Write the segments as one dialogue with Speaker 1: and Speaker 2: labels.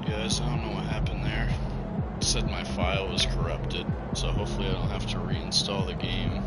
Speaker 1: guys. I don't know what happened there. It said my file was corrupted, so hopefully I don't have to reinstall the game.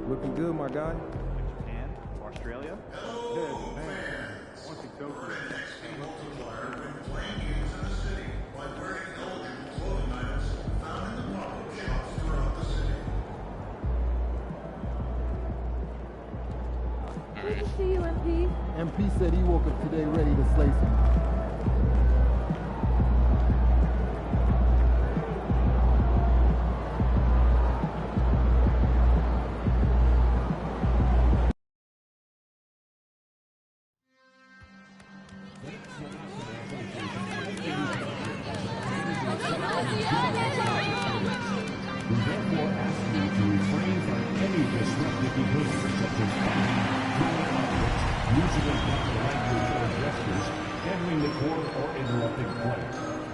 Speaker 2: Looking good, my guy.
Speaker 3: Japan, Australia.
Speaker 2: Hello, fans. Red XP Multiplier have been playing games in the city by wearing eligible clothing items found in the pop-up shops throughout the city.
Speaker 4: Good to see you, MP.
Speaker 5: MP said he woke up today ready to slay some.
Speaker 6: We therefore ask you to refrain from any disruptive behavior such as throwing objects, using improper language or gestures, entering the court, or interrupting play.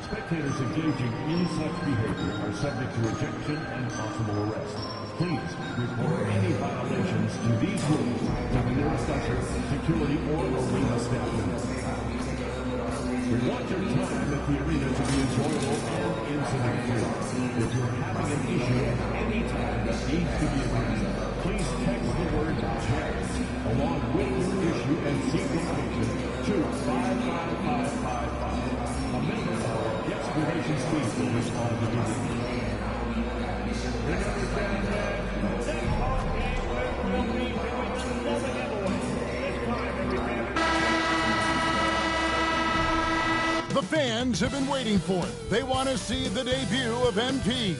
Speaker 6: Spectators engaging in such behavior are subject to ejection and possible arrest. Please report any violations to these rules to the nearest usher, security, or arena staff member. We want your time at the arena to be enjoyable and incident-free. If you're having an issue at any time that needs to be addressed, please text the word "check" along with your issue and seat location to 55555. A member of our guest relations team will respond immediately. Remember, fans, that ball game will be between the seven giveaways. This time, every fan.
Speaker 7: The fans have been waiting for it. They want to see the debut of MP.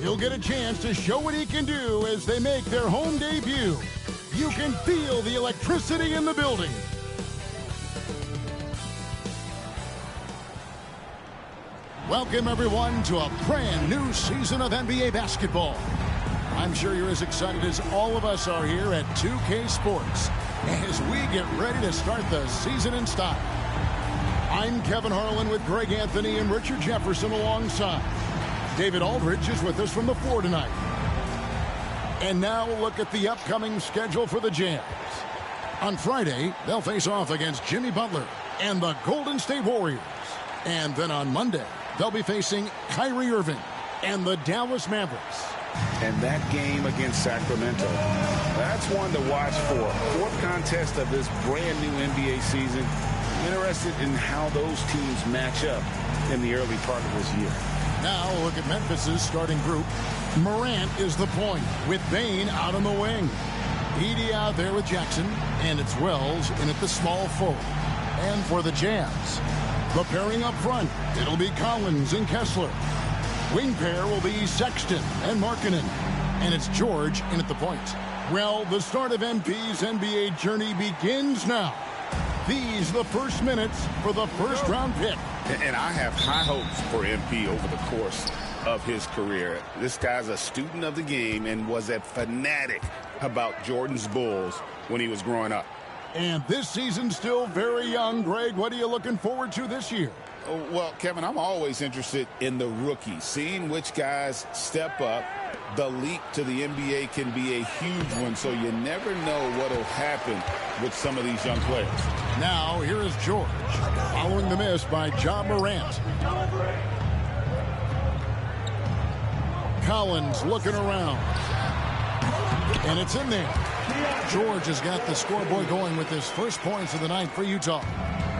Speaker 7: He'll get a chance to show what he can do as they make their home debut. You can feel the electricity in the building. Welcome, everyone, to a brand new season of NBA basketball. I'm sure you're as excited as all of us are here at 2K Sports as we get ready to start the season in style. I'm Kevin Harlan with Greg Anthony and Richard Jefferson alongside. David Aldridge is with us from the floor tonight. And now we'll look at the upcoming schedule for the Jazz. On Friday, they'll face off against Jimmy Butler and the Golden State Warriors. And then on Monday, they'll be facing Kyrie Irving and the Dallas Mavericks.
Speaker 8: And that game against Sacramento, that's one to watch for. Fourth contest of this brand new NBA season. Interested in how those teams match up in the early part of this year.
Speaker 7: Now look at Memphis's starting group. Morant is the point with Bane out on the wing. Edey out there with Jackson, and it's Wells in at the small forward. And for the Jazz, the pairing up front, it'll be Collins and Kessler. Wing pair will be Sexton and Markkanen. And it's George in at the point. Well, the start of MP's NBA journey begins now. These the first minutes for the first-round pick.
Speaker 8: And I have high hopes for MP over the course of his career. This guy's a student of the game and was a fanatic about Jordan's Bulls when he was growing up.
Speaker 7: And this season's still very young. Greg, what are you looking forward to this year?
Speaker 8: Well, Kevin, I'm always interested in the rookies, seeing which guys step up. The leap to the NBA can be a huge one, so you never know what will happen with some of these young players.
Speaker 7: Now, here is George, following the miss by Ja Morant. Collins looking around. And it's in there. George has got the scoreboard going with his first points of the night for Utah.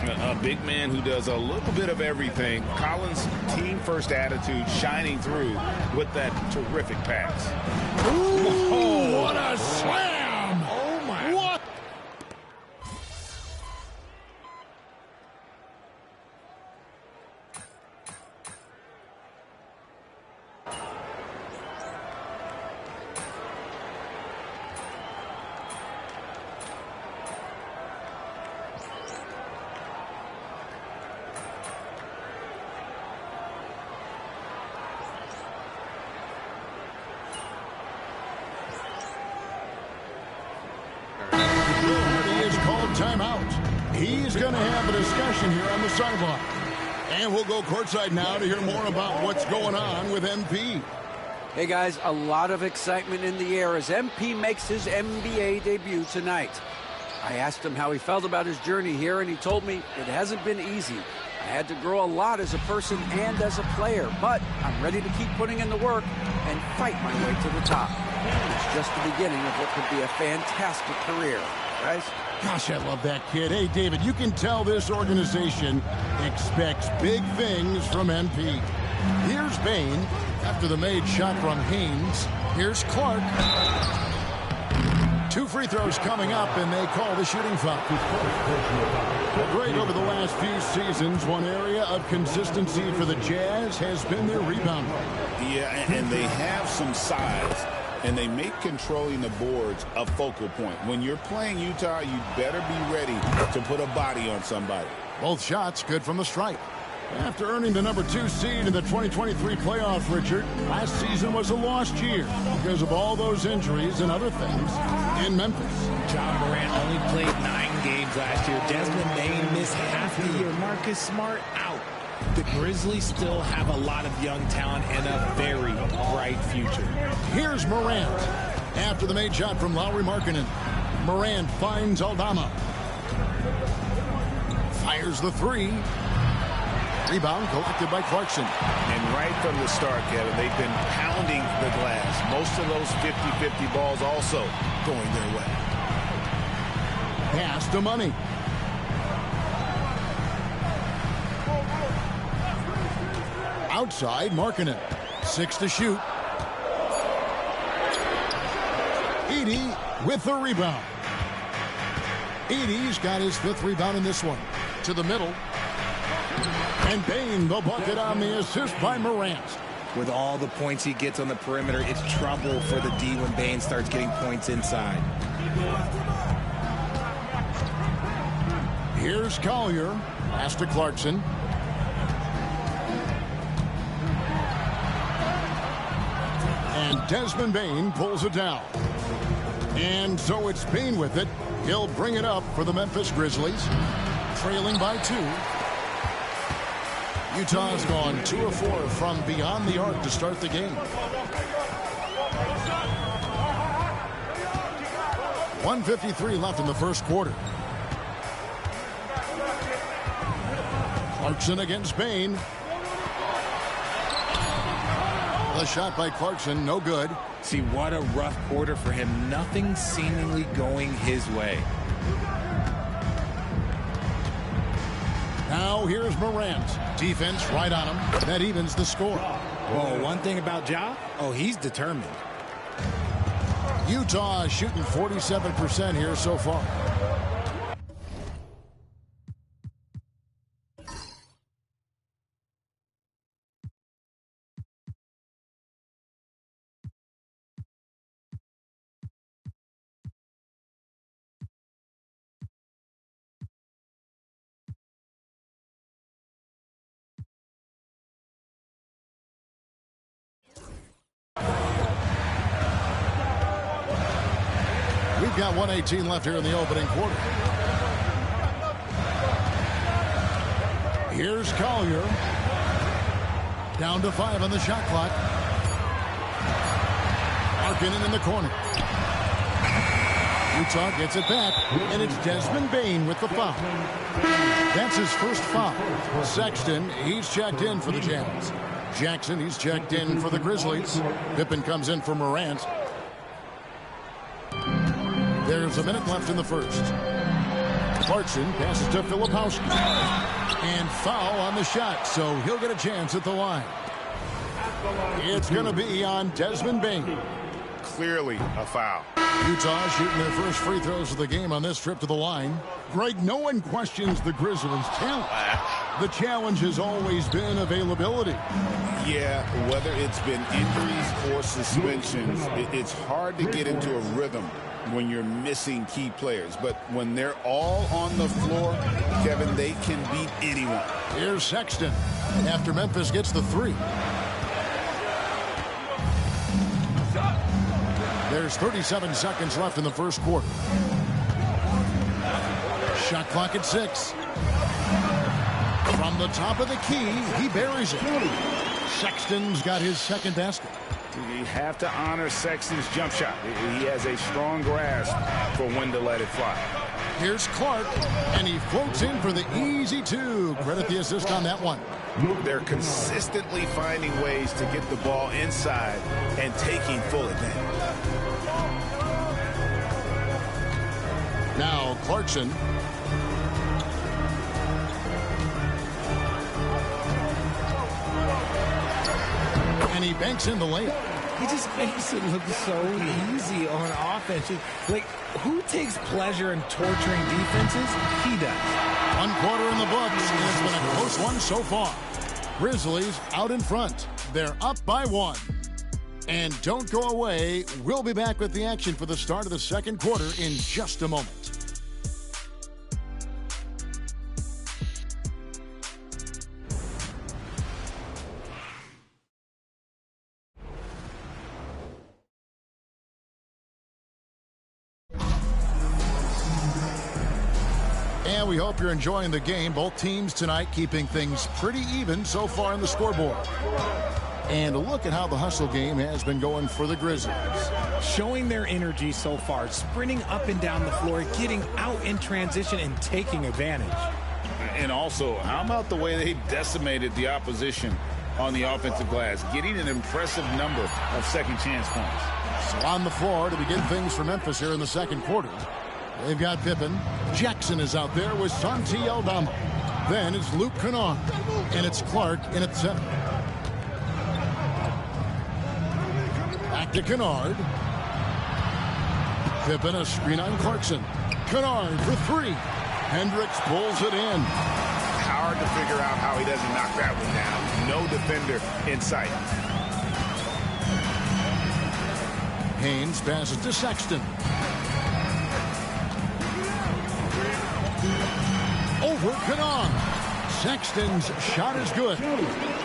Speaker 8: A big man who does a little bit of everything. Collins' team-first attitude shining through with that terrific pass.
Speaker 7: Ooh, what a slam! Oh, my. What? Timeout. He's going to have a discussion here on the sideline. And we'll go courtside now to hear more about what's going on with MP.
Speaker 9: Hey, guys, a lot of excitement in the air as MP makes his NBA debut tonight. I asked him how he felt about his journey here, and he told me it hasn't been easy. I had to grow a lot as a person and as a player, but I'm ready to keep putting in the work and fight my way to the top. It's just the beginning of what could be a fantastic career, guys.
Speaker 7: Gosh, I love that kid. Hey, David, you can tell this organization expects big things from MP. Here's Bane after the made shot from Haynes. Here's Clark. 2 free throws coming up, and they call the shooting foul. Great over the last few seasons. One area of consistency for the Jazz has been their rebound.
Speaker 8: Yeah, and they have some size. And they make controlling the boards a focal point. When you're playing Utah, you better be ready to put a body on somebody.
Speaker 7: Both shots good from the stripe. After earning the number 2 seed in the 2023 playoff, Richard, last season was a lost year because of all those injuries and other things in Memphis.
Speaker 10: Ja Morant only played 9 games last year. Desmond Bane missed half the year. Marcus Smart out. The Grizzlies still have a lot of young talent and a very bright future.
Speaker 7: Here's Morant. After the made shot from Lauri Markkanen, Morant finds Aldama. Fires the 3. Rebound collected by Clarkson.
Speaker 8: And right from the start, Kevin, they've been pounding the glass. Most of those 50-50 balls also going their way.
Speaker 7: Pass to Money. Outside, Markkanen. 6 to shoot. Edey with the rebound. Edey's got his 5th rebound in this one. To the middle. And Bane, the bucket on the assist by Morant.
Speaker 10: With all the points he gets on the perimeter, it's trouble for the D when Bane starts getting points inside.
Speaker 7: Here's Collier. Pass to Clarkson. And Desmond Bane pulls it down. And so it's Bane with it. He'll bring it up for the Memphis Grizzlies. Trailing by 2. Utah's gone 2 of 4 from beyond the arc to start the game. 1:53 left in the first quarter. Clarkson against Bane. The shot by Clarkson, no good.
Speaker 10: See, what a rough quarter for him. Nothing seemingly going his way.
Speaker 7: Now here's Morant. Defense right on him. That evens the score.
Speaker 10: Well, one thing about Ja, he's determined.
Speaker 7: Utah is shooting 47% here so far. We've got 1:18 left here in the opening quarter. Here's Collier. Down to 5 on the shot clock. Markkanen in the corner. Utah gets it back, and it's Desmond Bane with the foul. That's his first foul. Sexton, he's checked in for the Jazz. Jackson, he's checked in for the Grizzlies. Pippen comes in for Morant. There's a minute left in the first. Clarkson passes to Filipowski. And foul on the shot, so he'll get a chance at the line. It's going to be on Desmond Bane.
Speaker 8: Clearly a foul.
Speaker 7: Utah shooting their first free throws of the game on this trip to the line. Greg, no one questions the Grizzlies' talent. The challenge has always been availability.
Speaker 8: Yeah, whether it's been injuries or suspensions, it's hard to get into a rhythm when you're missing key players. But when they're all on the floor, Kevin, they can beat anyone.
Speaker 7: Here's Sexton after Memphis gets the three. There's 37 seconds left in the first quarter. Shot clock at 6. From the top of the key, he buries it. Sexton's got his second basket.
Speaker 8: You have to honor Sexton's jump shot. He has a strong grasp for when to let it fly.
Speaker 7: Here's Clark, and he floats in for the easy two. Credit the assist on that one.
Speaker 8: They're consistently finding ways to get the ball inside and taking full advantage.
Speaker 7: Now Clarkson. And he banks in the layup.
Speaker 10: He just makes it look so easy on offense. Like, who takes pleasure in torturing defenses? He does.
Speaker 7: 1 quarter in the books, and it's been a close one so far. Grizzlies out in front. They're up by 1. And don't go away. We'll be back with the action for the start of the second quarter in just a moment. And we hope you're enjoying the game. Both teams tonight keeping things pretty even so far in the scoreboard. And a look at how the hustle game has been going for the Grizzlies.
Speaker 10: Showing their energy so far, sprinting up and down the floor, getting out in transition and taking advantage.
Speaker 8: And also, how about the way they decimated the opposition on the offensive glass, getting an impressive number of second chance points.
Speaker 7: So on the floor to begin things for Memphis here in the second quarter. They've got Pippen. Jackson is out there with Santi Aldama. Then it's Luke Kennard. And it's Clark in at center. Back to Kennard. Pippen, a screen on Clarkson. Kennard for 3. Hendricks pulls it in.
Speaker 8: Hard to figure out how he doesn't knock that one down. No defender in sight.
Speaker 7: Haynes passes to Sexton. Over Kennard. Sexton's shot is good.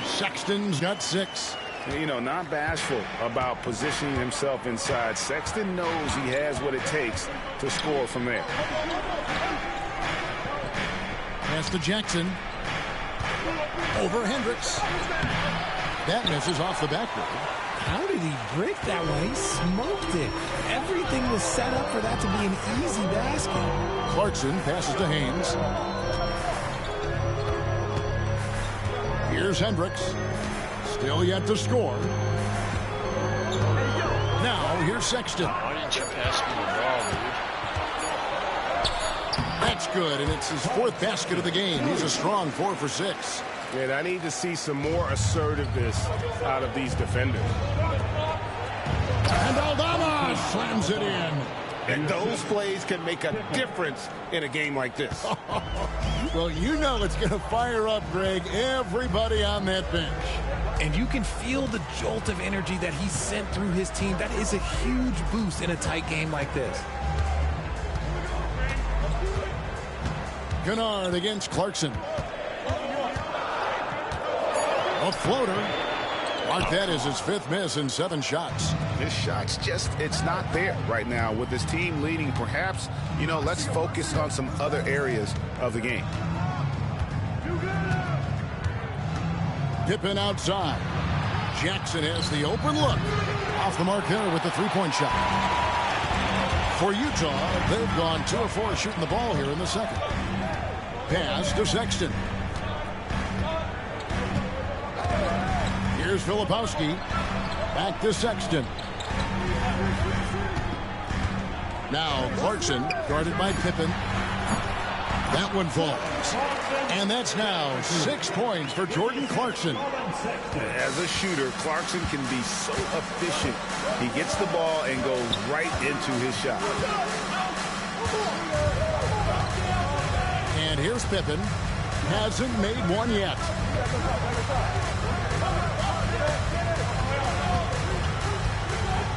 Speaker 7: Sexton's got 6.
Speaker 8: You know, not bashful about positioning himself inside. Sexton knows he has what it takes to score from there.
Speaker 7: Pass to Jackson. Over Hendricks. That misses off the backboard.
Speaker 10: How did he break that one? He smoked it. Everything was set up for that to be an easy basket.
Speaker 7: Clarkson passes to Haynes. Here's Hendricks. Still yet to score. Now, here's Sexton.
Speaker 1: Why didn't you pass me the ball, dude?
Speaker 7: That's good, and it's his 4th basket of the game. He's a strong 4 for 6.
Speaker 11: And I need to see some more assertiveness out of these defenders.
Speaker 7: And Aldama slams it in.
Speaker 8: And those plays can make a difference in a game like this.
Speaker 7: Well, you know it's going to fire up, Greg, everybody on that bench.
Speaker 10: And you can feel the jolt of energy that he sent through his team. That is a huge boost in a tight game like this.
Speaker 7: Kennard against Clarkson. A floater. Mark that is his 5th miss in 7 shots.
Speaker 8: His shot's just, it's not there right now. With his team leading, perhaps, you know, let's focus on some other areas of the game.
Speaker 7: Pippen outside. Jackson has the open look. Off the mark there with the 3-point shot. For Utah, they've gone 2 of 4 shooting the ball here in the second. Pass to Sexton. Here's Filipowski. Back to Sexton. Now Clarkson, guarded by Pippen. That one falls. And that's now 6 points for Jordan Clarkson.
Speaker 8: As a shooter, Clarkson can be so efficient. He gets the ball and goes right into his shot.
Speaker 7: And here's Pippen. Hasn't made one yet.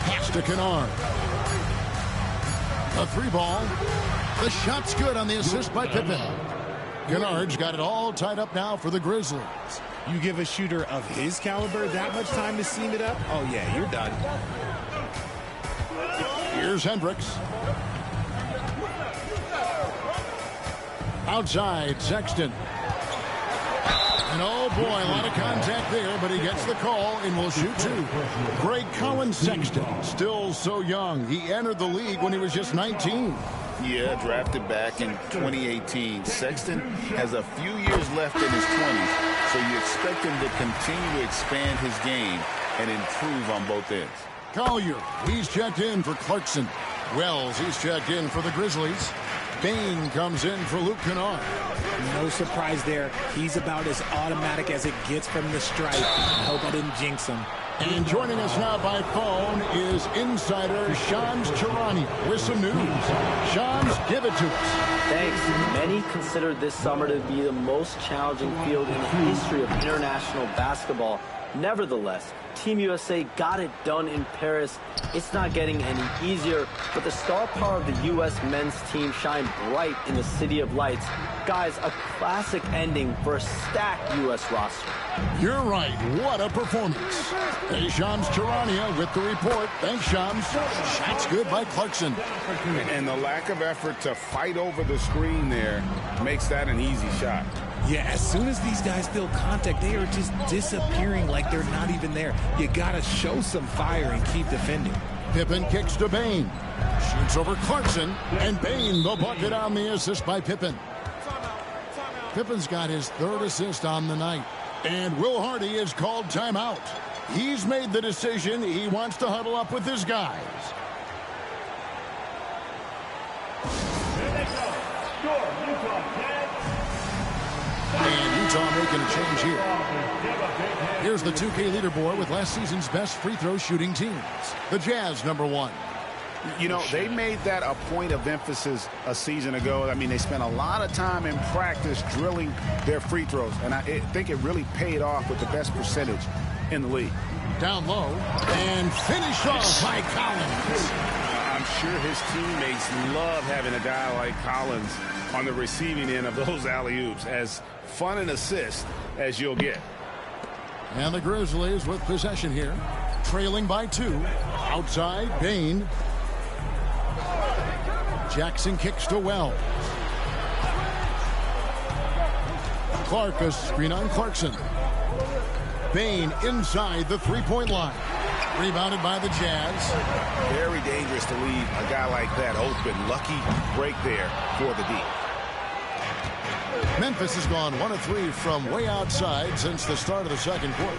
Speaker 7: Pass to Kennard. A 3-ball. The shot's good on the assist by Pippen. Kennard's got it all tied up now for the Grizzlies.
Speaker 10: You give a shooter of his caliber that much time to seam it up? Oh, yeah, you're done.
Speaker 7: Here's Hendricks. Outside, Sexton. And oh boy, a lot of contact there, but he gets the call and will shoot 2. Greg Collins Sexton, still so young. He entered the league when he was just 19.
Speaker 8: Yeah, drafted back in 2018. Sexton has a few years left in his 20s, so you expect him to continue to expand his game and improve on both ends.
Speaker 7: Collier, he's checked in for Clarkson. Wells, he's checked in for the Grizzlies. Bain comes in for Luke Kennard.
Speaker 10: No surprise there. He's about as automatic as it gets from the stripe. I hope I didn't jinx him.
Speaker 7: And joining us now by phone is insider Shams Charania with some news. Shams, give it to us.
Speaker 12: Thanks. Many consider this summer to be the most challenging field in the history of international basketball. Nevertheless, Team USA got it done in Paris. It's not getting any easier, but the star power of the U.S. men's team shined bright in the City of Lights. Guys, a classic ending for a stacked U.S. roster.
Speaker 7: You're right. What a performance. Hey, Shams Charania with the report. Thanks, Shams. Shot's good by Clarkson.
Speaker 8: And the lack of effort to fight over the screen there makes that an easy shot.
Speaker 10: Yeah, as soon as these guys feel contact, they are just disappearing like they're not even there. You got to show some fire and keep defending.
Speaker 7: Pippen kicks to Bain. Shoots over Clarkson. And Bain, the bucket on the assist by Pippen. Pippen's got his 3rd assist on the night. And Will Hardy is called timeout. He's made the decision. He wants to huddle up with his guys.
Speaker 6: Here they go. Score, Utah 10.
Speaker 7: And Utah making a change here. Here's the 2K leaderboard with last season's best free throw shooting teams. The Jazz, number 1.
Speaker 8: You know, they made that a point of emphasis a season ago. I mean, they spent a lot of time in practice drilling their free throws, and I think it really paid off with the best percentage in the league.
Speaker 7: Down low, and finish off by Collins.
Speaker 11: I'm sure his teammates love having a guy like Collins on the receiving end of those alley-oops. As fun an assist as you'll get.
Speaker 7: And the Grizzlies with possession here, trailing by 2. Outside, Bain. Jackson kicks to Wells. Clark, a screen on Clarkson. Bain inside the 3-point line. Rebounded by the Jazz.
Speaker 8: Very dangerous to leave a guy like that open. Lucky break there for the D.
Speaker 7: Memphis has gone 1 of 3 from way outside since the start of the second quarter.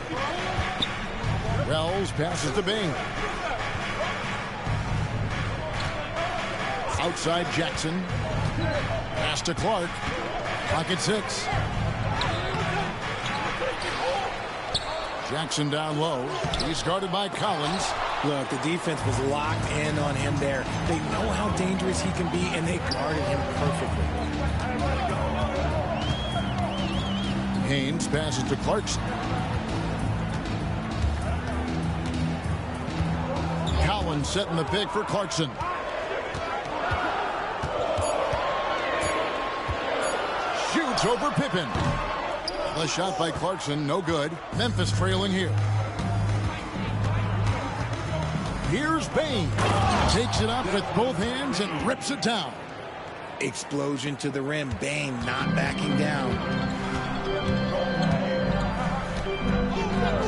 Speaker 7: Wells passes to Bain. Outside Jackson. Pass to Clark. Pocket 6. Jackson down low. He's guarded by Collins.
Speaker 10: Look, the defense was locked in on him there. They know how dangerous he can be, and they guarded him perfectly.
Speaker 7: Haynes passes to Clarkson. Collins setting the pick for Clarkson. Shoots over Pippen. The shot by Clarkson, no good. Memphis trailing here. Here's Bain. Takes it up with both hands and rips it down.
Speaker 10: Explosion to the rim. Bain not backing down.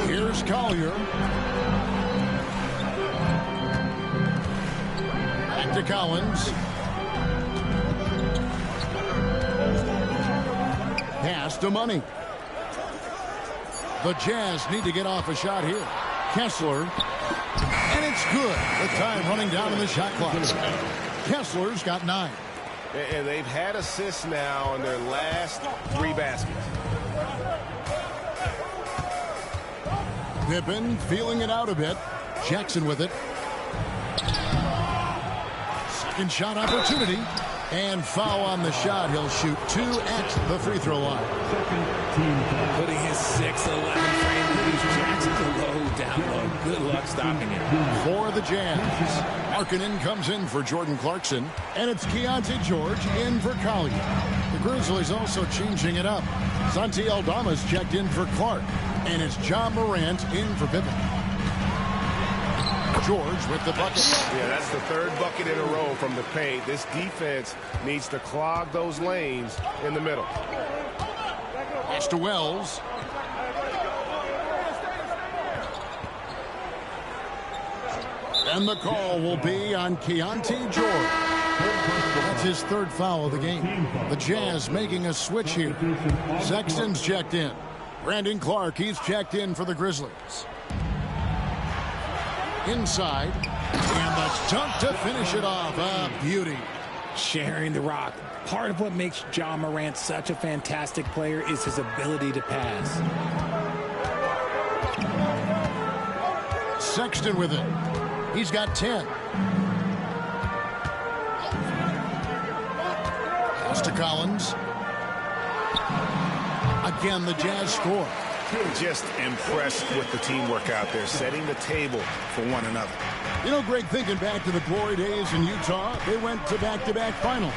Speaker 7: Here's Collier. Back to Collins. Pass to Money. The Jazz need to get off a shot here. Kessler. And it's good. The time running down in the shot clock. Kessler's got 9.
Speaker 11: And they've had assists now in their last 3 baskets.
Speaker 7: Pippen feeling it out a bit. Jackson with it. Second shot opportunity. And foul on the shot. He'll shoot 2 at the free throw line.
Speaker 10: Putting his 6'11" frame to these Jackson's low down low. Good luck stopping it.
Speaker 7: For the Jazz, Markkanen comes in for Jordan Clarkson. And it's Keontae George in for Collier. The Grizzlies also changing it up. Santi Aldama's checked in for Clark. And it's John Morant in for Pippen. George with the bucket.
Speaker 11: Yeah, that's the 3rd bucket in a row from the paint. This defense needs to clog those lanes in the middle.
Speaker 7: Pass to Wells. And the call will be on Keontae George. That's his 3rd foul of the game. The Jazz making a switch here. Sexton's checked in. Brandon Clark, he's checked in for the Grizzlies. Inside, and the dunk to finish it off. A beauty.
Speaker 10: Sharing the rock. Part of what makes John Morant such a fantastic player is his ability to pass.
Speaker 7: Sexton with it. He's got 10. Pass to Collins. Again, the Jazz score.
Speaker 11: Just impressed with the teamwork out there, setting the table for one another.
Speaker 7: You know, Greg, thinking back to the glory days in Utah, they went to back-to-back finals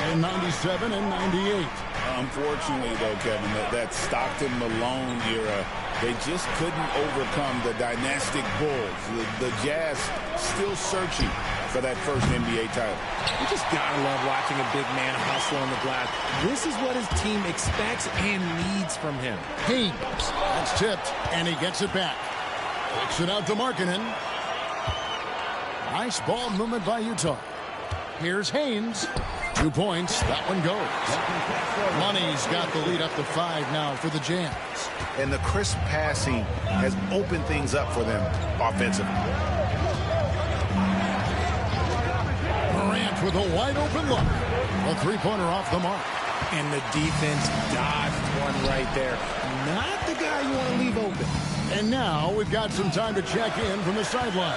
Speaker 7: in 97 and 98.
Speaker 8: Unfortunately, though, Kevin, that Stockton-Malone era, they just couldn't overcome the dynastic Bulls. The Jazz still searching for that first NBA title.
Speaker 10: You just gotta love watching a big man hustle on the glass. This is what his team expects and needs from him.
Speaker 7: Haynes, that's tipped, and he gets it back. Kicks it out to Markkanen. Nice ball movement by Utah. Here's Haynes. 2 points. That one goes. Money's got the lead up to 5 now for the Jazz.
Speaker 11: And the crisp passing has opened things up for them offensively.
Speaker 7: Morant with a wide-open look. A 3-pointer off the mark.
Speaker 10: And the defense dodged one right there. Not the guy you want to leave open.
Speaker 7: And now we've got some time to check in from the sideline.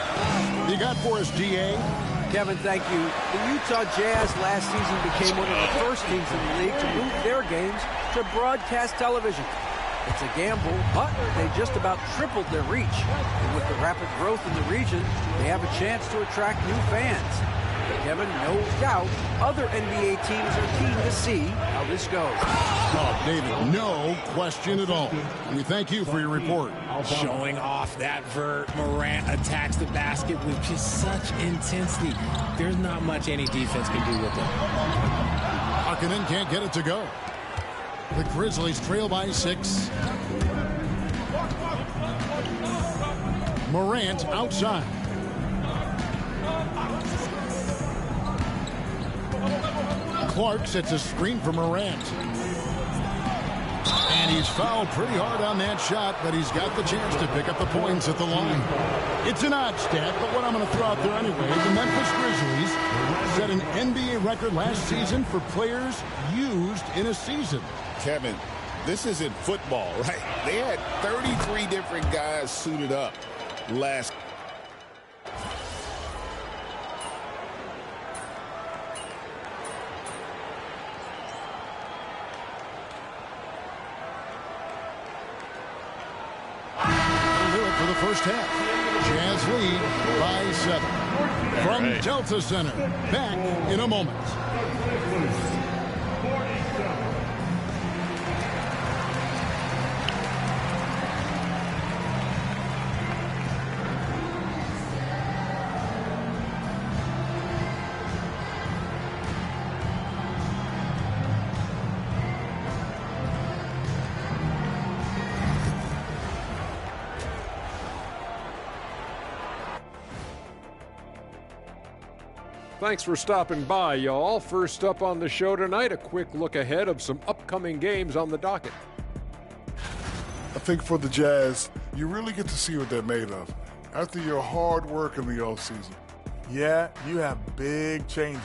Speaker 7: You got for us, DA?
Speaker 9: Kevin, thank you. The Utah Jazz last season became one of the first teams in the league to move their games to broadcast television. It's a gamble, but they just about tripled their reach. And with the rapid growth in the region, they have a chance to attract new fans. But Kevin, no doubt, other NBA teams are keen to see how this goes.
Speaker 7: Oh, David, no question at all. We thank you for your report.
Speaker 10: Showing off that vert. Morant attacks the basket with just such intensity. There's not much any defense can do with him.
Speaker 7: Markkanen can't get it to go. The Grizzlies trail by 6. Morant outside. Clark sets a screen for Morant. And he's fouled pretty hard on that shot, but he's got the chance to pick up the points at the line. It's an odd stat, but what I'm going to throw out there anyway, the Memphis Grizzlies set an NBA record last season for players used in a season.
Speaker 8: Kevin, this isn't football, right? They had 33 different guys suited up last.
Speaker 7: For the first half, Jazz lead by 7. From Delta Center, back in a moment.
Speaker 13: Thanks for stopping by, y'all. First up on the show tonight, a quick look ahead of some upcoming games on the docket.
Speaker 14: I think for the Jazz, you really get to see what they're made of after your hard work in the offseason.
Speaker 15: Yeah, you have big changes,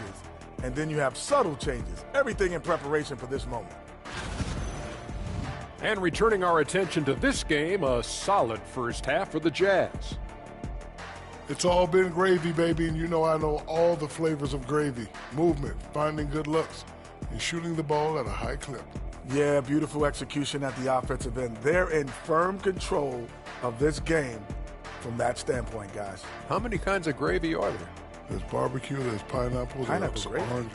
Speaker 15: and then you have subtle changes. Everything in preparation for this moment.
Speaker 13: And returning our attention to this game, a solid first half for the Jazz.
Speaker 14: It's all been gravy, baby, and you know I know all the flavors of gravy. Movement, finding good looks, and shooting the ball at a high clip.
Speaker 15: Yeah, beautiful execution at the offensive end. They're in firm control of this game from that standpoint, guys.
Speaker 13: How many kinds of gravy are there?
Speaker 14: There's barbecue, there's pineapple, there's orange.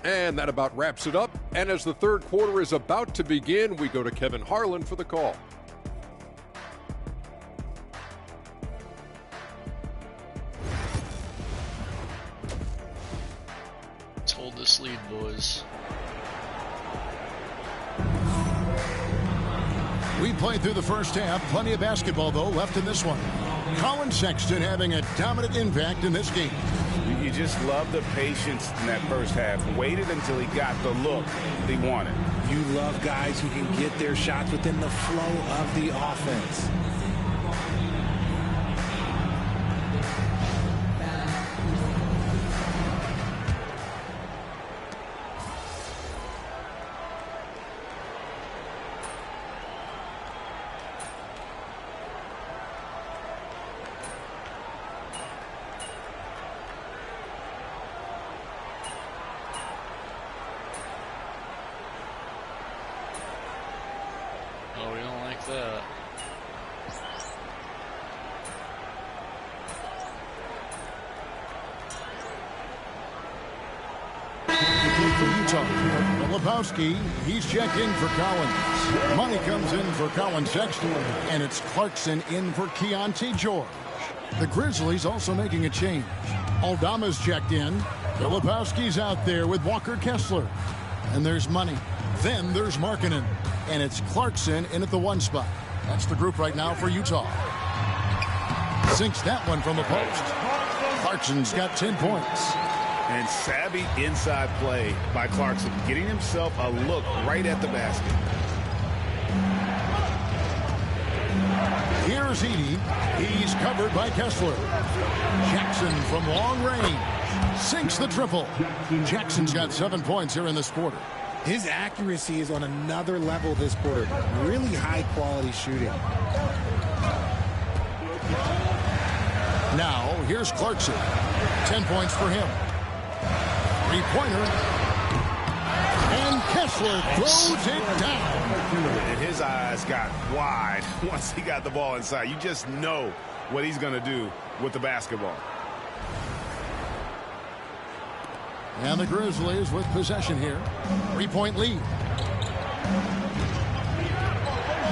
Speaker 13: And that about wraps it up. And as the third quarter is about to begin, we go to Kevin Harlan for the call.
Speaker 1: Let's hold this lead, boys.
Speaker 7: We played through the first half. Plenty of basketball, though, left in this one. Colin Sexton having a dominant impact in this game.
Speaker 11: You just love the patience in that first half. Waited until he got the look he wanted.
Speaker 10: You love guys who can get their shots within the flow of the offense.
Speaker 1: Oh, we don't like that.
Speaker 7: Lebowski, he's checked in for Collins. Money comes in for Colin Sexton, and it's Clarkson in for Keontae George. The Grizzlies also making a change. Aldama's checked in. Lebowski's out there with Walker Kessler. And there's Money. Then there's Markkanen. And it's Clarkson in at the 1 spot. That's the group right now for Utah. Sinks that one from the post. Clarkson's got 10 points.
Speaker 11: And savvy inside play by Clarkson, getting himself a look right at the basket.
Speaker 7: Here's Edey. He's covered by Kessler. Jackson from long range sinks the triple. Jackson's got 7 points here in this quarter.
Speaker 10: His accuracy is on another level this quarter. Really high quality shooting.
Speaker 7: Now, here's Clarkson. 10 points for him. Three-pointer. And Kessler throws it down.
Speaker 11: And his eyes got wide once he got the ball inside. You just know what he's going to do with the basketball.
Speaker 7: And the Grizzlies with possession here. 3-point lead.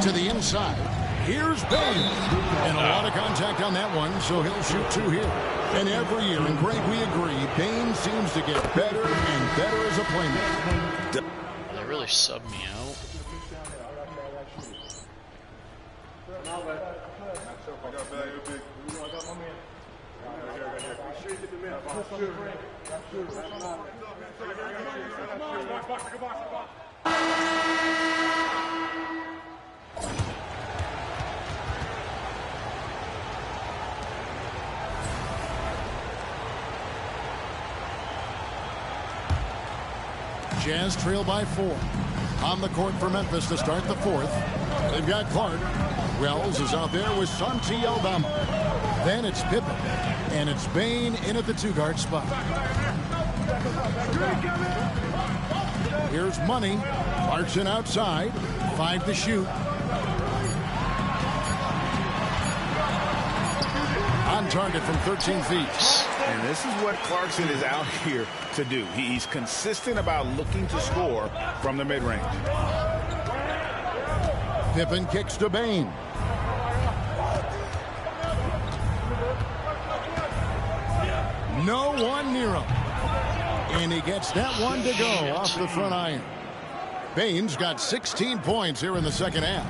Speaker 7: To the inside. Here's Bain. And a lot of contact on that one, so he'll shoot 2 here. And every year, and Greg, we agree, Bain seems to get better and better as a playmaker.
Speaker 1: They really subbed me out.
Speaker 7: Jazz trail by 4. On the court for Memphis to start the fourth. They've got Clark. Wells is out there with Santi Aldama. Then it's Pippen. And it's Bain in at the 2-guard spot. Here's Money. Clarkson outside. 5 to shoot. On target from 13 feet.
Speaker 11: And this is what Clarkson is out here to do. He's consistent about looking to score from the mid-range.
Speaker 7: Pippen kicks to Bain. No one near him. And he gets that one to go off the front iron. Bain's got 16 points here in the second half.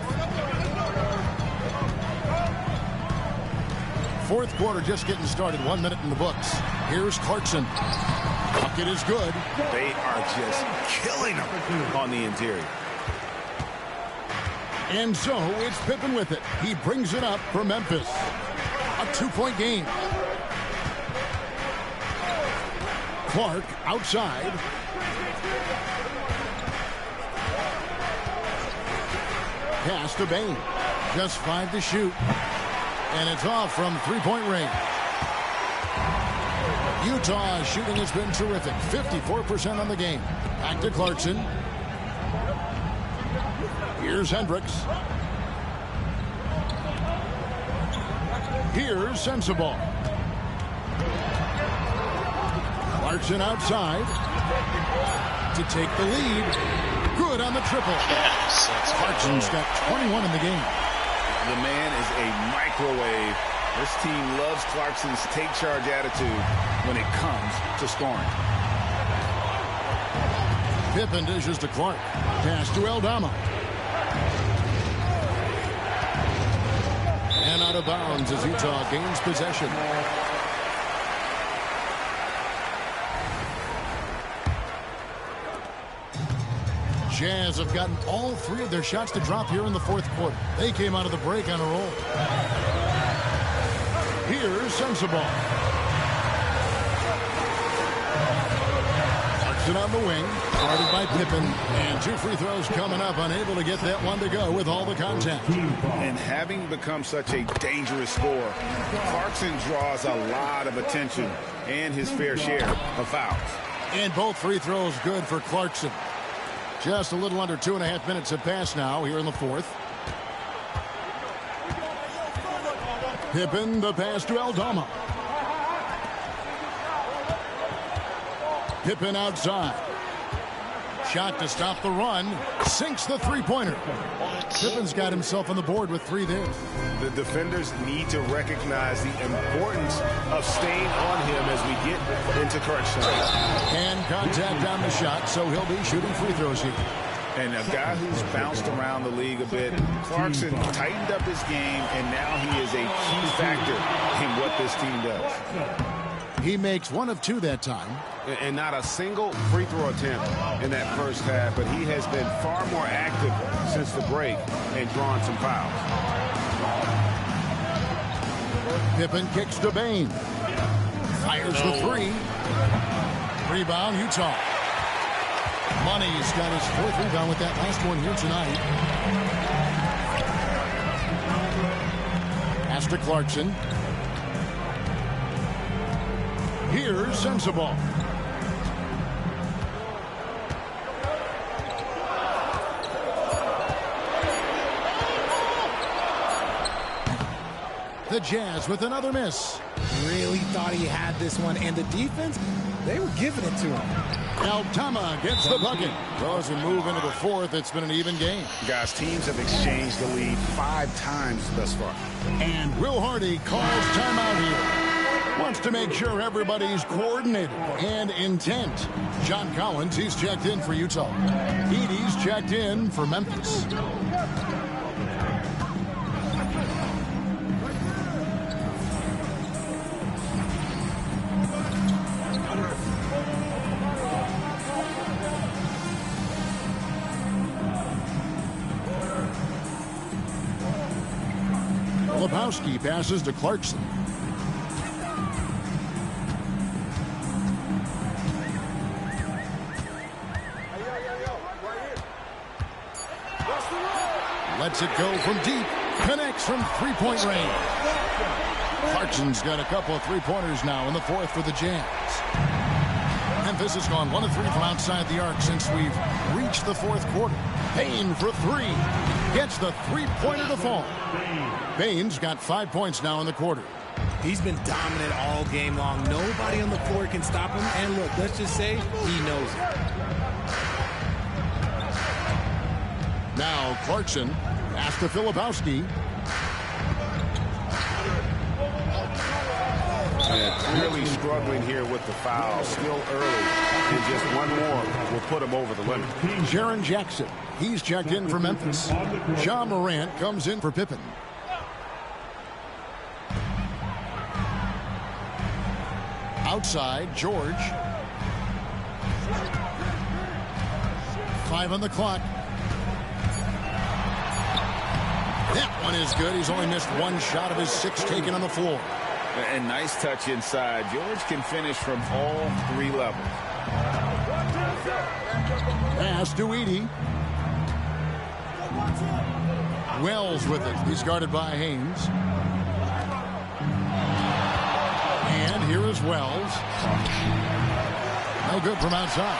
Speaker 7: Fourth quarter just getting started. 1 minute in the books. Here's Clarkson. Bucket is good.
Speaker 11: They are just killing him on the interior.
Speaker 7: And so it's Pippen with it. He brings it up for Memphis. A 2-point game. Clark outside. Pass to Bain. Just 5 to shoot. And it's off from 3-point range. Utah's shooting has been terrific. 54% on the game. Back to Clarkson. Here's Hendricks. Here's Sensabaugh. Clarkson outside to take the lead. Good on the triple.
Speaker 1: Yes,
Speaker 7: Clarkson's got 21 in the game.
Speaker 11: The man is a microwave. This team loves Clarkson's take charge attitude when it comes to scoring.
Speaker 7: Pippen dishes to Clark. Pass to Aldama. And out of bounds as Utah gains possession. Jazz have gotten all 3 of their shots to drop here in the fourth quarter. They came out of the break on a roll. Here's Sensabaugh. Clarkson on the wing. Guarded by Pippen. And 2 free throws coming up. Unable to get that one to go with all the contact.
Speaker 11: And having become such a dangerous scorer, Clarkson draws a lot of attention and his fair share of fouls.
Speaker 7: And both free throws good for Clarkson. Just a little under 2.5 minutes have passed now here in the fourth. Pippen, the pass to Aldama. Pippen outside. Shot to stop the run. Sinks the three-pointer. Pippen's got himself on the board with 3 there.
Speaker 11: The defenders need to recognize the importance of staying on him as we get into crunch time.
Speaker 7: And contact on the shot, so he'll be shooting free throws here.
Speaker 11: And a guy who's bounced around the league a bit, Clarkson tightened up his game, and now he is a key factor in what this team does.
Speaker 7: He makes 1 of 2 that time.
Speaker 11: And not a single free throw attempt in that first half, but he has been far more active since the break and drawn some fouls.
Speaker 7: Pippen kicks to Bain. Fires the 3. Rebound, Utah. Money's got his 4th rebound with that last one here tonight. Pass to Clarkson. Here's Sensabaugh. The Jazz with another miss.
Speaker 10: Really thought he had this one, and the defense, they were giving it to him.
Speaker 7: Aldama gets the bucket. Well, as we move into the fourth, it's been an even game.
Speaker 11: Guys, teams have exchanged the lead 5 times thus far.
Speaker 7: And Will Hardy calls timeout here. Wants to make sure everybody's coordinated and intent. John Collins, he's checked in for Utah. Edie's checked in for Memphis. Lebowski passes to Clarkson. Lets it go from deep. Connects from three-point range. Clarkson's got a couple of three-pointers now in the fourth for the Jazz. Memphis has gone 1 of 3 from outside the arc since we've reached the fourth quarter. Payne for 3. Gets the three-pointer to fall. Payne's got 5 points now in the quarter.
Speaker 10: He's been dominant all game long. Nobody on the floor can stop him. And look, let's just say he knows it.
Speaker 7: Now Clarkson pass to Filipowski.
Speaker 11: And clearly struggling here with the foul. Still early. And just one more will put him over the limit.
Speaker 7: Jaren Jackson. He's checked in for Memphis. Ja Morant comes in for Pippen. Outside, George. 5 on the clock. That one is good. He's only missed 1 shot of his 6 taken on the floor.
Speaker 8: And nice touch inside. George can finish from all 3 levels.
Speaker 7: Pass to Edey. Wells with it. He's guarded by Haynes. And here is Wells. No good from outside.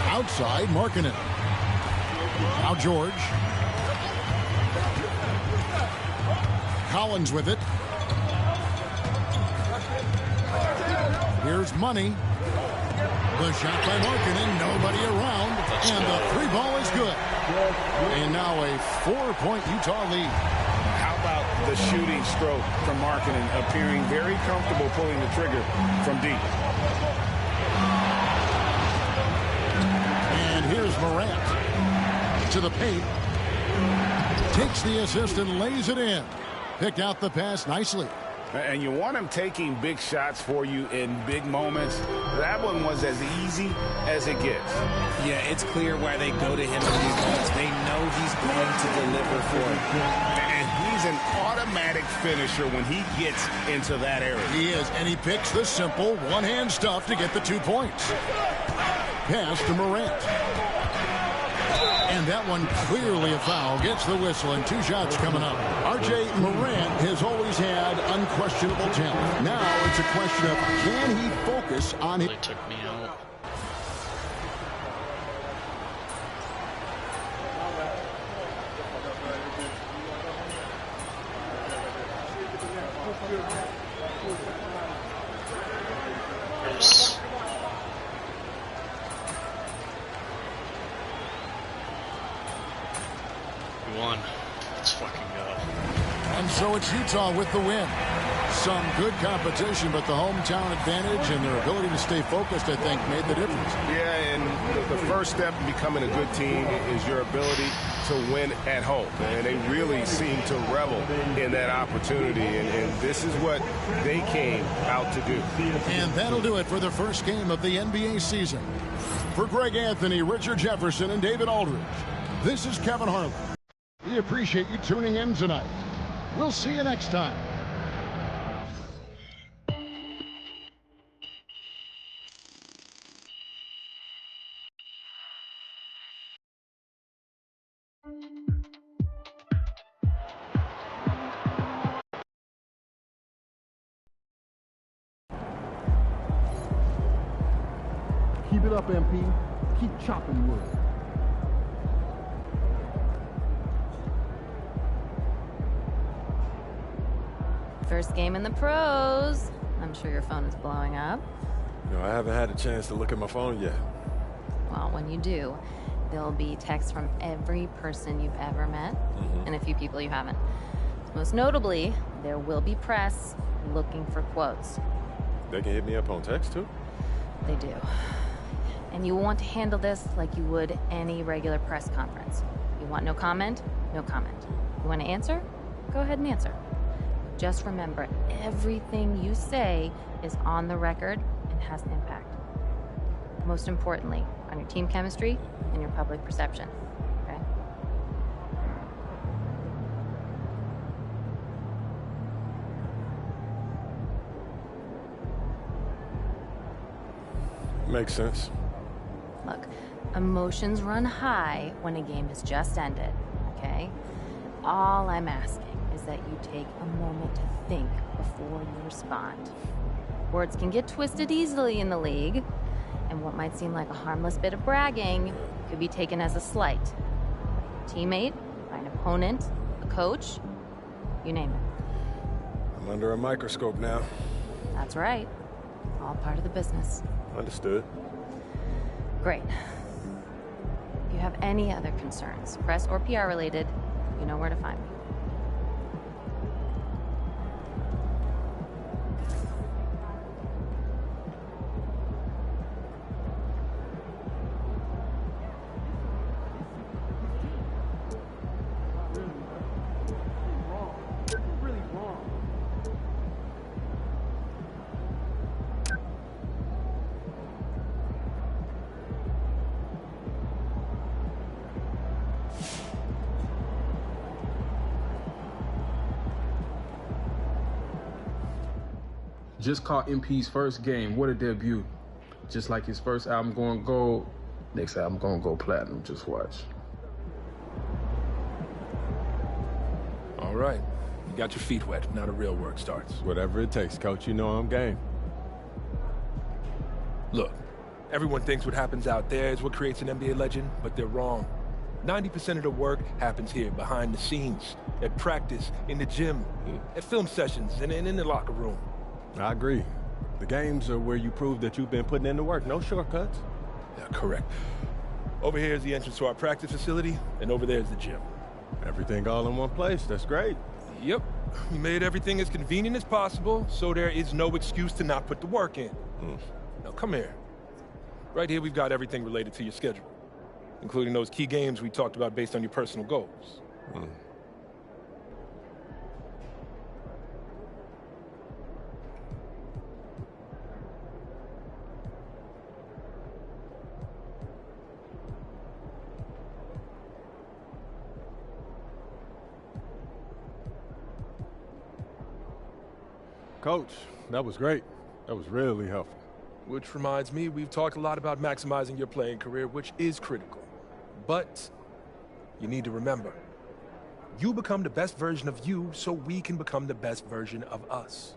Speaker 7: Outside, Markkanen. Now George. Collins with it. Here's Money. The shot by Markkanen, nobody around, and the 3 ball is good. And now a 4-point Utah lead.
Speaker 11: How about the shooting stroke from Markkanen, appearing very comfortable pulling the trigger from deep.
Speaker 7: And here's Morant to the paint. Takes the assist and lays it in. Picked out the pass nicely.
Speaker 11: And you want him taking big shots for you in big moments. That one was as easy as it gets.
Speaker 10: Yeah, it's clear why they go to him in these moments. They know he's going to deliver for it.
Speaker 11: And he's an automatic finisher when he gets into that area.
Speaker 7: He is, and he picks the simple one-hand stuff to get the 2 points. Pass to Morant. And that one clearly a foul. Gets the whistle, and 2 shots coming up. R.J. Morant has always had unquestionable talent. Now it's a question of can he focus on it.
Speaker 1: They took me out. Yes. We won. Let's fucking go.
Speaker 7: And so it's Utah with the win. Some good competition, but the hometown advantage and their ability to stay focused, I think, made the difference.
Speaker 11: Yeah, and the first step in becoming a good team is your ability to win at home. And they really seem to revel in that opportunity, and this is what they came out to do.
Speaker 7: And that'll do it for the first game of the NBA season. For Greg Anthony, Richard Jefferson, and David Aldridge, this is Kevin Harlan. We appreciate you tuning in tonight. We'll see you next time.
Speaker 5: Keep it up, MP. Keep chopping wood.
Speaker 4: First game in the pros. I'm sure your phone is blowing up.
Speaker 16: No, I haven't had a chance to look at my phone yet.
Speaker 4: Well, when you do, there'll be texts from every person you've ever met and a few people you haven't. Most notably, there will be press looking for quotes.
Speaker 16: They can hit me up on text, too?
Speaker 4: They do. And you want to handle this like you would any regular press conference. You want no comment? No comment. You want to answer? Go ahead and answer. Just remember, everything you say is on the record and has an impact. Most importantly, on your team chemistry and your public perception. Okay?
Speaker 16: Makes sense.
Speaker 4: Look, Emotions run high when a game has just ended, okay? All I'm asking is that you take a moment to think before you respond. Words can get twisted easily in the league, and what might seem like a harmless bit of bragging could be taken as a slight. A teammate, by an opponent, a coach, you name it.
Speaker 16: I'm under a microscope now.
Speaker 4: That's right. All part of the business.
Speaker 16: Understood.
Speaker 4: Great. If you have any other concerns, press or PR related, you know where to find me.
Speaker 17: Just caught MP's first game. What a debut. Just like his first album going gold, next album going to go platinum. Just watch.
Speaker 18: All right. You got your feet wet. Now the real work starts.
Speaker 16: Whatever it takes, Coach. You know I'm game.
Speaker 18: Look, everyone thinks what happens out there is what creates an NBA legend, but they're wrong. 90% of the work happens here, behind the scenes, at practice, in the gym, at film sessions, and in the locker room.
Speaker 16: I agree. The games are where you prove that you've been putting in the work. No shortcuts.
Speaker 18: Yeah, correct. Over here is the entrance to our practice facility, and over there is the gym.
Speaker 16: Everything all in one place. That's great.
Speaker 18: Yep. We made everything as convenient as possible, so there is no excuse to not put the work in. Now, come here. Right here, we've got everything related to your schedule, including those key games we talked about based on your personal goals.
Speaker 16: Coach, that was great. That was really helpful.
Speaker 18: Which reminds me, we've talked a lot about maximizing your playing career, which is critical. But you need to remember, you become the best version of you so we can become the best version of us.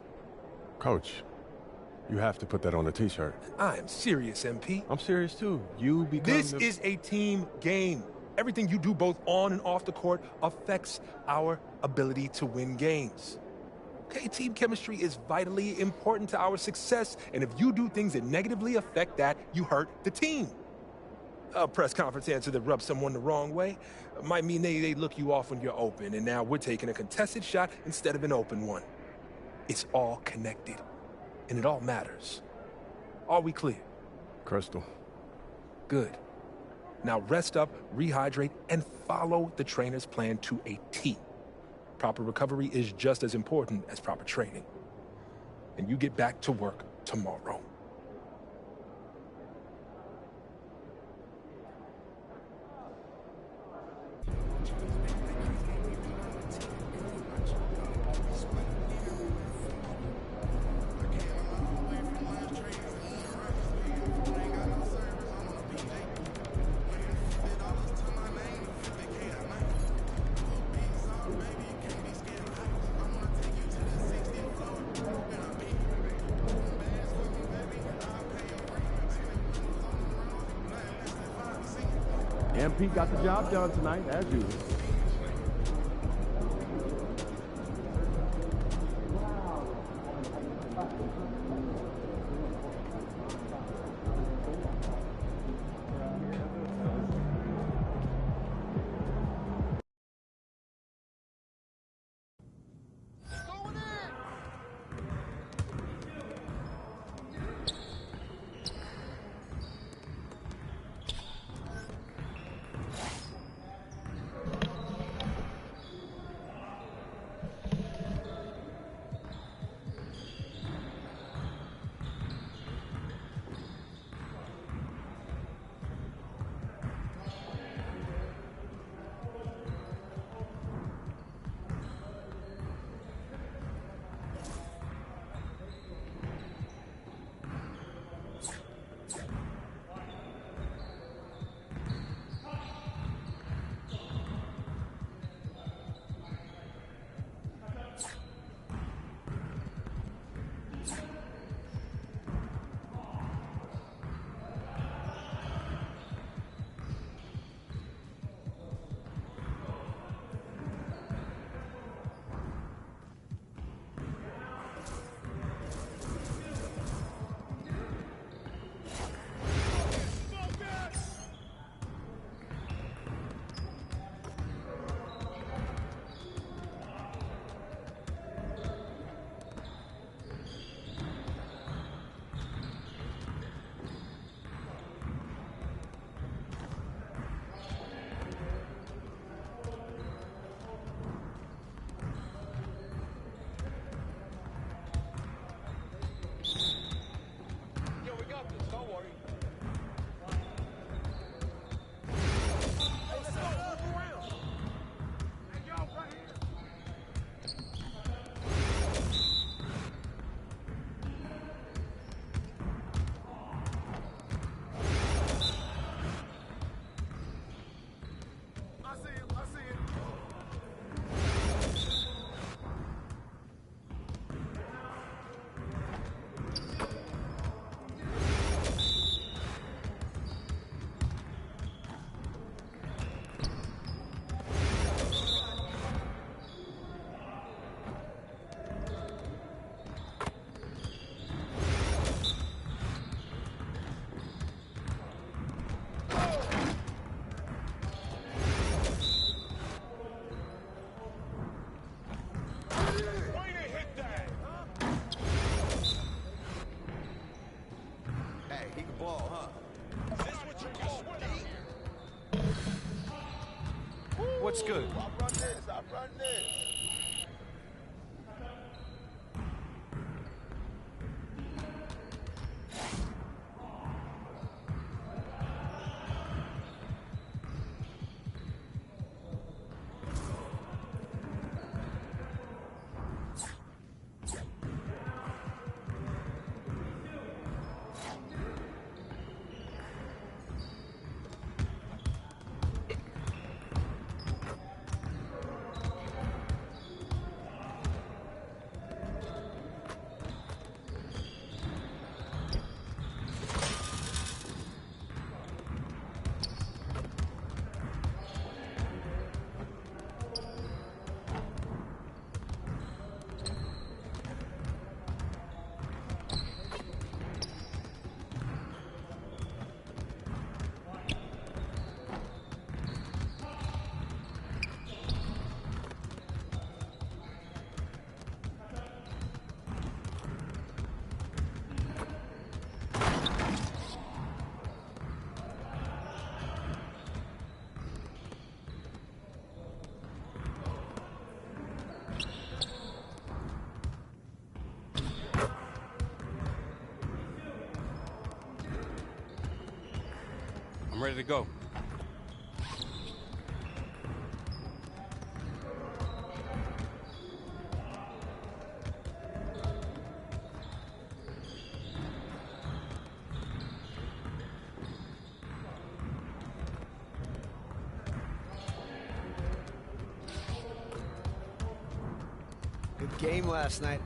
Speaker 16: Coach, you have to put that on a t-shirt.
Speaker 18: I am serious, MP.
Speaker 16: I'm serious too. You become
Speaker 18: This is a team game. Everything you do both on and off the court affects our ability to win games. Okay, team chemistry is vitally important to our success, and if you do things that negatively affect that, you hurt the team. A press conference answer that rubs someone the wrong way might mean they look you off when you're open, and now we're taking a contested shot instead of an open one. It's all connected, and it all matters. Are we clear?
Speaker 16: Crystal.
Speaker 18: Good. Now rest up, rehydrate, and follow the trainer's plan to a T. Proper recovery is just as important as proper training. And you get back to work tomorrow.
Speaker 3: MP got the job done tonight, as usual.
Speaker 18: looks good.
Speaker 11: I'll run this. I'll run this.
Speaker 19: I'm ready to go.
Speaker 20: Good game last night.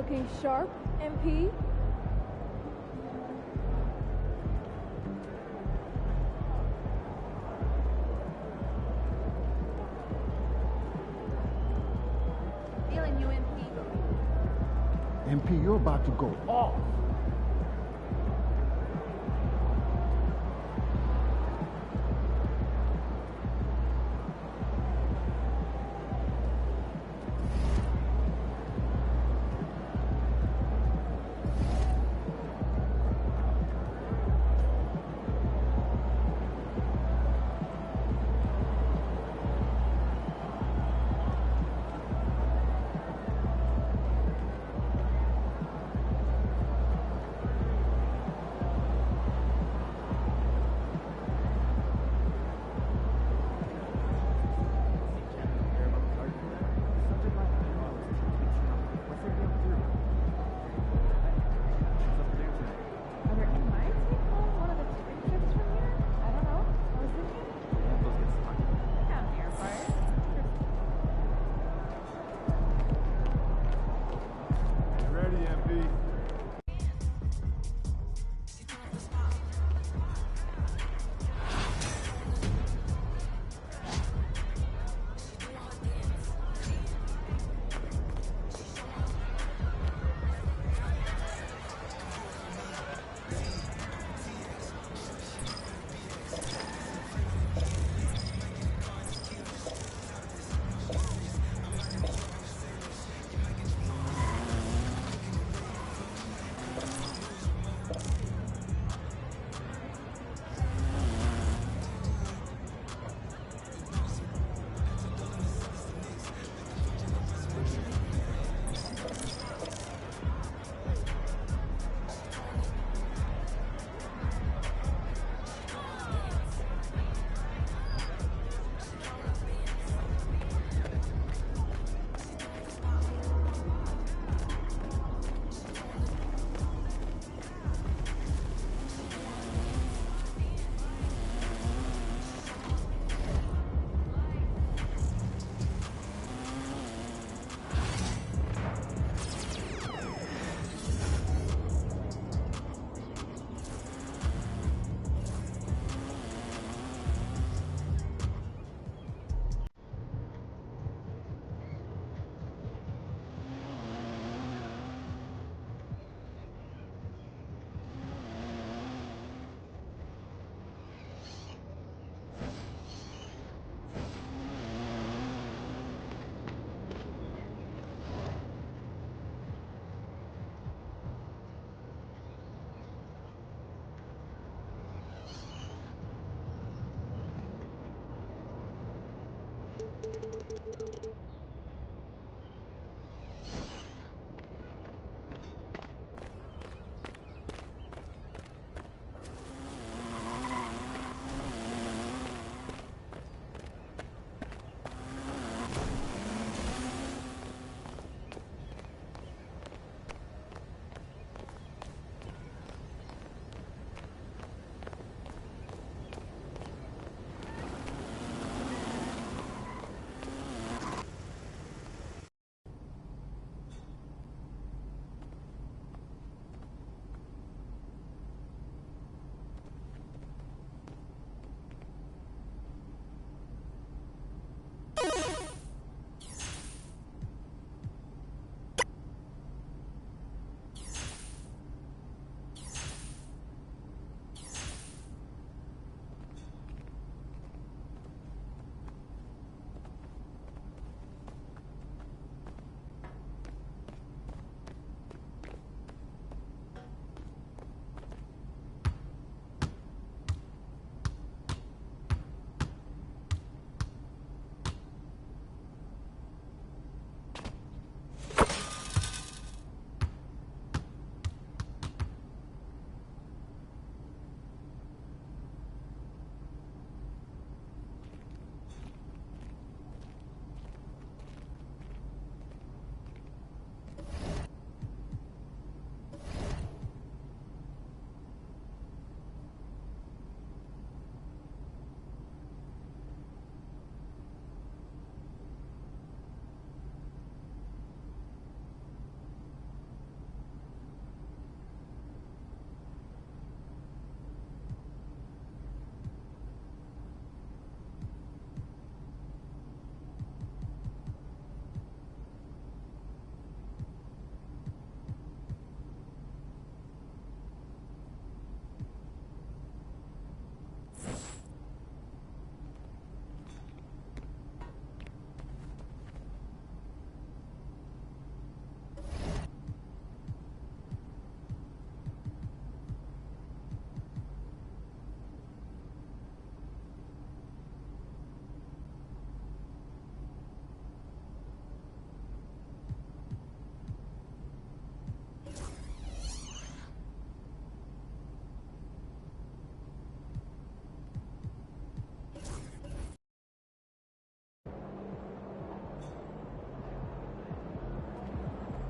Speaker 19: Looking sharp, MP?
Speaker 4: Feeling you, MP.
Speaker 5: MP, you're about to go off.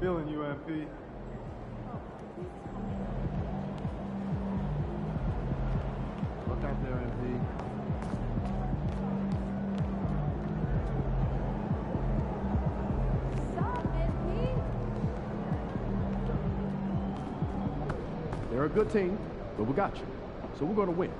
Speaker 5: feeling you, MP. Look out there, MP. They're a good team, but we got you. So we're going to win.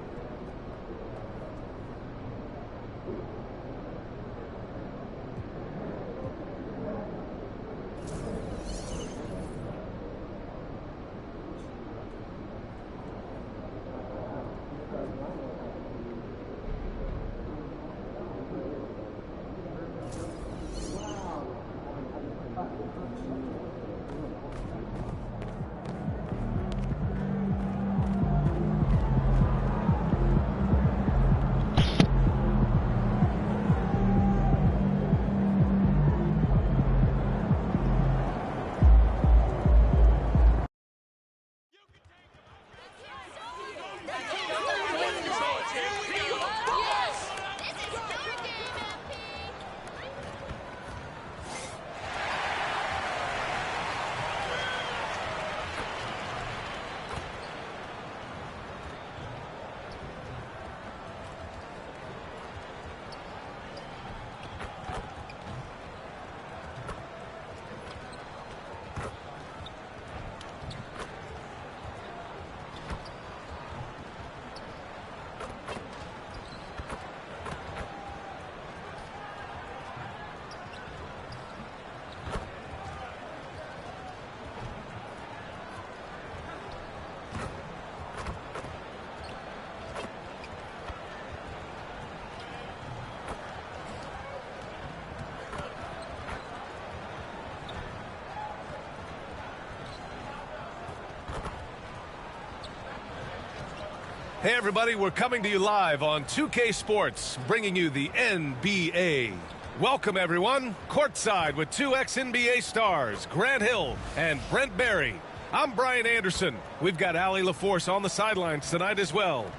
Speaker 21: Hey everybody, we're coming to you live on 2K Sports, bringing you the NBA. Welcome everyone, courtside with two ex-NBA stars, Grant Hill and Brent Barry. I'm Brian Anderson. We've got Allie LaForce on the sidelines tonight as well.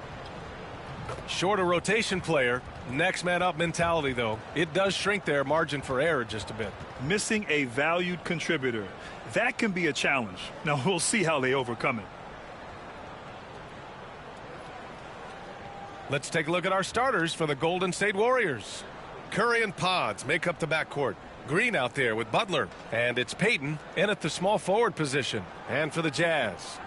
Speaker 21: Shorter rotation player, next man up mentality though. It does shrink their margin for error just a bit.
Speaker 22: Missing a valued contributor. That can be a challenge. Now we'll see how they overcome it.
Speaker 21: Let's take a look at our starters for the Golden State Warriors. Curry and Pods make up the backcourt. Green out there with Butler. And it's Payton in at the small forward position. And for the Jazz,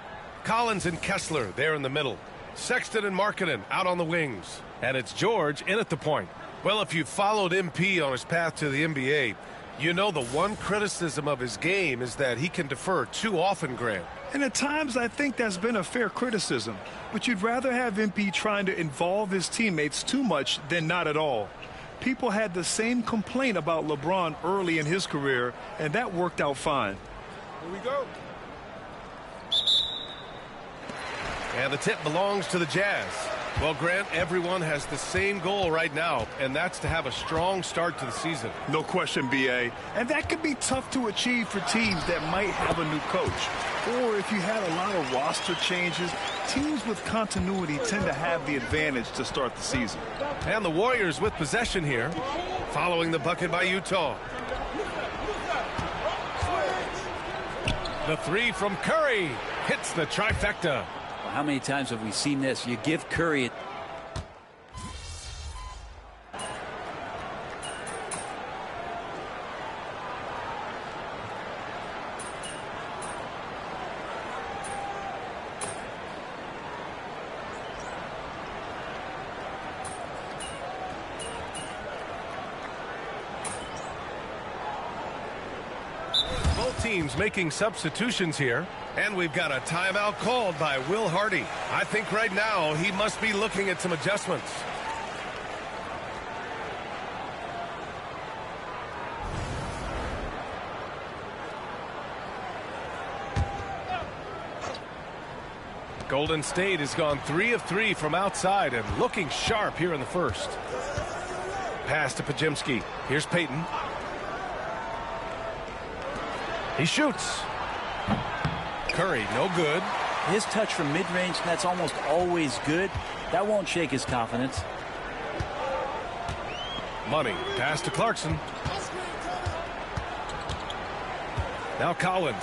Speaker 21: Collins and Kessler there in the middle. Sexton and Markkanen out on the wings. And it's George in at the point. Well, if you've followed MP on his path to the NBA, you know the one criticism of his game is that he can defer too often, Grant.
Speaker 22: And at times I think that's been a fair criticism. But you'd rather have MP trying to involve his teammates too much than not at all. People had the same complaint about LeBron early in his career, and that worked out fine.
Speaker 11: Here we go.
Speaker 21: And the tip belongs to the Jazz. Well, Grant, everyone has the same goal right now, and that's to have a strong start to the season.
Speaker 22: No question, B.A. And that can be tough to achieve for teams that might have a new coach. Or if you had a lot of roster changes, teams with continuity tend to have the advantage to start the season.
Speaker 21: And the Warriors with possession here, following the bucket by Utah. The three from Curry hits the trifecta.
Speaker 9: Well, how many times have we seen this? You give Curry it.
Speaker 21: Teams making substitutions here, and we've got a timeout called by Will Hardy. I think right now he must be looking at some adjustments. Golden State has gone 3 of 3 from outside and looking sharp here in the first. Pass to Pajemski. Here's Payton. He shoots. Curry, no good.
Speaker 23: His touch from mid-range, that's almost always good. That won't shake his confidence.
Speaker 21: Money. Pass to Clarkson. Now Collins.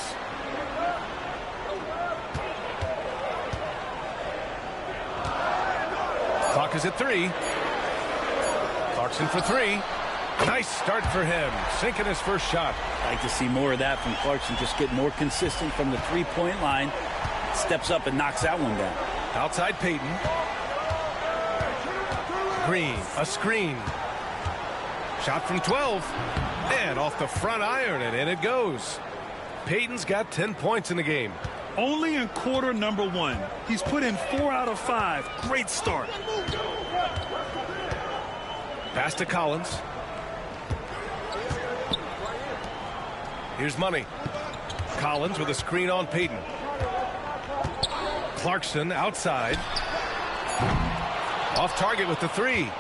Speaker 21: Clock is at 3. Clarkson for 3. Nice start for him, sinking his first shot.
Speaker 23: I'd like to see more of that from Clarkson. Just get more consistent from the three-point line. Steps up and knocks that one down.
Speaker 21: Outside Payton. Green, a screen. Shot from 12. And off the front iron, and in it goes. Payton's got 10 points in the game.
Speaker 22: Only in quarter number 1. He's put in 4 out of 5. Great start.
Speaker 21: Pass to Collins. Here's Money. Collins with a screen on Payton. Clarkson outside. Off target with the 3.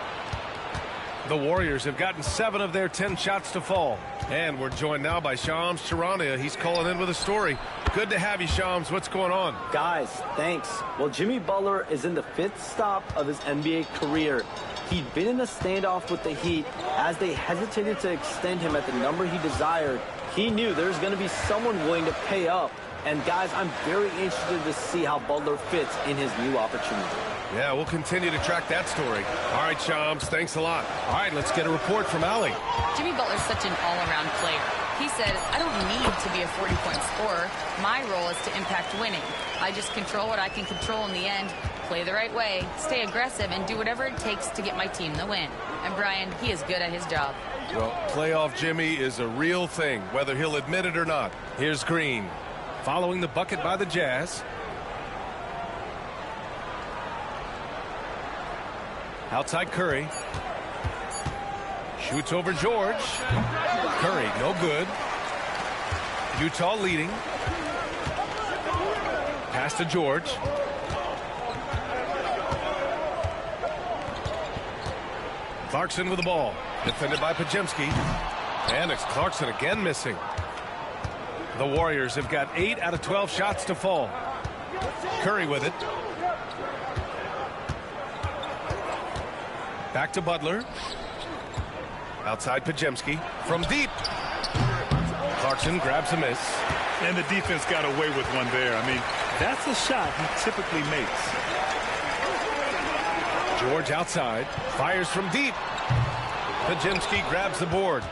Speaker 21: The Warriors have gotten 7 of their 10 shots to fall. And we're joined now by Shams Charania. He's calling in with a story. Good to have you, Shams. What's going on?
Speaker 2: Guys, thanks. Well, Jimmy Butler is in the 5th stop of his NBA career. He'd been in a standoff with the Heat. As they hesitated to extend him at the number he desired, he knew there's going to be someone willing to pay up. And guys, I'm very interested to see how Butler fits in his new opportunity.
Speaker 21: Yeah, we'll continue to track that story. All right, Shams, thanks a lot. All right, let's get a report from Allie.
Speaker 6: Jimmy Butler's such an all-around player. He said, I don't need to be a 40-point scorer. My role is to impact winning. I just control what I can control in the end, play the right way, stay aggressive, and do whatever it takes to get my team the win. And Brian, he is good at his job.
Speaker 21: Well, playoff Jimmy is a real thing, whether he'll admit it or not. Here's Green, following the bucket by the Jazz. Outside Curry. Shoots over George. Curry, no good. Utah leading. Pass to George. Clarkson with the ball. Defended by Pajemski. And it's Clarkson again missing. The Warriors have got 8 out of 12 shots to fall. Curry with it. Back to Butler. Outside Pajemski. From deep. Clarkson grabs a miss.
Speaker 22: And the defense got away with one there. I mean, that's a shot he typically makes.
Speaker 21: George outside. Fires from deep. Pajemski grabs the board.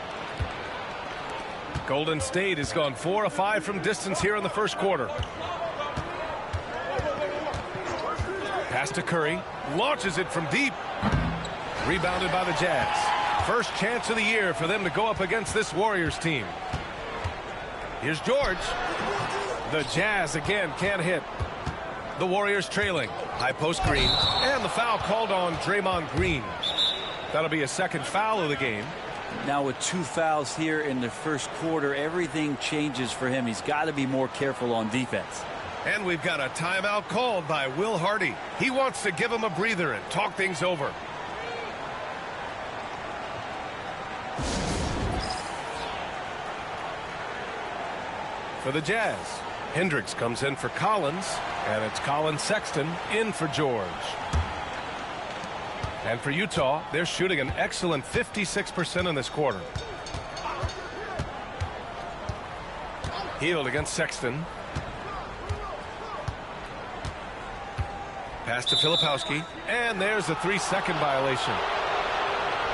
Speaker 21: Golden State has gone 4 of 5 from distance here in the first quarter. Pass to Curry. Launches it from deep. Rebounded by the Jazz. First chance of the year for them to go up against this Warriors team. Here's George. The Jazz again can't hit. The Warriors trailing. High post Green. And the foul called on Draymond Green. That'll be a second foul of the game.
Speaker 23: Now with 2 fouls here in the first quarter, everything changes for him. He's got to be more careful on defense.
Speaker 21: And we've got a timeout called by Will Hardy. He wants to give him a breather and talk things over. For the Jazz, Hendricks comes in for Collins, and it's Colin Sexton in for George. And for Utah, they're shooting an excellent 56% in this quarter. Healed against Sexton. Pass to Filipowski, and there's a 3-second violation.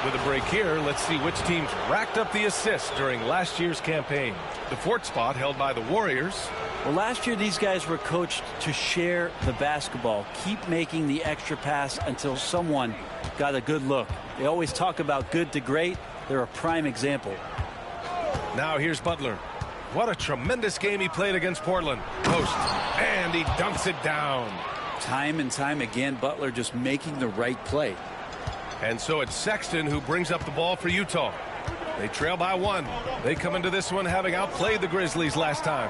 Speaker 21: With a break here, let's see which teams racked up the assists during last year's campaign. The 4th spot held by the Warriors.
Speaker 23: Well, last year these guys were coached to share the basketball, keep making the extra pass until someone got a good look. They always talk about good to great. They're a prime example.
Speaker 21: Now here's Butler. What a tremendous game he played against Portland. Post, and he dunks it down.
Speaker 23: Time and time again, Butler just making the right play.
Speaker 21: And so it's Sexton who brings up the ball for Utah. They trail by 1. They come into this one having outplayed the Grizzlies last time.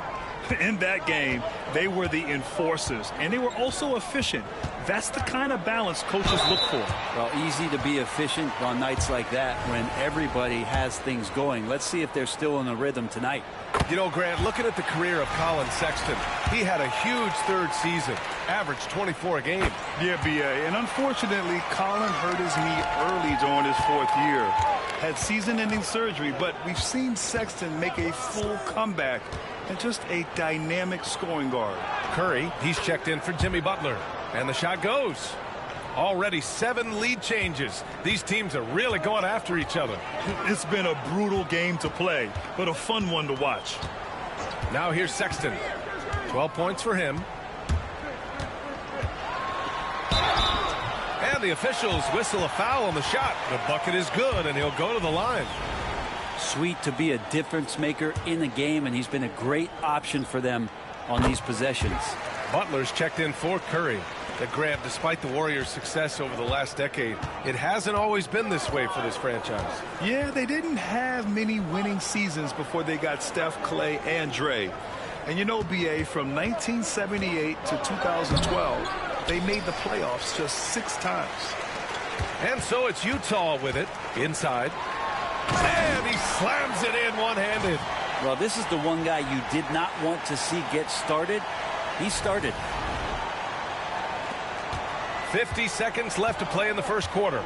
Speaker 22: In that game, they were the enforcers, and they were also efficient. That's the kind of balance coaches look for.
Speaker 23: Well, easy to be efficient on nights like that when everybody has things going. Let's see if they're still in a rhythm tonight.
Speaker 21: You know, Grant, looking at the career of Colin Sexton, he had a huge third season, averaged 24 a game.
Speaker 22: Yeah, B.A. And unfortunately, Colin hurt his knee early during his 4th year. Had season-ending surgery, but we've seen Sexton make a full comeback and just a dynamic scoring guard.
Speaker 21: Curry, he's checked in for Jimmy Butler. And the shot goes. Already 7 lead changes. These teams are really going after each other.
Speaker 22: It's been a brutal game to play, but a fun one to watch.
Speaker 21: Now here's Sexton. 12 points for him. And the officials whistle a foul on the shot. The bucket is good, and he'll go to the line.
Speaker 23: Sweet to be a difference maker in the game, and he's been a great option for them on these possessions.
Speaker 21: Butler's checked in for Curry. That Grant, despite the Warriors' success over the last decade, it hasn't always been this way for this franchise.
Speaker 22: Yeah, they didn't have many winning seasons before they got Steph, Clay, and Dre. And you know, B.A., from 1978 to 2012, they made the playoffs just 6 times.
Speaker 21: And so it's Utah with it inside. And he slams it in one-handed.
Speaker 23: Well, this is the one guy you did not want to see get started. He started.
Speaker 21: 50 seconds left to play in the first quarter.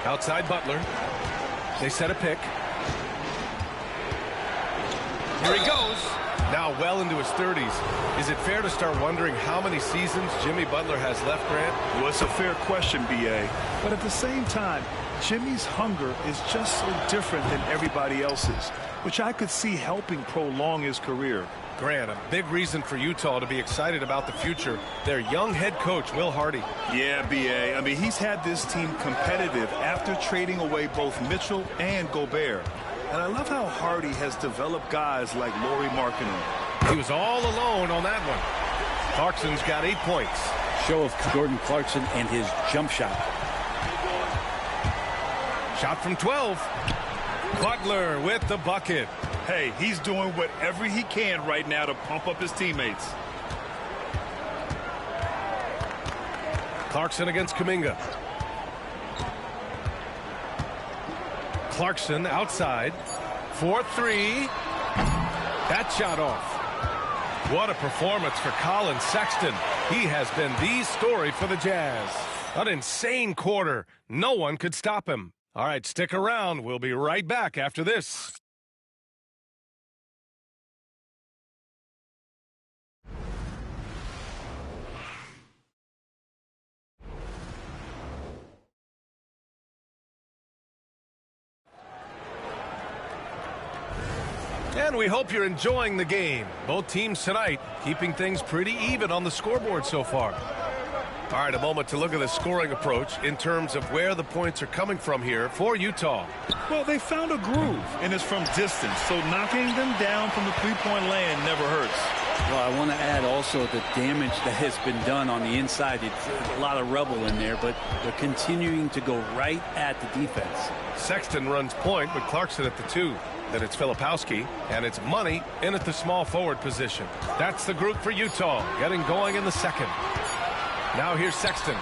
Speaker 21: Outside Butler. They set a pick. Here he goes. Now well into his 30s. Is it fair to start wondering how many seasons Jimmy Butler has left, Grant?
Speaker 22: Well, it's a fair question, B.A. But at the same time, Jimmy's hunger is just so different than everybody else's, which I could see helping prolong his career.
Speaker 21: Grant, a big reason for Utah to be excited about the future, their young head coach, Will Hardy.
Speaker 22: Yeah, B.A. I mean, he's had this team competitive after trading away both Mitchell and Gobert. And I love how Hardy has developed guys like Lauri Markkanen.
Speaker 21: He was all alone on that one. Clarkson's got 8 points.
Speaker 23: Show of Jordan Clarkson and his jump shot.
Speaker 21: Shot from 12. Butler with the bucket.
Speaker 22: Hey, he's doing whatever he can right now to pump up his teammates.
Speaker 21: Clarkson against Kuminga. Clarkson outside. 4-3. That shot off. What a performance for Colin Sexton. He has been the story for the Jazz. An insane quarter. No one could stop him. All right, stick around. We'll be right back after this. And we hope you're enjoying the game. Both teams tonight keeping things pretty even on the scoreboard so far. All right, a moment to look at the scoring approach in terms of where the points are coming from here for Utah.
Speaker 22: Well, they found a groove, and it's from distance, so knocking them down from the three-point land never hurts.
Speaker 23: Well, I want to add also the damage that has been done on the inside. It's a lot of rubble in there, but they're continuing to go right at the defense.
Speaker 21: Sexton runs point with Clarkson at the 2. Then it's Filipowski, and it's Money in at the small forward position. That's the group for Utah, getting going in the second. Now here's Sexton.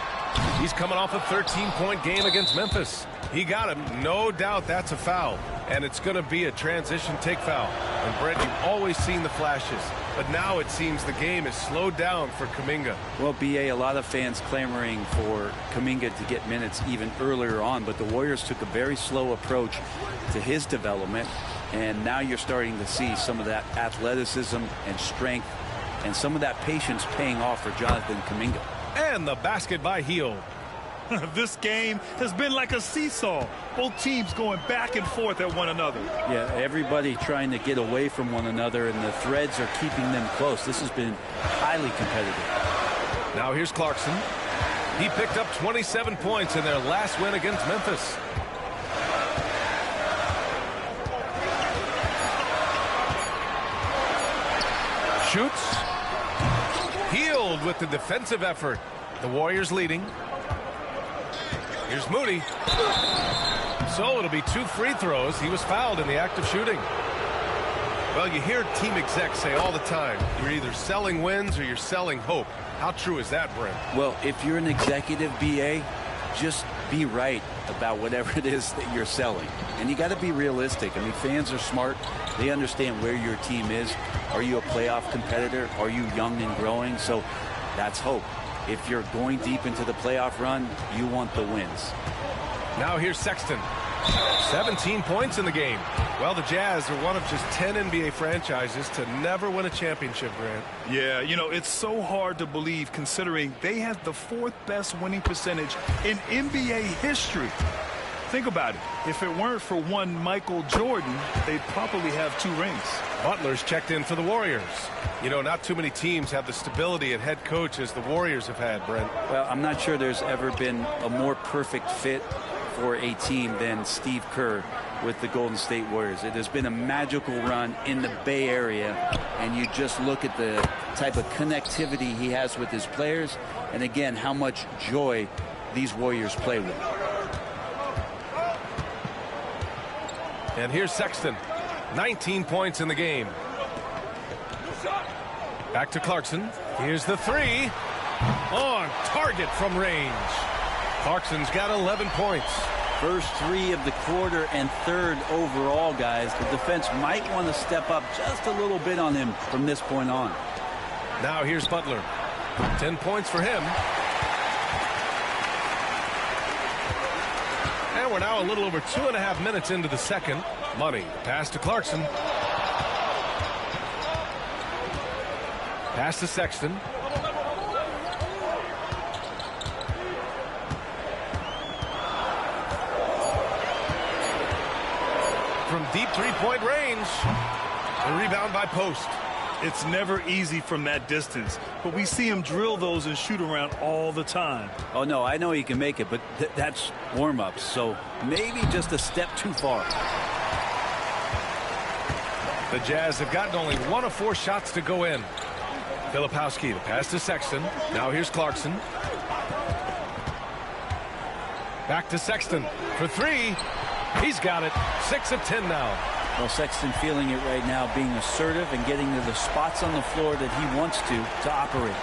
Speaker 21: He's coming off a 13-point game against Memphis. He got him. No doubt that's a foul. And it's going to be a transition take foul. And Brett, you've always seen the flashes. But now it seems the game is slowed down for Kuminga.
Speaker 23: Well, B.A., a lot of fans clamoring for Kuminga to get minutes even earlier on. But the Warriors took a very slow approach to his development. And now you're starting to see some of that athleticism and strength and some of that patience paying off for Jonathan Kuminga.
Speaker 21: And the basket by Hield.
Speaker 22: This game has been like a seesaw. Both teams going back and forth at one another.
Speaker 23: Yeah, everybody trying to get away from one another, and the threads are keeping them close. This has been highly competitive.
Speaker 21: Now here's Clarkson. He picked up 27 points in their last win against Memphis. Shoots. Hield with the defensive effort. The Warriors leading. Here's Moody. So it'll be 2 free throws. He was fouled in the act of shooting. Well, you hear team execs say all the time, you're either selling wins or you're selling hope. How true is that, Brent?
Speaker 23: Well, if you're an executive BA, just be right about whatever it is that you're selling. And you got to be realistic. I mean, fans are smart. They understand where your team is. Are you a playoff competitor? Are you young and growing? So that's hope. If you're going deep into the playoff run, you want the wins.
Speaker 21: Now here's Sexton. 17 points in the game. Well, the Jazz are one of just 10 NBA franchises to never win a championship, Grant.
Speaker 22: Yeah, you know, it's so hard to believe considering they had the 4th best winning percentage in NBA history. Think about it. If it weren't for one Michael Jordan, they'd probably have 2 rings.
Speaker 21: Butler's checked in for the Warriors. You know, not too many teams have the stability at head coach as the Warriors have had, Brent.
Speaker 23: Well, I'm not sure there's ever been a more perfect fit for a team than Steve Kerr with the Golden State Warriors. It has been a magical run in the Bay Area, and you just look at the type of connectivity he has with his players, and again, how much joy these Warriors play with.
Speaker 21: And here's Sexton. 19 points in the game. Back to Clarkson. Here's the 3. On target from range. Clarkson's got 11 points.
Speaker 23: First 3 of the quarter and 3rd overall, guys. The defense might want to step up just a little bit on him from this point on.
Speaker 21: Now here's Butler. 10 points for him. And we're now a little over 2.5 minutes into the second. Money. Pass to Clarkson. Pass to Sexton. From deep three-point range. The rebound by Post.
Speaker 22: It's never easy from that distance, but we see him drill those and shoot around all the time.
Speaker 23: Oh, no, I know he can make it, but that's warm-ups, so maybe just a step too far.
Speaker 21: The Jazz have gotten only 1 of 4 shots to go in. Filipowski, the pass to Sexton. Now here's Clarkson. Back to Sexton for 3. He's got it. 6 of 10 now.
Speaker 23: Well, Sexton feeling it right now, being assertive and getting to the spots on the floor that he wants to operate.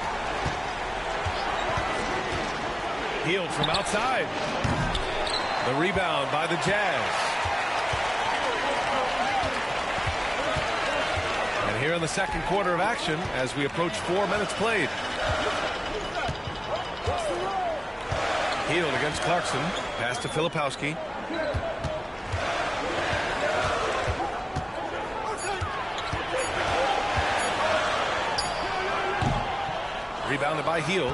Speaker 21: Hield from outside. The rebound by the Jazz. And here in the second quarter of action as we approach 4 minutes played. Hield against Clarkson. Pass to Filipowski. Rebounded by Hield.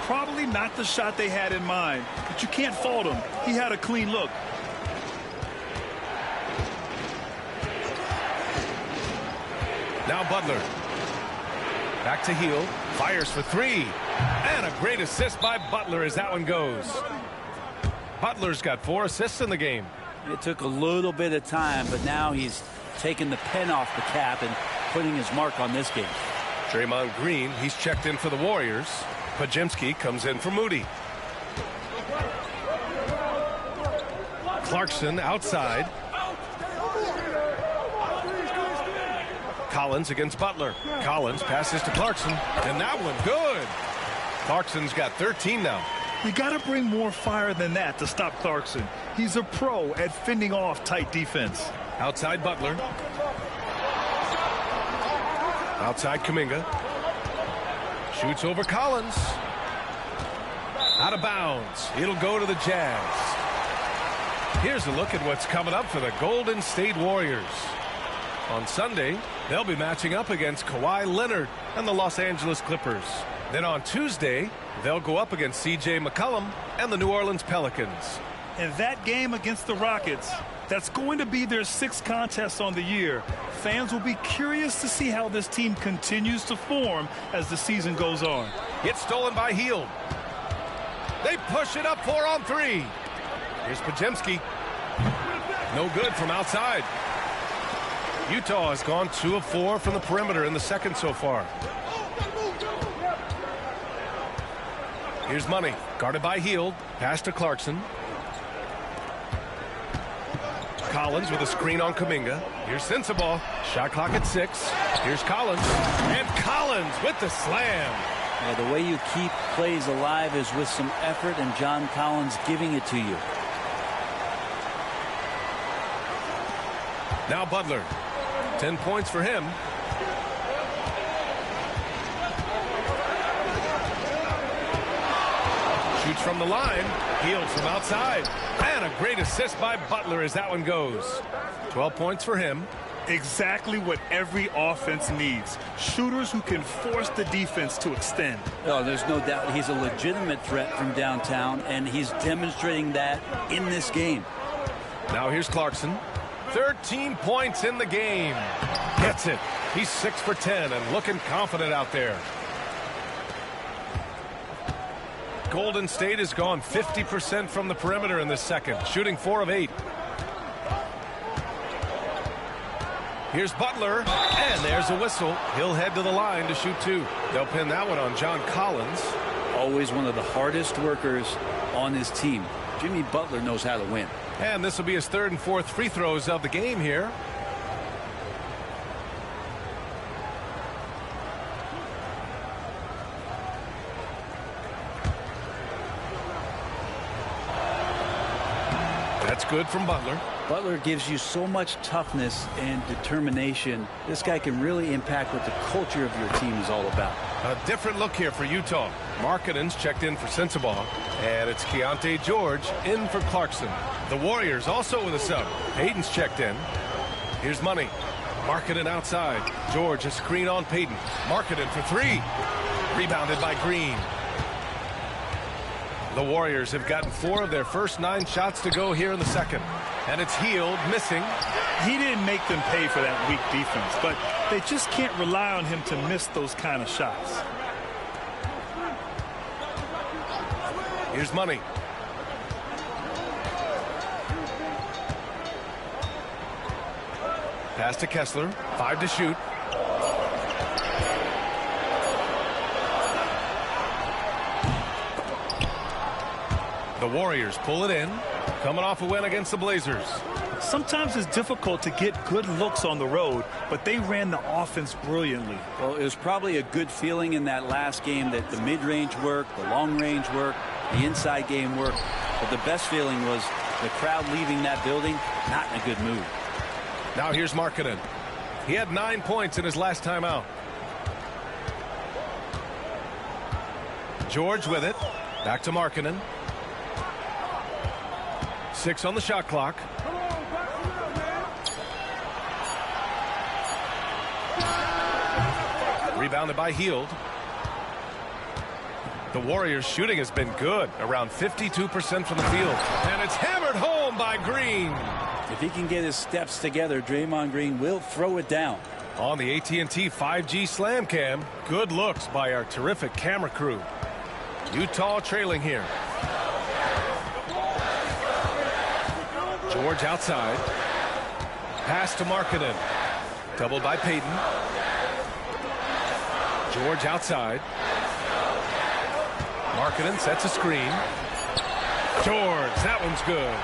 Speaker 22: Probably not the shot they had in mind, but you can't fault him. He had a clean look.
Speaker 21: Now Butler. Back to Hield. Fires for 3. And a great assist by Butler as that one goes. Butler's got 4 assists in the game.
Speaker 23: It took a little bit of time, but now he's taking the pen off the cap and putting his mark on this game.
Speaker 21: Draymond Green, he's checked in for the Warriors. Pajemski comes in for Moody. Clarkson outside. Collins against Butler. Collins passes to Clarkson, and that one good. Clarkson's got 13 now.
Speaker 22: You got to bring more fire than that to stop Clarkson. He's a pro at fending off tight defense.
Speaker 21: Outside Butler. Outside Kuminga. Shoots over Collins. Out of bounds. It'll go to the Jazz. Here's a look at what's coming up for the Golden State Warriors. On Sunday, they'll be matching up against Kawhi Leonard and the Los Angeles Clippers. Then on Tuesday, they'll go up against C.J. McCollum and the New Orleans Pelicans.
Speaker 22: And that game against the Rockets, that's going to be their 6th contest on the year. Fans will be curious to see how this team continues to form as the season goes on.
Speaker 21: Gets stolen by Hield. They push it up 4 on 3. Here's Pajemski. No good from outside. Utah has gone 2 of 4 from the perimeter in the second so far. Here's Money. Guarded by Hield. Pass to Clarkson. Collins with a screen on Kuminga. Here's Sensabaugh. Shot clock at 6. Here's Collins. And Collins with the slam.
Speaker 23: Yeah, the way you keep plays alive is with some effort, and John Collins giving it to you.
Speaker 21: Now Butler. 10 points for him. Shoots from the line. Healed from outside. And a great assist by Butler as that one goes. 12 points for him.
Speaker 22: Exactly what every offense needs. Shooters who can force the defense to extend.
Speaker 23: Oh, there's no doubt he's a legitimate threat from downtown, and he's demonstrating that in this game.
Speaker 21: Now here's Clarkson. 13 points in the game. Gets it. He's 6 for 10 and looking confident out there. Golden State has gone 50% from the perimeter in this second, shooting 4 of 8. Here's Butler, and there's a whistle. He'll head to the line to shoot 2. They'll pin that one on John Collins.
Speaker 23: Always one of the hardest workers on his team. Jimmy Butler knows how to win.
Speaker 21: And this will be his 3rd and 4th free throws of the game here. That's good from Butler.
Speaker 23: Butler gives you so much toughness and determination. This guy can really impact what the culture of your team is all about.
Speaker 21: A different look here for Utah. Markkanen's checked in for Sensabaugh, and it's Keontae George in for Clarkson. The Warriors also with a sub. Payton's checked in. Here's Money. Markkanen outside. George a screen on Payton. Markkanen for 3. Rebounded by Green. The Warriors have gotten 4 of their first 9 shots to go here in the second. And it's Hield missing.
Speaker 22: He didn't make them pay for that weak defense, but they just can't rely on him to miss those kind of shots.
Speaker 21: Here's Money. Pass to Kessler. 5 to shoot. The Warriors pull it in, coming off a win against the Blazers.
Speaker 22: Sometimes it's difficult to get good looks on the road, but they ran the offense brilliantly.
Speaker 23: Well, it was probably a good feeling in that last game that the mid-range worked, the long-range worked, the inside game worked. But the best feeling was the crowd leaving that building not in a good mood.
Speaker 21: Now here's Markkanen. He had 9 points in his last time out. George with it. Back to Markkanen. 6 on the shot clock. Rebounded by Hield. The Warriors' shooting has been good, around 52% from the field. And it's hammered home by Green.
Speaker 23: If he can get his steps together, Draymond Green will throw it down.
Speaker 21: On the AT&T 5G Slam Cam, good looks by our terrific camera crew. Utah trailing here. George outside. Pass to Markkanen. Doubled by Payton. George outside. Markkanen sets a screen. George, that one's good.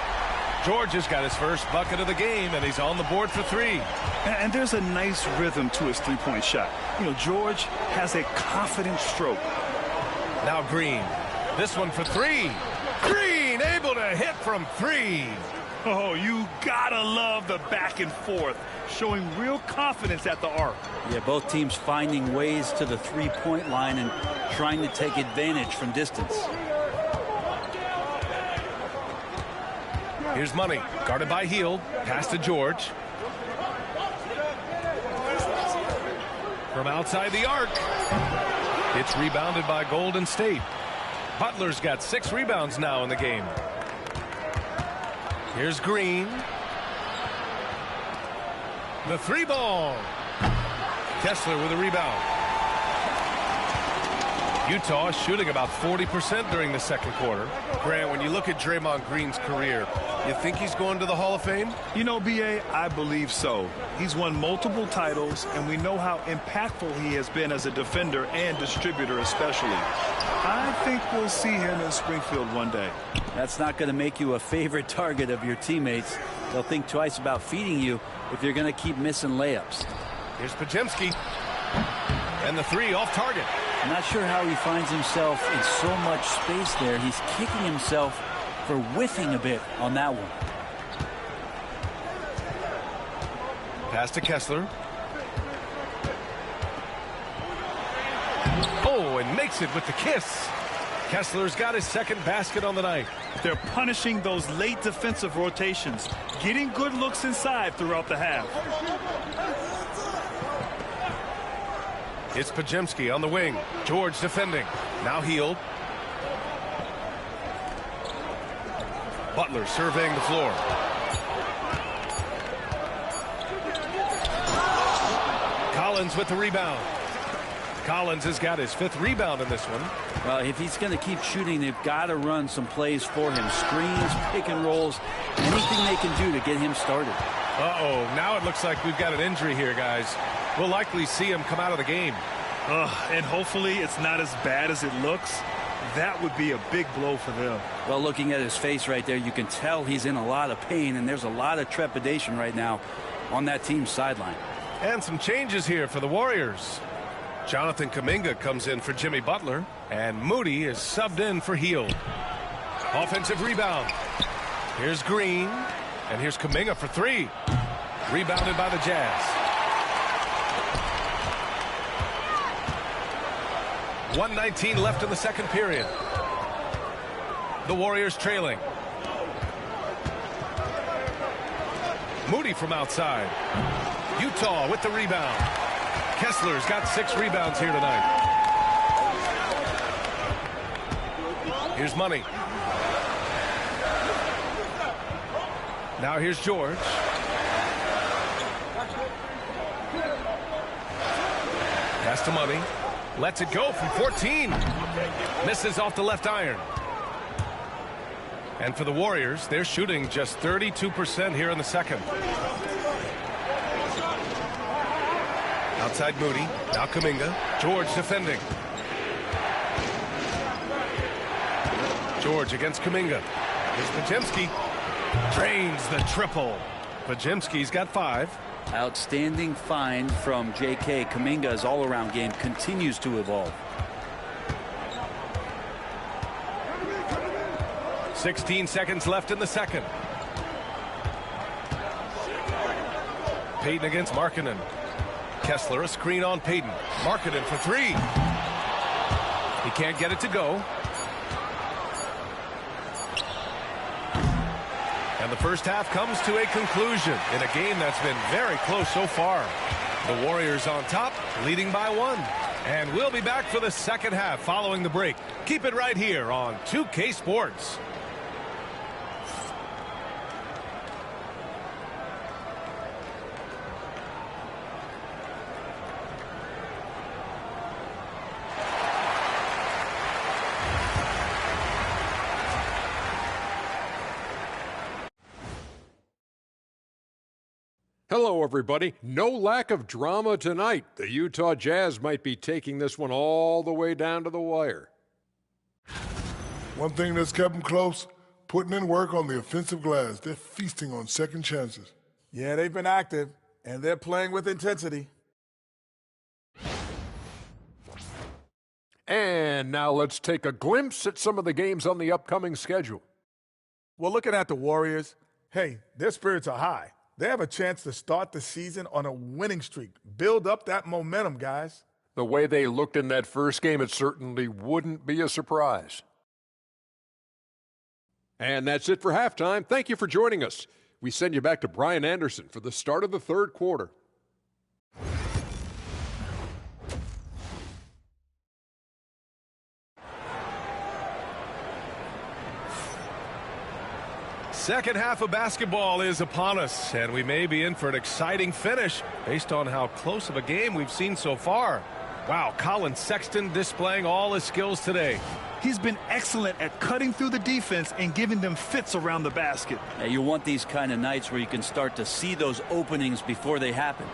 Speaker 21: George has got his first bucket of the game, and he's on the board for 3.
Speaker 22: And there's a nice rhythm to his three-point shot. You know, George has a confident stroke.
Speaker 21: Now Green. This one for 3. Green able to hit from 3.
Speaker 22: Oh, you gotta love the back and forth, showing real confidence at the arc.
Speaker 23: Yeah, both teams finding ways to the three-point line and trying to take advantage from distance.
Speaker 21: Here's Money, guarded by Hield. Pass to George. From outside the arc. It's rebounded by Golden State. Butler's got 6 rebounds now in the game. Here's Green. The 3 ball. Kessler with a rebound. Utah shooting about 40% during the second quarter. Grant, when you look at Draymond Green's career, you think he's going to the Hall of Fame?
Speaker 22: You know, B.A., I believe so. He's won multiple titles, and we know how impactful he has been as a defender and distributor especially. I think think we'll see him in Springfield one day.
Speaker 23: That's not going to make you a favorite target of your teammates. They'll think twice about feeding you if you're going to keep missing layups.
Speaker 21: Here's Pajemski. And the three off target.
Speaker 23: I'm not sure how he finds himself in so much space there. He's kicking himself for whiffing a bit on that one.
Speaker 21: Pass to Kessler. Oh, and makes it with the kiss. Kessler's got his second basket on the night.
Speaker 22: They're punishing those late defensive rotations, getting good looks inside throughout the half.
Speaker 21: It's Pajemski on the wing. George defending. Now Heald. Butler surveying the floor. Collins with the rebound. Collins has got his 5th rebound in this one.
Speaker 23: Well, if he's going to keep shooting, they've got to run some plays for him. Screens, pick and rolls, anything they can do to get him started.
Speaker 21: Uh-oh, now it looks like we've got an injury here, guys. We'll likely see him come out of the game.
Speaker 22: And hopefully it's not as bad as it looks. That would be a big blow for them.
Speaker 23: Well, looking at his face right there, you can tell he's in a lot of pain, and there's a lot of trepidation right now on that team's sideline.
Speaker 21: And some changes here for the Warriors. Jonathan Kuminga comes in for Jimmy Butler, and Moody is subbed in for Heald. Offensive rebound. Here's Green, and here's Kuminga for 3. Rebounded by the Jazz. 1:19 left in the second period. The Warriors trailing. Moody from outside. Utah with the rebound. Kessler's got 6 rebounds here tonight. Here's Money. Now here's George. Pass to Money. Lets it go from 14. Misses off the left iron. And for the Warriors, they're shooting just 32% here in the second. Outside Moody. Now Kuminga. George defending. George against Kuminga. Here's Pajemski. Drains the triple. Pajemski's got 5.
Speaker 23: Outstanding find from J.K. Kuminga's all-around game continues to evolve.
Speaker 21: 16 seconds left in the second. Payton against Markkanen. Kessler a screen on Payton. Markkanen for 3. He can't get it to go. And the first half comes to a conclusion in a game that's been very close so far. The Warriors on top, leading by 1. And we'll be back for the second half following the break. Keep it right here on 2K Sports.
Speaker 13: Hello, everybody. No lack of drama tonight. The Utah Jazz might be taking this one all the way down to the wire.
Speaker 12: One thing that's kept them close, putting in work on the offensive glass. They're feasting on second chances.
Speaker 14: Yeah, they've been active, and they're playing with intensity.
Speaker 13: And now let's take a glimpse at some of the games on the upcoming schedule.
Speaker 14: Well, looking at the Warriors, hey, their spirits are high. They have a chance to start the season on a winning streak. Build up that momentum, guys.
Speaker 13: The way they looked in that first game, it certainly wouldn't be a surprise. And that's it for halftime. Thank you for joining us. We send you back to Brian Anderson for the start of the third quarter.
Speaker 21: Second half of basketball is upon us, and we may be in for an exciting finish based on how close of a game we've seen so far. Wow, Colin Sexton displaying all his skills today.
Speaker 22: He's been excellent at cutting through the defense and giving them fits around the basket.
Speaker 23: Now, you want these kind of nights where you can start to see those openings before they happen.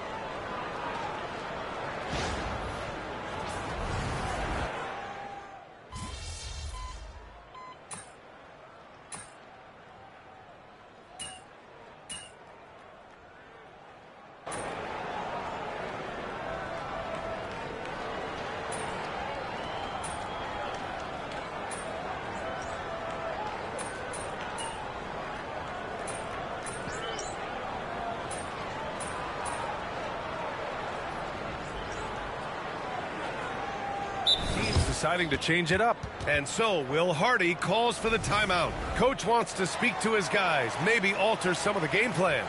Speaker 21: deciding to change it up. And so Will Hardy calls for the timeout. Coach wants to speak to his guys, maybe alter some of the game plan.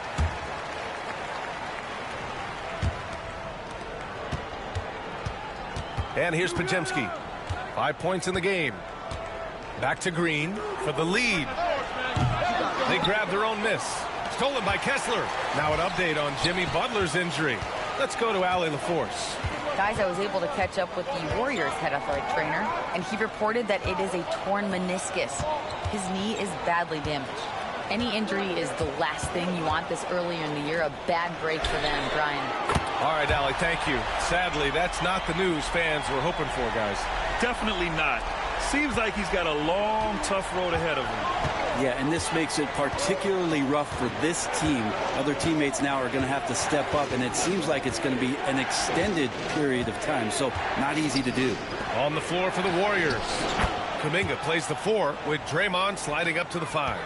Speaker 21: And here's Pajemski. 5 points in the game. Back to Green for the lead. They grab their own miss. Stolen by Kessler. Now an update on Jimmy Butler's injury. Let's go to Allie LaForce.
Speaker 6: Guys, I was able to catch up with the Warriors head athletic trainer, and he reported that it is a torn meniscus. His knee is badly damaged. Any injury is the last thing you want this early in the year. A bad break for them, Brian.
Speaker 21: All right, Allie, thank you. Sadly, that's not the news fans were hoping for, guys.
Speaker 22: Definitely not. Seems like he's got a long, tough road ahead of him.
Speaker 23: Yeah, and this makes it particularly rough for this team. Other teammates now are going to have to step up, and it seems like it's going to be an extended period of time, so not easy to do.
Speaker 21: On the floor for the Warriors. Kuminga plays the 4 with Draymond sliding up to the 5.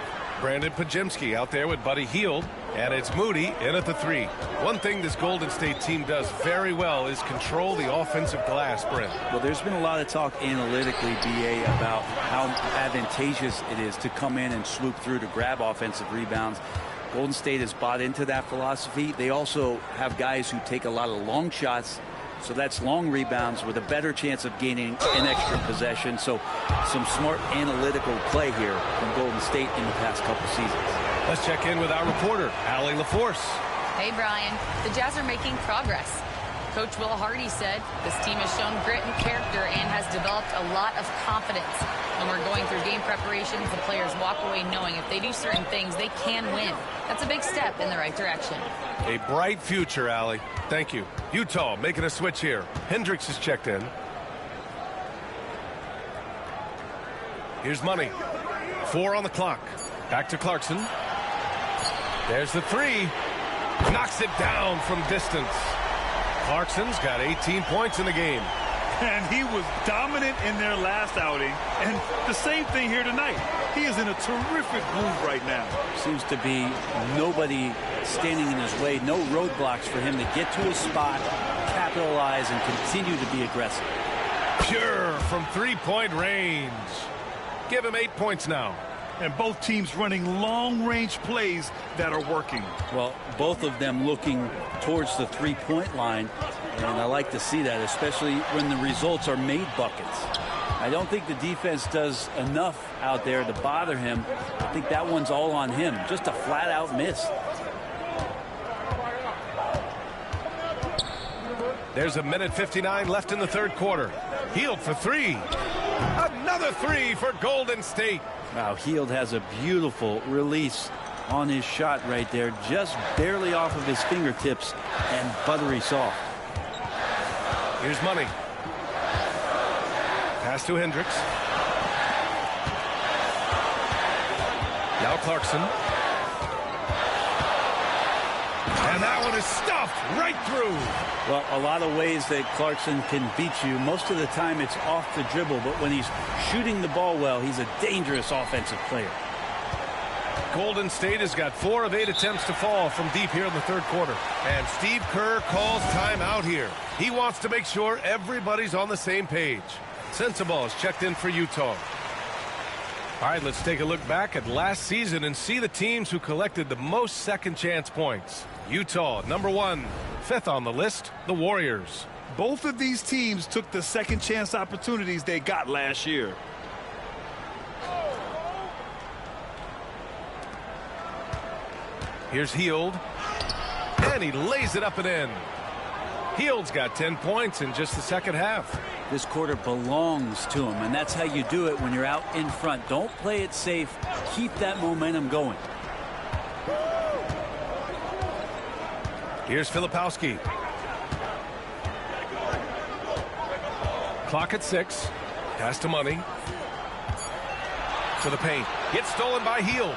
Speaker 21: Brandon Pajemski out there with Buddy Hield, and it's Moody in at the 3. One thing this Golden State team does very well is control the offensive glass, Brent.
Speaker 23: Well, there's been a lot of talk analytically, BA, about how advantageous it is to come in and swoop through to grab offensive rebounds. Golden State has bought into that philosophy. They also have guys who take a lot of long shots, so that's long rebounds with a better chance of gaining an extra possession. So some smart analytical play here from Golden State in the past couple seasons.
Speaker 21: Let's check in with our reporter, Allie LaForce.
Speaker 6: Hey, Brian. The Jazz are making progress. Coach Will Hardy said this team has shown grit and character and has developed a lot of confidence. When we're going through game preparations, the players walk away knowing if they do certain things, they can win. That's a big step in the right direction.
Speaker 21: A bright future, Allie. Thank you. Utah making a switch here. Hendricks is checked in. Here's Money. 4 on the clock. Back to Clarkson. There's the 3. Knocks it down from distance. Clarkson's got 18 points in the game.
Speaker 22: And he was dominant in their last outing. And the same thing here tonight. He is in a terrific groove right now.
Speaker 23: Seems to be nobody standing in his way. No roadblocks for him to get to his spot, capitalize, and continue to be aggressive.
Speaker 21: Pure from three-point range. Give him 8 points now.
Speaker 22: And both teams running long-range plays that are working.
Speaker 23: Well, both of them looking towards the three-point line, and I like to see that, especially when the results are made buckets. I don't think the defense does enough out there to bother him. I think that one's all on him. Just a flat-out miss.
Speaker 21: There's a minute 59 left in the third quarter. Hield for 3. Another 3 for Golden State.
Speaker 23: Wow, Hield has a beautiful release on his shot right there, just barely off of his fingertips and buttery soft.
Speaker 21: Here's Money. Pass to Hendricks. Now Clarkson. And that one is stuffed right through.
Speaker 23: Well, a lot of ways that Clarkson can beat you. Most of the time it's off the dribble, but when he's shooting the ball well, he's a dangerous offensive player.
Speaker 21: Golden State has got 4 of 8 attempts to fall from deep here in the third quarter. And Steve Kerr calls timeout here. He wants to make sure everybody's on the same page. Sensabaugh is checked in for Utah. All right, let's take a look back at last season and see the teams who collected the most second chance points. Utah, number 1. 5th on the list, the Warriors.
Speaker 22: Both of these teams took the second chance opportunities they got last year.
Speaker 21: Here's Hield. And he lays it up and in. Hield's got 10 points in just the second half.
Speaker 23: This quarter belongs to him, and that's how you do it when you're out in front. Don't play it safe. Keep that momentum going.
Speaker 21: Here's Filipowski. Clock at 6. Pass to Money. To the paint. Gets stolen by Hield.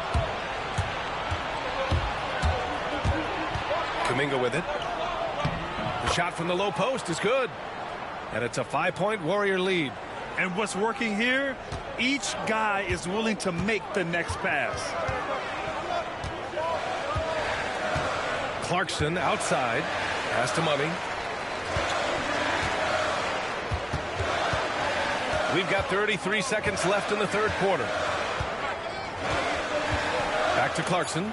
Speaker 21: Kuminga with it. The shot from the low post is good. And it's a 5-point Warrior lead.
Speaker 22: And what's working here, each guy is willing to make the next pass.
Speaker 21: Clarkson outside. Pass to Money. We've got 33 seconds left in the third quarter. Back to Clarkson.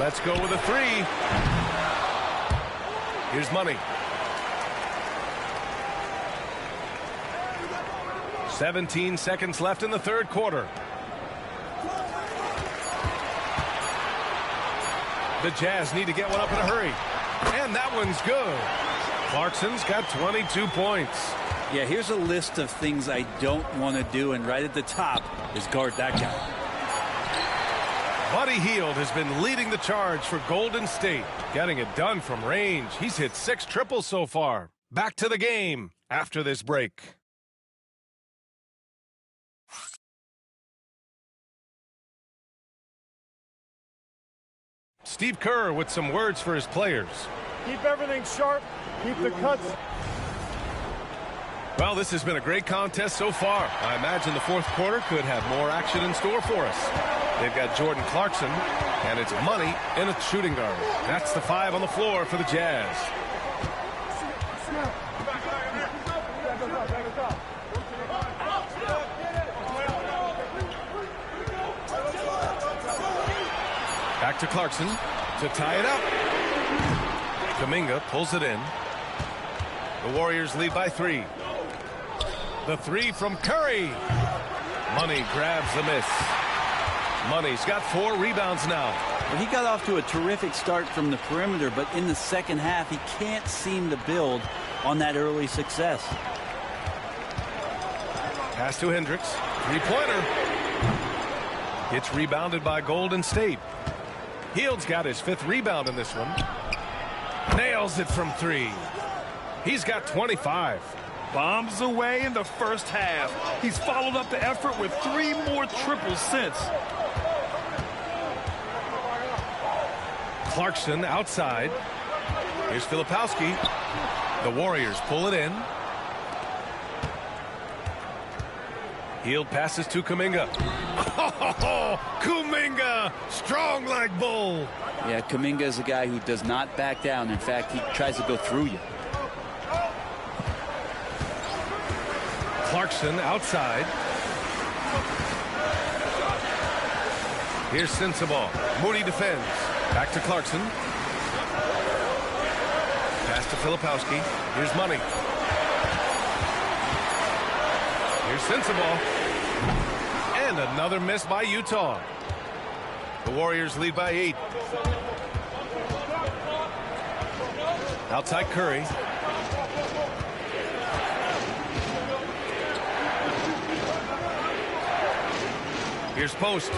Speaker 21: Let's go with a three. Here's Money. 17 seconds left in the third quarter. The Jazz need to get one up in a hurry. And that one's good. Clarkson's got 22 points.
Speaker 23: Yeah, here's a list of things I don't want to do, and right at the top is guard that guy.
Speaker 21: Buddy Hield has been leading the charge for Golden State, getting it done from range. He's hit 6 triples so far. Back to the game after this break. Steve Kerr with some words for his players.
Speaker 8: Keep everything sharp. Keep the cuts.
Speaker 21: Well, this has been a great contest so far. I imagine the fourth quarter could have more action in store for us. They've got Jordan Clarkson, and it's Money in a shooting guard. That's the 5 on the floor for the Jazz. Back to Clarkson to tie it up. Kuminga pulls it in. The Warriors lead by 3. The 3 from Curry. Money grabs the miss. Money's got 4 rebounds now.
Speaker 23: Well, he got off to a terrific start from the perimeter, but in the second half, he can't seem to build on that early success.
Speaker 21: Pass to Hendricks. 3-pointer. It's rebounded by Golden State. Hield's got his 5th rebound in this one. Nails it from 3. He's got 25.
Speaker 22: Bombs away in the first half. He's followed up the effort with 3 more triples since.
Speaker 21: Clarkson outside. Here's Filipowski. The Warriors pull it in. Hield passes to Kuminga. Oh, Kuminga, strong like bull.
Speaker 23: Yeah, Kuminga is a guy who does not back down. In fact, he tries to go through you.
Speaker 21: Clarkson outside. Here's Sensabaugh. Moody defends. Back to Clarkson. Pass to Filipowski. Here's Money. Here's Sensabaugh. And another miss by Utah. The Warriors lead by 8. Outside Curry. Here's Post.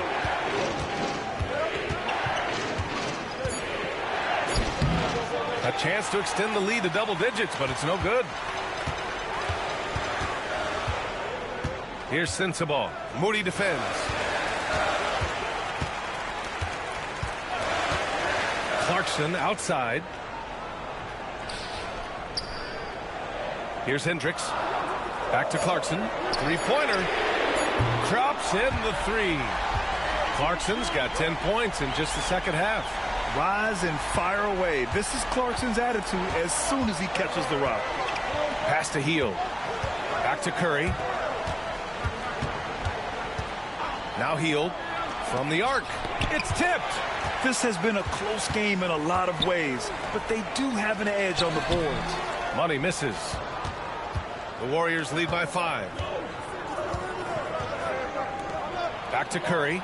Speaker 21: A chance to extend the lead to double digits, but it's no good. Here's Sensabaugh. Moody defends. Clarkson outside. Here's Hendricks. Back to Clarkson. 3-pointer. Drops in the 3. Clarkson's got 10 points in just the second half.
Speaker 22: Rise and fire away. This is Clarkson's attitude as soon as he catches the rock.
Speaker 21: Pass to Hield. Back to Curry. Now Hield from the arc. It's tipped.
Speaker 22: This has been a close game in a lot of ways, but they do have an edge on the boards.
Speaker 21: Money misses. The Warriors lead by 5. Back to Curry.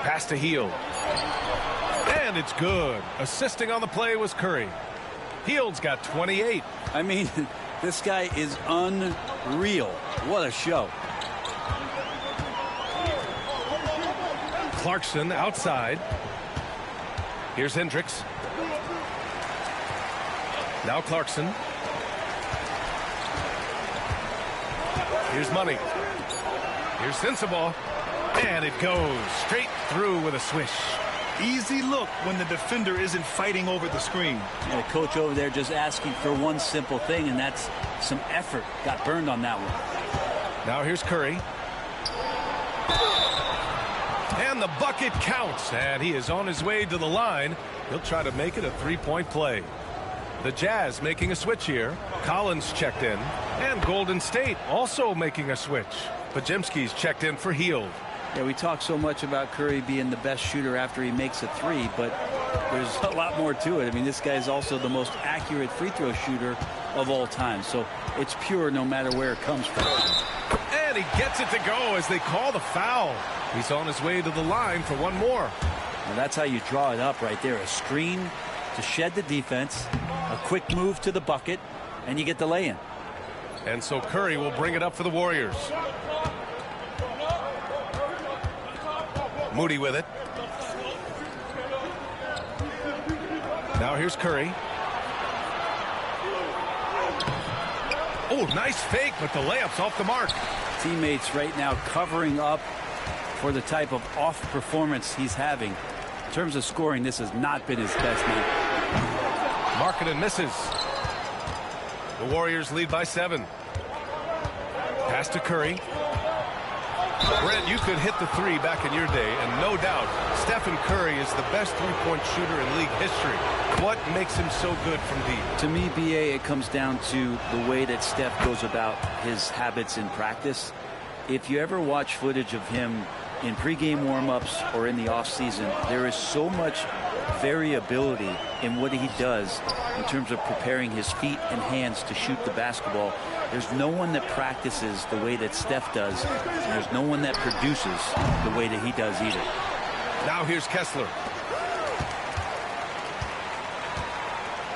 Speaker 21: Pass to Hield. And it's good. Assisting on the play was Curry. Hield's got 28.
Speaker 23: I mean, this guy is unreal. What a show.
Speaker 21: Clarkson outside. Here's Hendricks. Now Clarkson. Here's Money. Here's Sensabaugh. And it goes straight through with a swish.
Speaker 22: Easy look when the defender isn't fighting over the screen.
Speaker 23: And the coach over there just asking for one simple thing, and that's some effort. Got burned on that one.
Speaker 21: Now here's Curry. And the bucket counts, and he is on his way to the line. He'll try to make it a three-point play. The Jazz making a switch here. Collins checked in, and Golden State also making a switch. Podziemski's checked in for Hield.
Speaker 23: Yeah, we talk so much about Curry being the best shooter after he makes a three, but there's a lot more to it. I mean, this guy's also the most accurate free throw shooter of all time, so it's pure no matter where it comes from.
Speaker 21: And he gets it to go as they call the foul. He's on his way to the line for one more.
Speaker 23: And that's how you draw it up right there. A screen to shed the defense, a quick move to the bucket, and you get the lay-in.
Speaker 21: And so Curry will bring it up for the Warriors. Moody with it. Now here's Curry. Oh, nice fake, but the layup's off the mark.
Speaker 23: Teammates right now covering up for the type of off performance he's having. In terms of scoring, this has not been his best night.
Speaker 21: Markkanen misses. The Warriors lead by 7. Pass to Curry. Brent, you could hit the three back in your day, and no doubt Stephen Curry is the best three-point shooter in league history. What makes him so good from deep?
Speaker 23: To me, BA, it comes down to the way that Steph goes about his habits in practice. If you ever watch footage of him in pregame warm-ups or in the offseason, there is so much variability in what he does in terms of preparing his feet and hands to shoot the basketball. There's no one that practices the way that Steph does, and there's no one that produces the way that he does either.
Speaker 21: Now here's Kessler.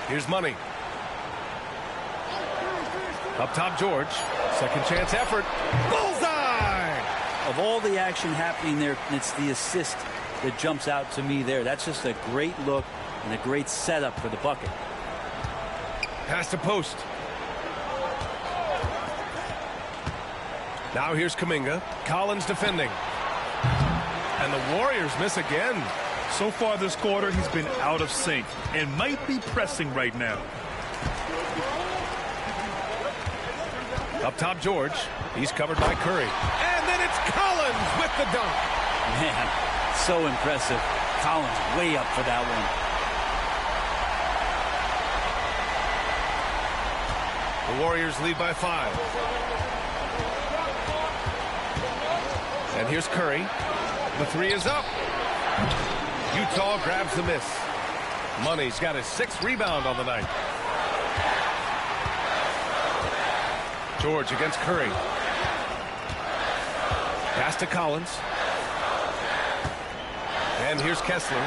Speaker 21: Here's Money. Up top, George. Second chance effort. Bullseye!
Speaker 23: Of all the action happening there, it's the assist that jumps out to me there. That's just a great look and a great setup for the bucket.
Speaker 21: Pass to post. Now here's Kuminga. Collins defending. And the Warriors miss again.
Speaker 22: So far this quarter, he's been out of sync and might be pressing right now.
Speaker 21: Up top, George. He's covered by Curry. And then it's Collins with the dunk.
Speaker 23: Man, so impressive. Collins way up for that
Speaker 21: one. The Warriors lead by 5. And here's Curry. The three is up. Utah grabs the miss. Money's got his 6th rebound on the night. George against Curry. Pass to Collins. And here's Kessler.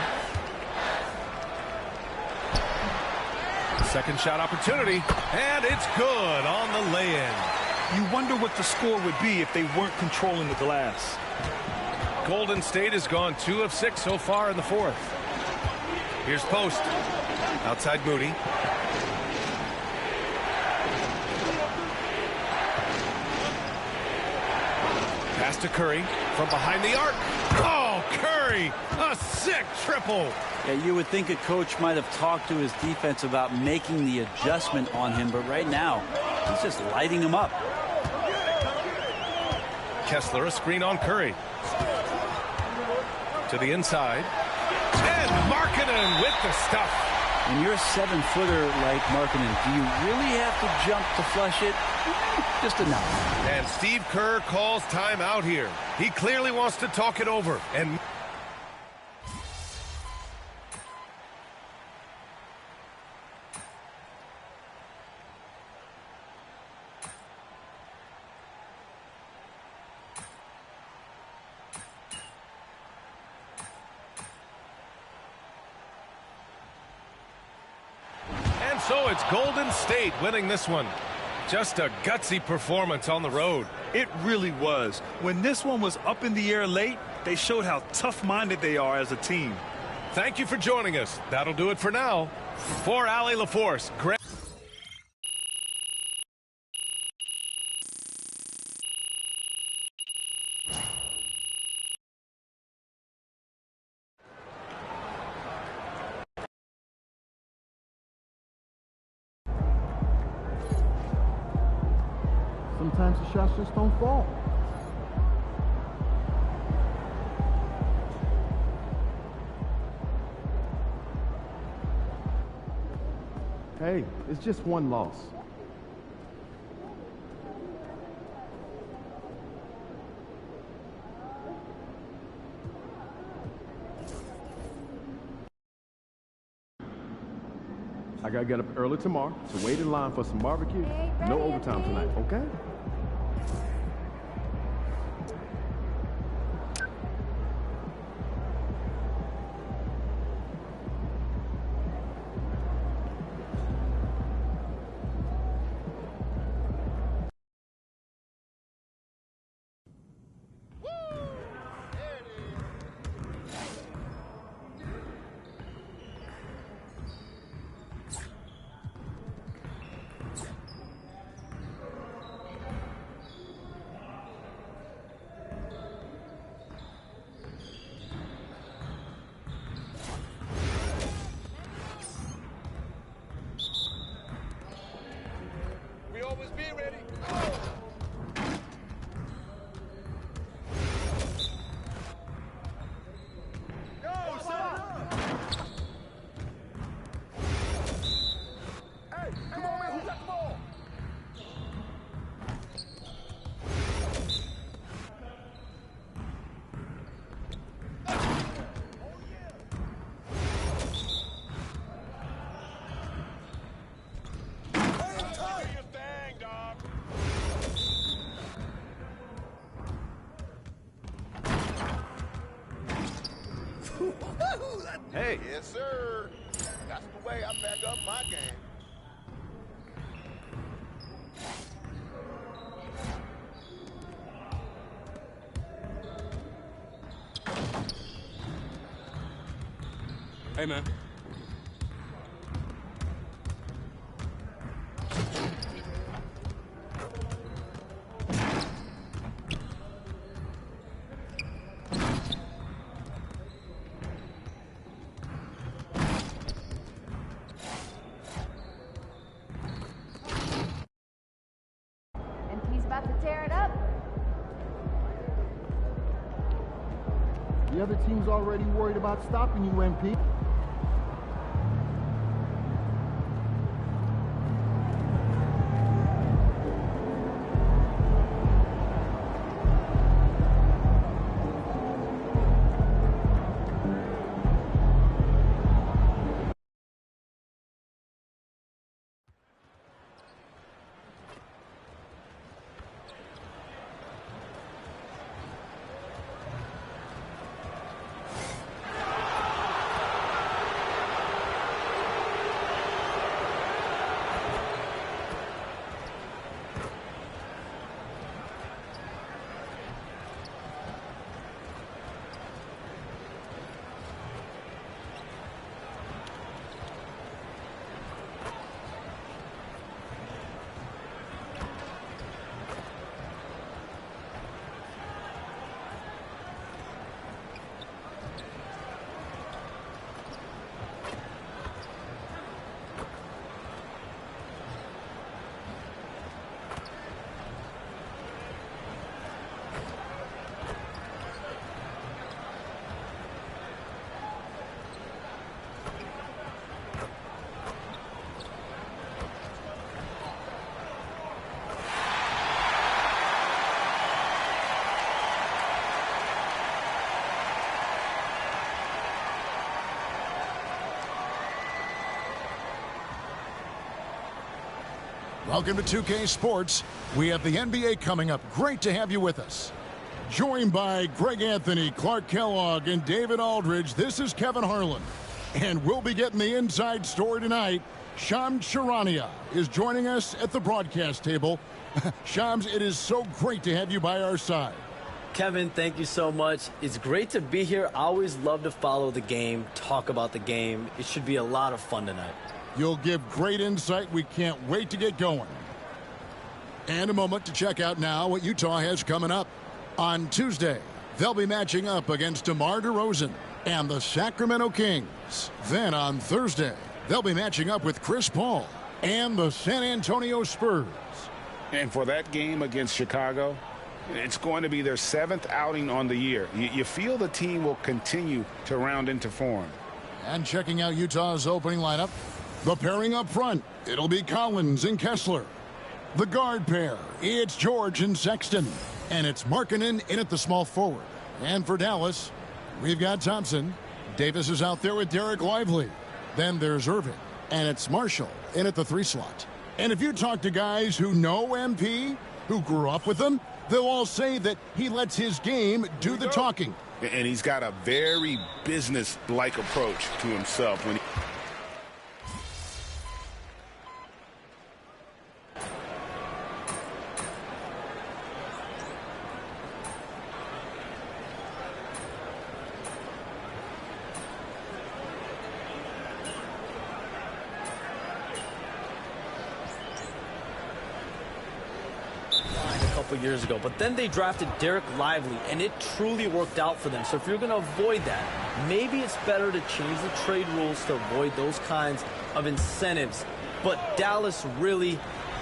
Speaker 21: Second shot opportunity. And it's good on the lay-in.
Speaker 22: You wonder what the score would be if they weren't controlling the glass.
Speaker 21: Golden State has gone 2 of 6 so far in the 4th. Here's Post. Outside Moody. Pass to Curry from behind the arc. Oh, Curry! A sick triple!
Speaker 23: Yeah, you would think a coach might have talked to his defense about making the adjustment on him, but right now, he's just lighting him up.
Speaker 21: Kessler, a screen on Curry. To the inside. And Markkanen with the stuff.
Speaker 23: When you're a 7-footer like Markkanen, do you really have to jump to flush it? Just enough.
Speaker 21: And Steve Kerr calls timeout here. He clearly wants to talk it over. And so it's Golden State winning this one. Just a gutsy performance on the road.
Speaker 22: It really was. When this one was up in the air late, they showed how tough-minded they are as a team.
Speaker 21: Thank you for joining us. That'll do it for now. For Allie LaForce,
Speaker 5: Sometimes the shots just don't fall.
Speaker 3: Hey, it's just one loss. I gotta get up early tomorrow, so wait in line for some barbecue. No overtime tonight, okay?
Speaker 1: Always be ready. Go, son. Hey, come on, man. Who got the ball?
Speaker 21: Hey.
Speaker 1: Yes, sir. That's the way I back up my game.
Speaker 16: Hey, man.
Speaker 19: About to tear it up.
Speaker 5: The other team's already worried about stopping you, MP.
Speaker 7: Welcome to 2K Sports. We have the NBA coming up. Great to have you with us. Joined by Greg Anthony, Clark Kellogg, and David Aldridge, this is Kevin Harlan. And we'll be getting the inside story tonight. Shams Charania is joining us at the broadcast table. Shams, it is so great to have you by our side.
Speaker 2: Kevin, thank you so much. It's great to be here. I always love to follow the game, talk about the game. It should be a lot of fun tonight.
Speaker 7: You'll give great insight. We can't wait to get going. And a moment to check out now what Utah has coming up. On Tuesday, they'll be matching up against DeMar DeRozan and the Sacramento Kings. Then on Thursday, they'll be matching up with Chris Paul and the San Antonio Spurs.
Speaker 10: And for that game against Chicago, it's going to be their 7th outing on the year. You feel the team will continue to round into form.
Speaker 7: And checking out Utah's opening lineup, The pairing up front, it'll be Collins and Kessler. The guard pair, it's George and Sexton. And it's Markkanen in at the small forward. And for Dallas, we've got Thompson. Davis is out there with Derek Lively. Then there's Irving. And it's Marshall in at the 3 slot. And if you talk to guys who know MP, who grew up with him, they'll all say that he lets his game do the talking.
Speaker 10: And he's got a very business-like approach to himself when he...
Speaker 2: Years ago, but then they drafted Derek Lively, and it truly worked out for them. So if you're going to avoid that, maybe it's better to change the trade rules to avoid those kinds of incentives. But Dallas really,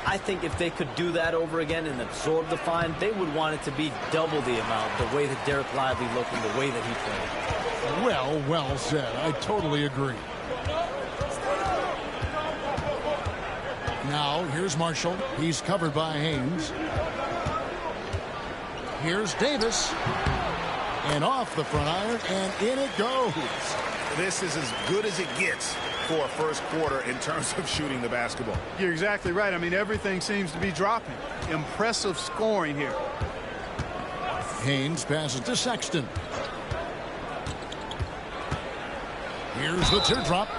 Speaker 2: I think if they could do that over again and absorb the fine, they would want it to be double the amount, the way that Derek Lively looked and the way that he played.
Speaker 7: Well said. I totally agree. Now, here's Marshall. He's covered by Haynes. Here's Davis. And off the front iron, and in it goes.
Speaker 10: This is as good as it gets for a first quarter in terms of shooting the basketball.
Speaker 22: You're exactly right. I mean, everything seems to be dropping. Impressive scoring here.
Speaker 7: Haynes passes to Sexton. Here's the teardrop.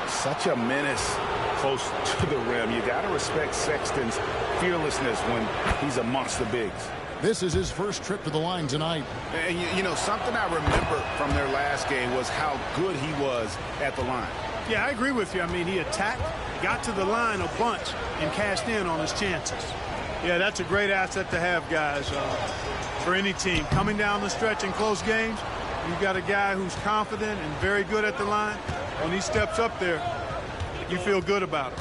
Speaker 10: Such a menace close to the rim. You got to respect Sexton's fearlessness when he's amongst the bigs.
Speaker 7: This is his first trip to the line tonight.
Speaker 10: And you know, something I remember from their last game was how good he was at the line.
Speaker 22: Yeah, I agree with you. I mean, he attacked, got to the line a bunch, and cashed in on his chances. Yeah, that's a great asset to have, guys, for any team. Coming down the stretch in close games, you've got a guy who's confident and very good at the line. When he steps up there, you feel good about it.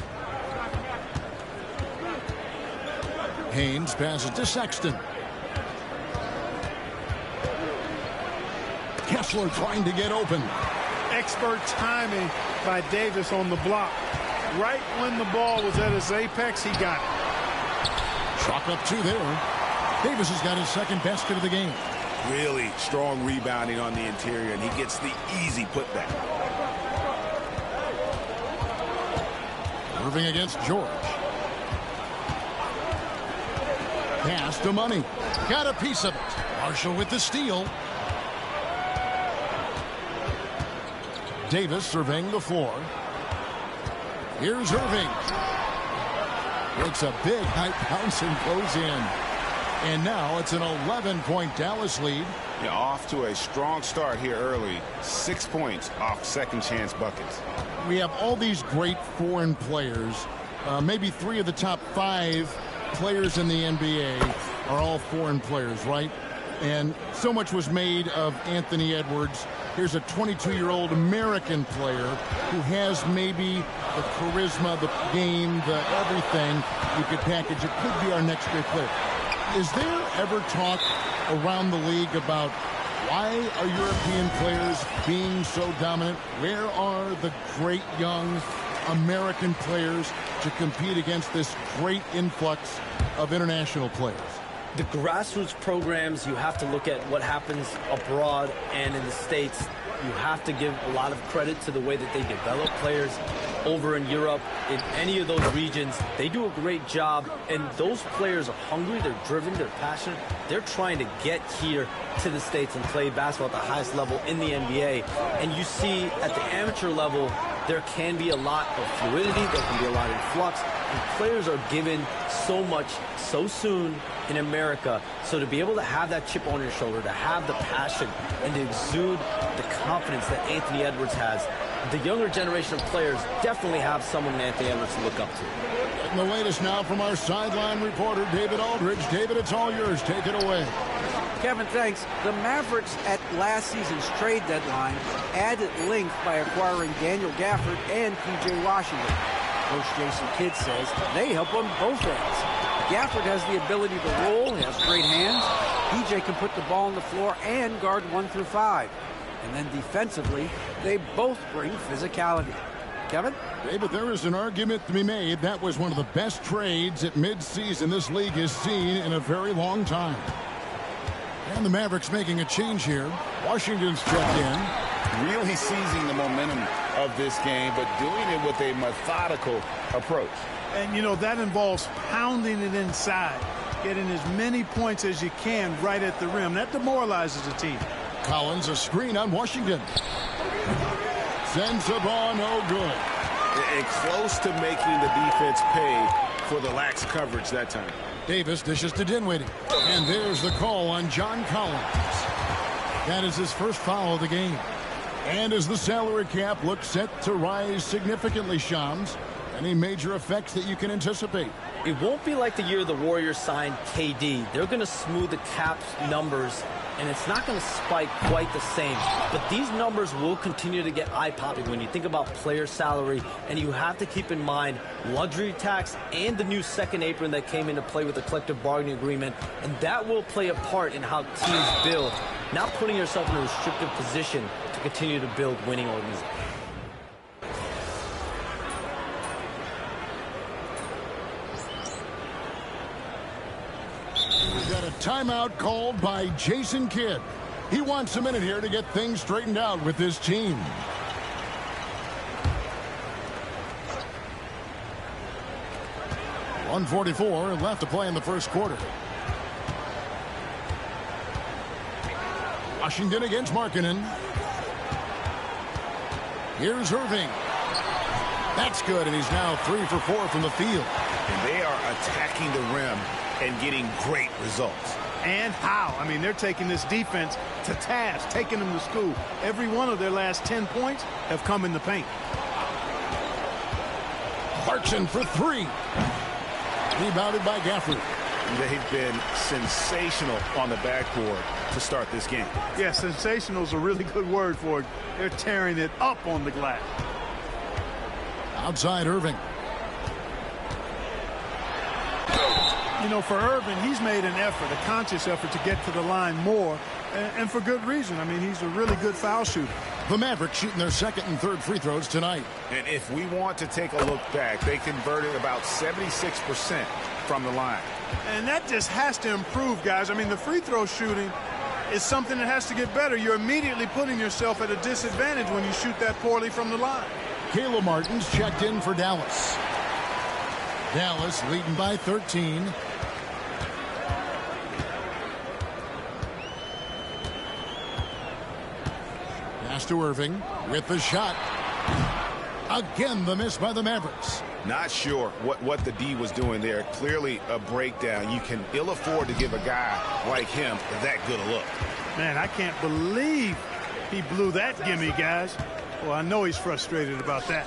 Speaker 7: Haynes passes to Sexton. Kessler trying to get open.
Speaker 22: Expert timing by Davis on the block. Right when the ball was at its apex, he got it.
Speaker 7: Chalk up 2 there. Davis has got his second basket of the game.
Speaker 10: Really strong rebounding on the interior, and he gets the easy putback.
Speaker 7: Irving against George. Pass to Money. Got a piece of it. Marshall with the steal. Davis surveying the floor. Here's Irving. It's a big high bounce and goes in. And now it's an 11-point Dallas lead.
Speaker 10: Yeah, off to a strong start here early. 6 points off second chance buckets.
Speaker 7: We have all these great foreign players. Maybe 3 of the top 5 players in the NBA are all foreign players, right? And so much was made of Anthony Edwards. Here's a 22-year-old American player who has maybe the charisma, the game, the everything you could package. It could be our next great player. Is there ever talk around the league about why are European players being so dominant? Where are the great young American players to compete against this great influx of international players?
Speaker 2: The grassroots programs, you have to look at what happens abroad and in the States. You have to give a lot of credit to the way that they develop players over in Europe. In any of those regions, they do a great job, and those players are hungry, they're driven, they're passionate. They're trying to get here to the States and play basketball at the highest level in the NBA. And you see at the amateur level, there can be a lot of fluidity, there can be a lot of flux, and players are given so much so soon in America. So to be able to have that chip on your shoulder, to have the passion, and to exude the confidence that Anthony Edwards has, the younger generation of players definitely have someone in Anthony Edwards to look up to.
Speaker 7: And the latest now from our sideline reporter, David Aldridge. David, it's all yours. Take it away.
Speaker 9: Kevin, thanks. The Mavericks at last season's trade deadline added length by acquiring Daniel Gafford and P.J. Washington. Coach Jason Kidd says they help on both ends. Gafford has the ability to roll, he has great hands. P.J. can put the ball on the floor and guard 1 through 5. And then defensively, they both bring physicality. Kevin?
Speaker 7: David, there is an argument to be made. That was one of the best trades at midseason this league has seen in a very long time. And the Mavericks making a change here. Washington's checked in.
Speaker 10: Really seizing the momentum of this game, but doing it with a methodical approach.
Speaker 22: And, you know, that involves pounding it inside, getting as many points as you can right at the rim. That demoralizes the team.
Speaker 7: Collins, a screen on Washington. Sends the ball, no good.
Speaker 11: And close to making the defense pay for the lax coverage that time.
Speaker 7: Davis dishes to Dinwiddie. And there's the call on John Collins. That is his first foul of the game. And as the salary cap looks set to rise significantly, Shams, any major effects that you can anticipate?
Speaker 2: It won't be like the year the Warriors signed KD. They're going to smooth the cap's numbers, and it's not going to spike quite the same. But these numbers will continue to get eye-popping when you think about player salary, and you have to keep in mind luxury tax and the new second apron that came into play with the collective bargaining agreement, and that will play a part in how teams build, not putting yourself in a restrictive position to continue to build winning organizations.
Speaker 7: Got a timeout called by Jason Kidd. He wants a minute here to get things straightened out with his team. .144 left to play in the first quarter. Washington against Markkanen. Here's Irving. That's good, and he's now 3 for 4 from the field.
Speaker 10: And they are attacking the rim and getting great results.
Speaker 22: And how? I mean, they're taking this defense to task, taking them to school. Every one of their last 10 points have come in the paint.
Speaker 7: Clarkson for 3. Rebounded by Gafford.
Speaker 10: They've been sensational on the backboard to start this game.
Speaker 22: Yeah, sensational is a really good word for it. They're tearing it up on the glass.
Speaker 7: Outside Irving.
Speaker 22: You know, for Irving, he's made an effort, a conscious effort to get to the line more, and for good reason. I mean, he's a really good foul shooter.
Speaker 7: The Mavericks shooting their second and third free throws tonight.
Speaker 10: And if we want to take a look back, they converted about 76% from the line.
Speaker 22: And that just has to improve, guys. I mean, the free throw shooting is something that has to get better. You're immediately putting yourself at a disadvantage when you shoot that poorly from the line.
Speaker 7: Caleb Martin's checked in for Dallas. Dallas leading by 13. Pass to Irving with the shot. Again, the miss by the Mavericks.
Speaker 10: Not sure what the D was doing there. Clearly a breakdown. You can ill afford to give a guy like him that good a look.
Speaker 22: Man, I can't believe he blew that gimme, guys. Well, I know he's frustrated about that.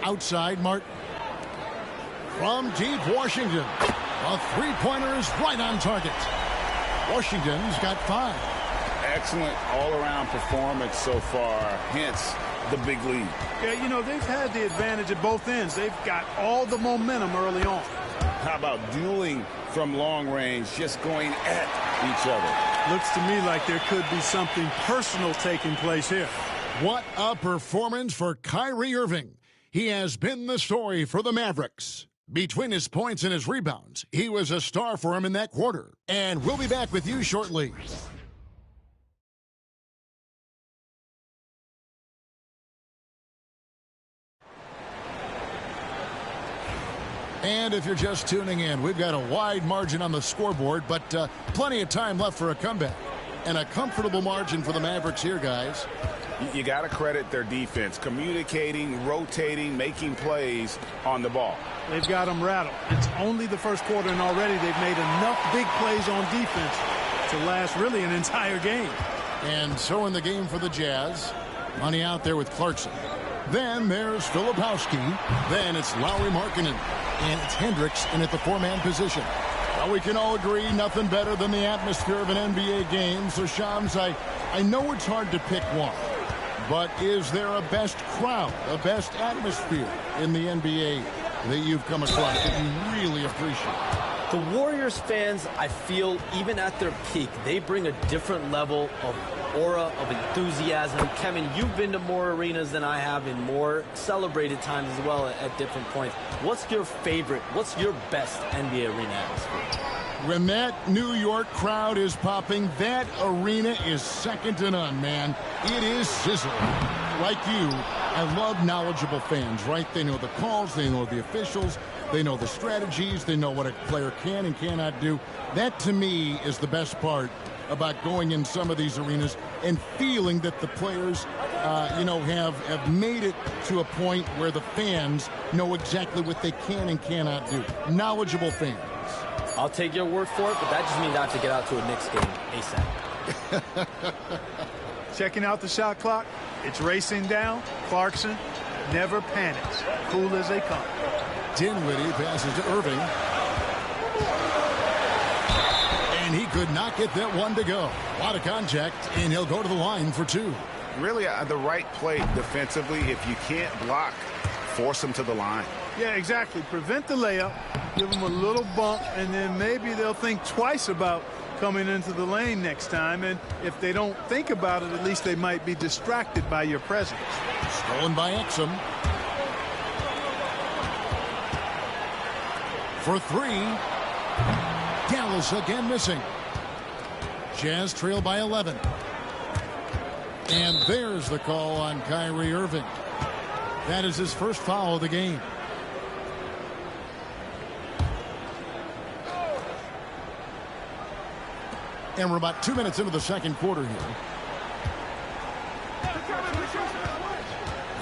Speaker 7: Outside Martin. From deep Washington. A three-pointer is right on target. Washington's got 5.
Speaker 10: Excellent all-around performance so far, hence the big lead.
Speaker 22: Yeah, you know, they've had the advantage at both ends. They've got all the momentum early on.
Speaker 10: How about dueling from long range, just going at each other?
Speaker 22: Looks to me like there could be something personal taking place here.
Speaker 7: What a performance for Kyrie Irving. He has been the story for the Mavericks. Between his points and his rebounds, he was a star for him in that quarter. And we'll be back with you shortly. And if you're just tuning in, we've got a wide margin on the scoreboard, but plenty of time left for a comeback. And a comfortable margin for the Mavericks here, guys.
Speaker 10: You got to credit their defense, communicating, rotating, making plays on the ball.
Speaker 22: They've got them rattled. It's only the first quarter, and already they've made enough big plays on defense to last really an entire game.
Speaker 7: And so in the game for the Jazz, money out there with Clarkson. Then there's Filipowski. Then it's Lauri Markkanen. And it's Hendricks in at the 4-man position. Well, we can all agree nothing better than the atmosphere of an NBA game. So, Shams, I know it's hard to pick one. But is there a best crowd, a best atmosphere in the NBA that you've come across that you really appreciate?
Speaker 2: The Warriors fans, I feel, even at their peak, they bring a different level of aura of enthusiasm. Kevin, you've been to more arenas than I have in more celebrated times as well at different points. What's your favorite, what's your best NBA arena atmosphere?
Speaker 7: When that New York crowd is popping, that arena is second to none, man. It is sizzling. Like you, I love knowledgeable fans, right? They know the calls, they know the officials, they know the strategies, they know what a player can and cannot do. That, to me, is the best part about going in some of these arenas and feeling that the players, have made it to a point where the fans know exactly what they can and cannot do. Knowledgeable fans.
Speaker 2: I'll take your word for it, but that just means I have to get out to a Knicks game ASAP.
Speaker 22: Checking out the shot clock. It's racing down. Clarkson never panics. Cool as they come.
Speaker 7: Dinwiddie passes to Irving. And he could not get that one to go. A lot of contact, and he'll go to the line for two.
Speaker 10: Really, the right play defensively. If you can't block, force him to the line.
Speaker 22: Yeah, exactly. Prevent the layup, give them a little bump, and then maybe they'll think twice about coming into the lane next time. And if they don't think about it, at least they might be distracted by your presence.
Speaker 7: Stolen by Exum. For three. Dallas again missing. Jazz trail by 11. And there's the call on Kyrie Irving. That is his first foul of the game. And we're about 2 minutes into the second quarter here.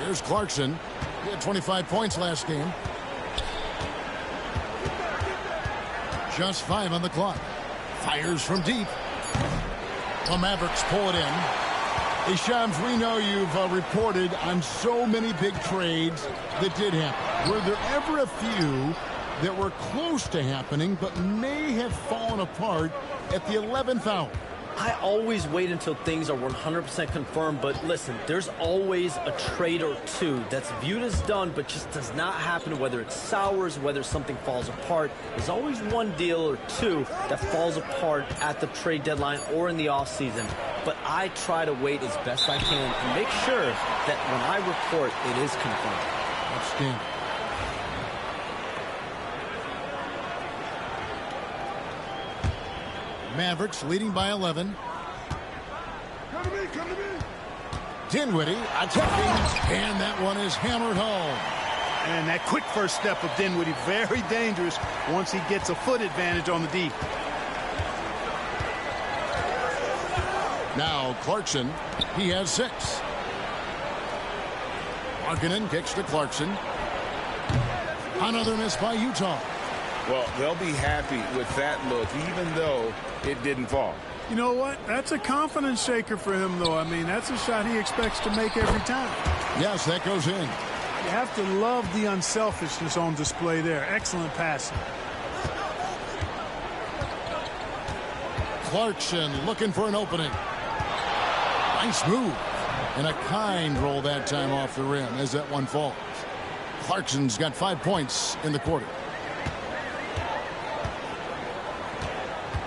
Speaker 7: Here's Clarkson. He had 25 points last game. Just 5 on the clock. Fires from deep. The Mavericks pull it in. Hey, Shams, we know you've reported on so many big trades that did happen. Were there ever a few that were close to happening but may have fallen apart at the 11th hour?
Speaker 2: I always wait until things are 100% confirmed, but listen, there's always a trade or two that's viewed as done but just does not happen, whether it sours, whether something falls apart. There's always one deal or two that falls apart at the trade deadline or in the offseason. But I try to wait as best I can and make sure that when I report, it is confirmed.
Speaker 7: Outstanding. Mavericks leading by 11.
Speaker 12: Come to me, come to me.
Speaker 7: Dinwiddie attacking, and that one is hammered home.
Speaker 22: And that quick first step of Dinwiddie, very dangerous once he gets a foot advantage on the D.
Speaker 7: Now Clarkson, he has 6. Markkanen kicks to Clarkson. Another miss by Utah.
Speaker 10: Well, they'll be happy with that look, even though it didn't fall.
Speaker 22: You know what? That's a confidence shaker for him, though. I mean, that's a shot he expects to make every time.
Speaker 7: Yes, that goes in.
Speaker 22: You have to love the unselfishness on display there. Excellent passing.
Speaker 7: Clarkson looking for an opening. Nice move. And a kind roll that time off the rim as that one falls. Clarkson's got 5 points in the quarter.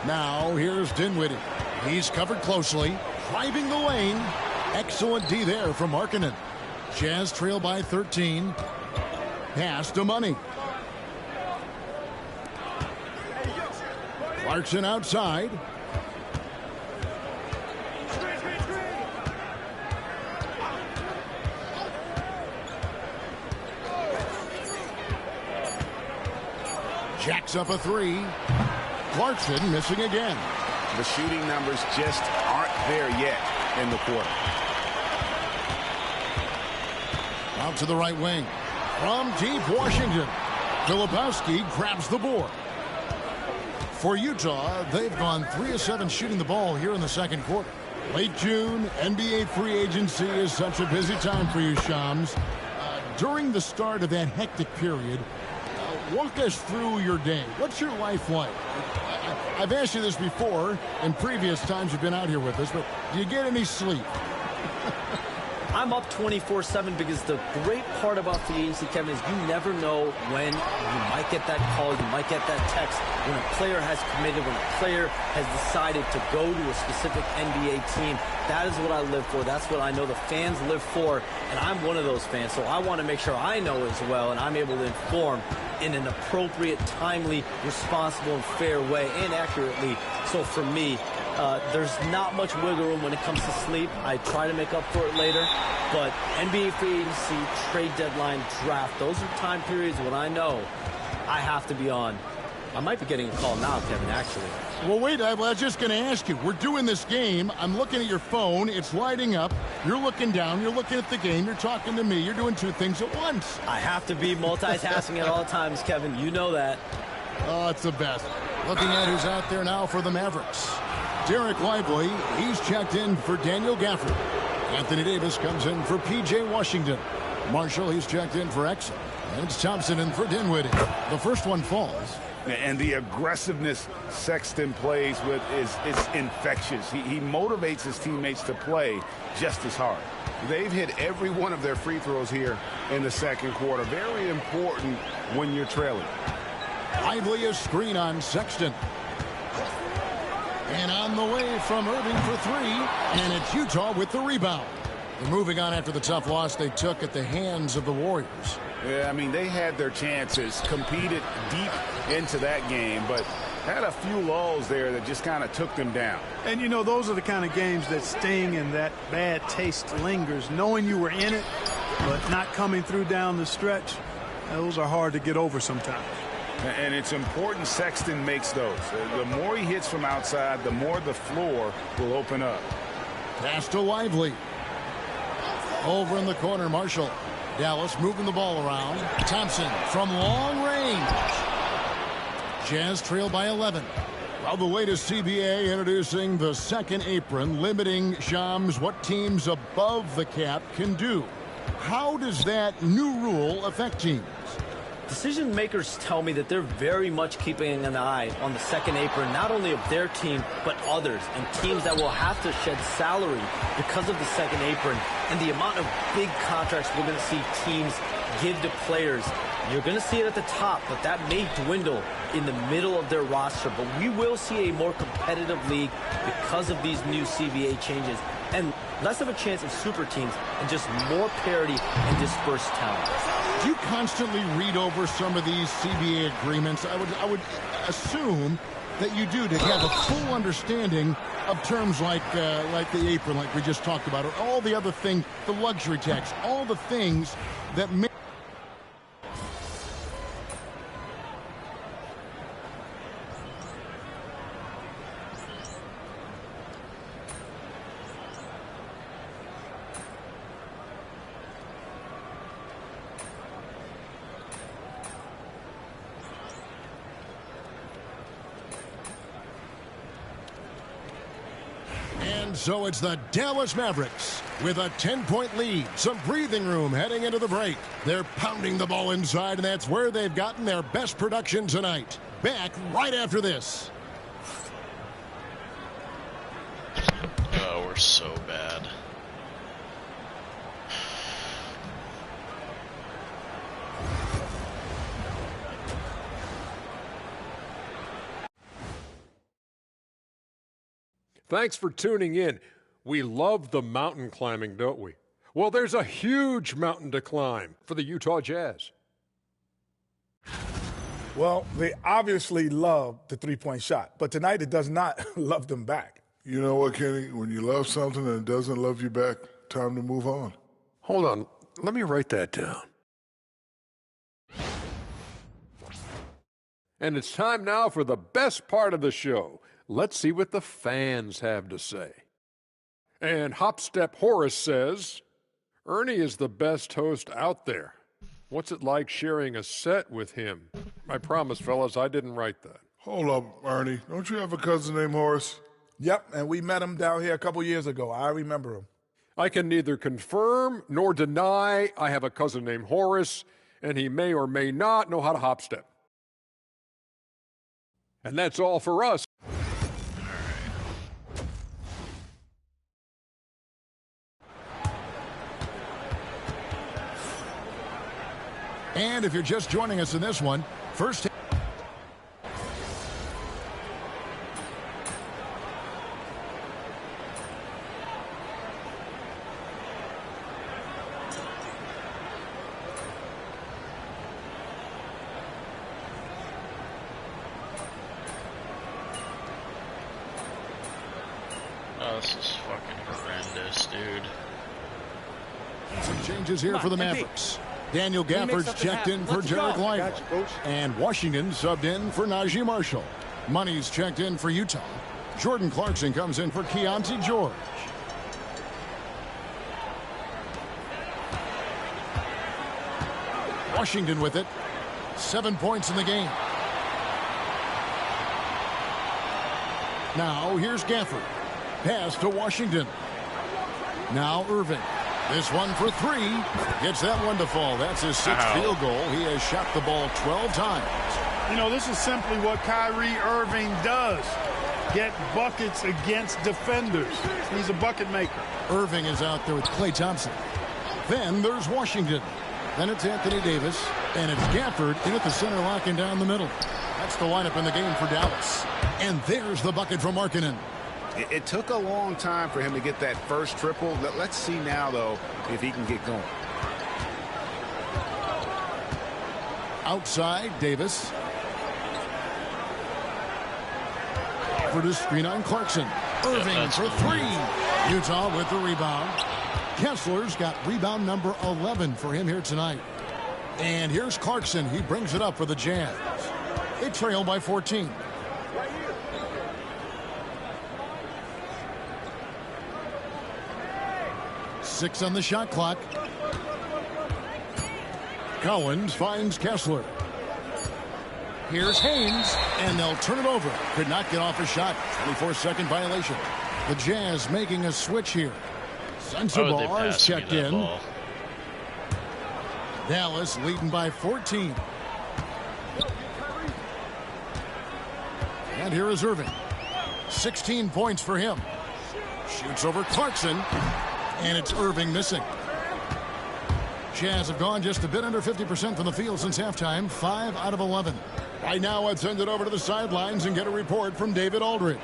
Speaker 7: Now here's Dinwiddie. He's covered closely, driving the lane. Excellent D there from Markkanen. Jazz trail by 13. Pass to Money. Clarkson outside. Jacks up a 3. Clarkson missing again.
Speaker 10: The shooting numbers just aren't there yet in the quarter.
Speaker 7: Out to the right wing. From deep Washington. Filipowski grabs the board. For Utah, they've gone 3 of 7 shooting the ball here in the second quarter. Late June, NBA free agency is such a busy time for you, Shams. During the start of that hectic period, walk us through your day. What's your life like? I've asked you this before in previous times you've been out here with us, but do you get any sleep?
Speaker 2: I'm up 24/7 because the great part about free agency, Kevin, is you never know when you might get that call, you might get that text, when a player has committed, when a player has decided to go to a specific NBA team. That is what I live for. That's what I know the fans live for, and I'm one of those fans, so I want to make sure I know as well, and I'm able to inform in an appropriate, timely, responsible, and fair way, and accurately. So for me, there's not much wiggle room when it comes to sleep. I try to make up for it later, but NBA free agency, trade deadline, draft, those are time periods when I know I have to be on. I might be getting a call now, Kevin, actually.
Speaker 7: Well, wait, I was just going to ask you. We're doing this game. I'm looking at your phone. It's lighting up. You're looking down. You're looking at the game. You're talking to me. You're doing two things at once.
Speaker 2: I have to be multitasking at all times, Kevin. You know that.
Speaker 7: Oh, it's the best. Looking at who's out there now for the Mavericks. Derek Lively, he's checked in for Daniel Gafford. Anthony Davis comes in for P.J. Washington. Marshall, he's checked in for Exum. And it's Thompson in for Dinwiddie. The first one falls.
Speaker 10: And the aggressiveness Sexton plays with is infectious. He motivates his teammates to play just as hard.
Speaker 11: They've hit every one of their free throws here in the second quarter. Very important when you're trailing.
Speaker 7: Lively, a screen on Sexton. And on the way from Irving for three. And it's Utah with the rebound. They're moving on after the tough loss they took at the hands of the Warriors.
Speaker 10: Yeah, I mean, they had their chances, competed deep into that game, but had a few lulls there that just kind of took them down.
Speaker 22: And, you know, those are the kind of games that sting and that bad taste lingers. Knowing you were in it, but not coming through down the stretch, those are hard to get over sometimes.
Speaker 10: And it's important Sexton makes those. The more he hits from outside, the more the floor will open up.
Speaker 7: Pass to Lively. Over in the corner, Marshall. Dallas moving the ball around. Thompson from long range. Jazz trail by 11. Well, the latest CBA introducing the second apron, limiting, Shams, what teams above the cap can do. How does that new rule affect teams?
Speaker 2: Decision makers tell me that they're very much keeping an eye on the second apron, not only of their team, but others, and teams that will have to shed salary because of the second apron and the amount of big contracts we're going to see teams give to players. You're going to see it at the top, but that may dwindle in the middle of their roster. But we will see a more competitive league because of these new CBA changes, and less of a chance of super teams and just more parity and dispersed talent.
Speaker 7: Do you constantly read over some of these CBA agreements? I would assume that you do, to have a full understanding of terms like the apron, like we just talked about, or all the other things, the luxury tax, all the things that make. So it's the Dallas Mavericks with a 10-point lead. Some breathing room heading into the break. They're pounding the ball inside, and that's where they've gotten their best production tonight. Back right after this.
Speaker 15: Oh, we're so bad.
Speaker 13: Thanks for tuning in. We love the mountain climbing, don't we? Well, there's a huge mountain to climb for the Utah Jazz.
Speaker 14: Well, they obviously love the three-point shot, but tonight it does not love them back.
Speaker 12: You know what, Kenny? When you love something and it doesn't love you back, time to move on.
Speaker 13: Hold on. Let me write that down. And it's time now for the best part of the show. Let's see what the fans have to say. And Hopstep Horace says, Ernie is the best host out there. What's it like sharing a set with him? I promise, fellas, I didn't write that.
Speaker 12: Hold up, Ernie. Don't you have a cousin named Horace?
Speaker 14: Yep, and we met him down here a couple years ago. I remember him.
Speaker 13: I can neither confirm nor deny I have a cousin named Horace, and he may or may not know how to hopstep. And that's all for us.
Speaker 7: And if you're just joining us in this one, first.
Speaker 15: Oh, this is fucking horrendous, dude.
Speaker 7: Some changes here for the Mavericks. Daniel Gafford's checked in for Derek Lively. And Washington subbed in for Najee Marshall. Money's checked in for Utah. Jordan Clarkson comes in for Keontae George. Washington with it. 7 points in the game. Now here's Gafford. Pass to Washington. Now Irving. This one for three. Gets that one to fall. That's his sixth field goal. He has shot the ball 12 times.
Speaker 22: You know, this is simply what Kyrie Irving does. Get buckets against defenders. He's a bucket maker.
Speaker 7: Irving is out there with Klay Thompson. Then there's Washington. Then it's Anthony Davis. And it's Gafford in at the center, locking down the middle. That's the lineup in the game for Dallas. And there's the bucket for Markkanen.
Speaker 10: It took a long time for him to get that first triple. Let's see now, though, if he can get going.
Speaker 7: Outside, Davis. For the screen on Clarkson. Irving for three. Utah with the rebound. Kessler's got rebound number 11 for him here tonight. And here's Clarkson. He brings it up for the Jazz. They trail by 14. Six on the shot clock. Collins finds Kessler. Here's Haynes, and they'll turn it over. Could not get off a shot. 24-second violation. The Jazz making a switch here. Sensabaugh is checked in.
Speaker 15: Ball?
Speaker 7: Dallas leading by 14. And here is Irving. 16 points for him. Shoots over Clarkson. And it's Irving missing. Jazz have gone just a bit under 50% from the field since halftime. 5 out of 11. Right now, let's send it over to the sidelines and get a report from David Aldridge.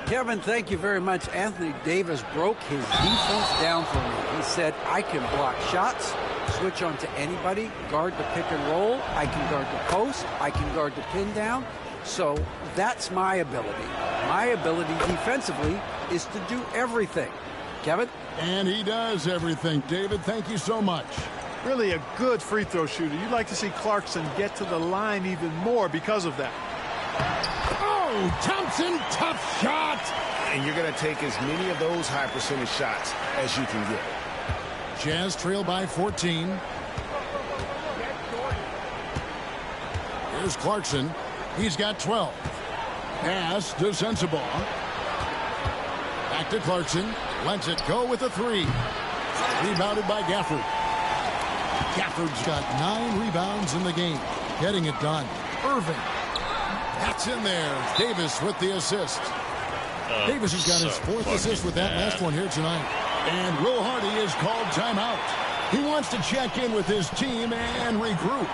Speaker 9: Kevin, thank you very much. Anthony Davis broke his defense down for me. He said, I can block shots, switch on to anybody, guard the pick and roll, I can guard the post, I can guard the pin down. So that's my ability. My ability defensively is to do everything. Kevin?
Speaker 7: And he does everything. David, thank you so much.
Speaker 22: Really a good free throw shooter. You'd like to see Clarkson get to the line even more because of that.
Speaker 7: Oh, Thompson, tough shot.
Speaker 10: And you're going to take as many of those high percentage shots as you can get.
Speaker 7: Jazz trail by 14. Here's Clarkson. He's got 12. Pass to Sensabaugh. Back to Clarkson. Lets it go with a three. Rebounded by Gafford. Gafford's got 9 rebounds in the game. Getting it done. Irving. That's in there. Davis with the assist. Davis has got his 4th assist with that last one here tonight. And Will Hardy is called timeout. He wants to check in with his team and regroup.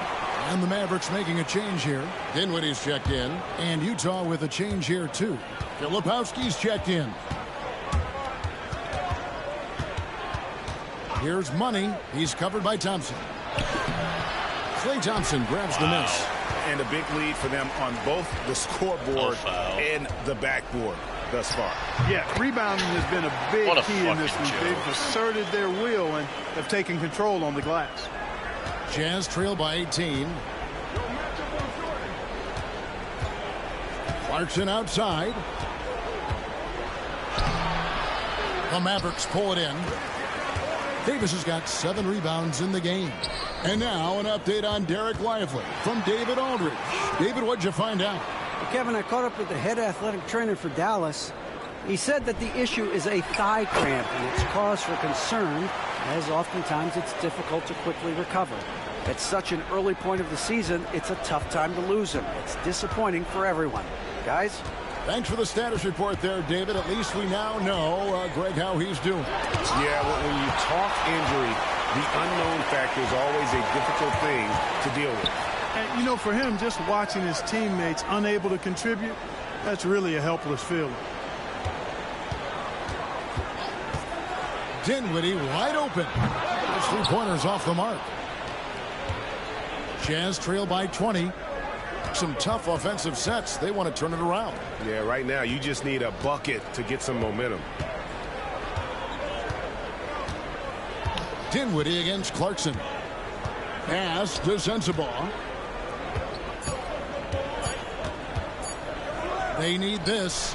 Speaker 7: And the Mavericks making a change here. Dinwiddie's checked in. And Utah with a change here too. Filipowski's checked in. Here's Money. He's covered by Thompson. Klay Thompson grabs the miss.
Speaker 10: And a big lead for them on both the scoreboard and the backboard thus far.
Speaker 22: Yeah, rebounding has been a big key in this one. They've asserted their will and have taken control on the glass.
Speaker 7: Jazz trail by 18. Clarkson outside. The Mavericks pull it in. Davis has got 7 rebounds in the game. And now an update on Derek Lively from David Aldridge. David, what'd you find out?
Speaker 9: Well, Kevin, I caught up with the head athletic trainer for Dallas. He said that the issue is a thigh cramp, and it's cause for concern, as oftentimes it's difficult to quickly recover. At such an early point of the season, it's a tough time to lose him. It's disappointing for everyone. Guys?
Speaker 7: Thanks for the status report there, David. At least we now know, Greg, how he's doing.
Speaker 10: Yeah, when you talk injury, The unknown factor is always a difficult thing to deal with.
Speaker 22: And, you know, for him, just watching his teammates unable to contribute, that's really a helpless feeling.
Speaker 7: Dinwiddie wide open. Those 3 pointers off the mark. Jazz trail by 20. Some tough offensive sets. They want to turn it around.
Speaker 11: Yeah, right now you just need a bucket to get some momentum.
Speaker 7: Dinwiddie against Clarkson. Pass to Sensabaugh. They need this.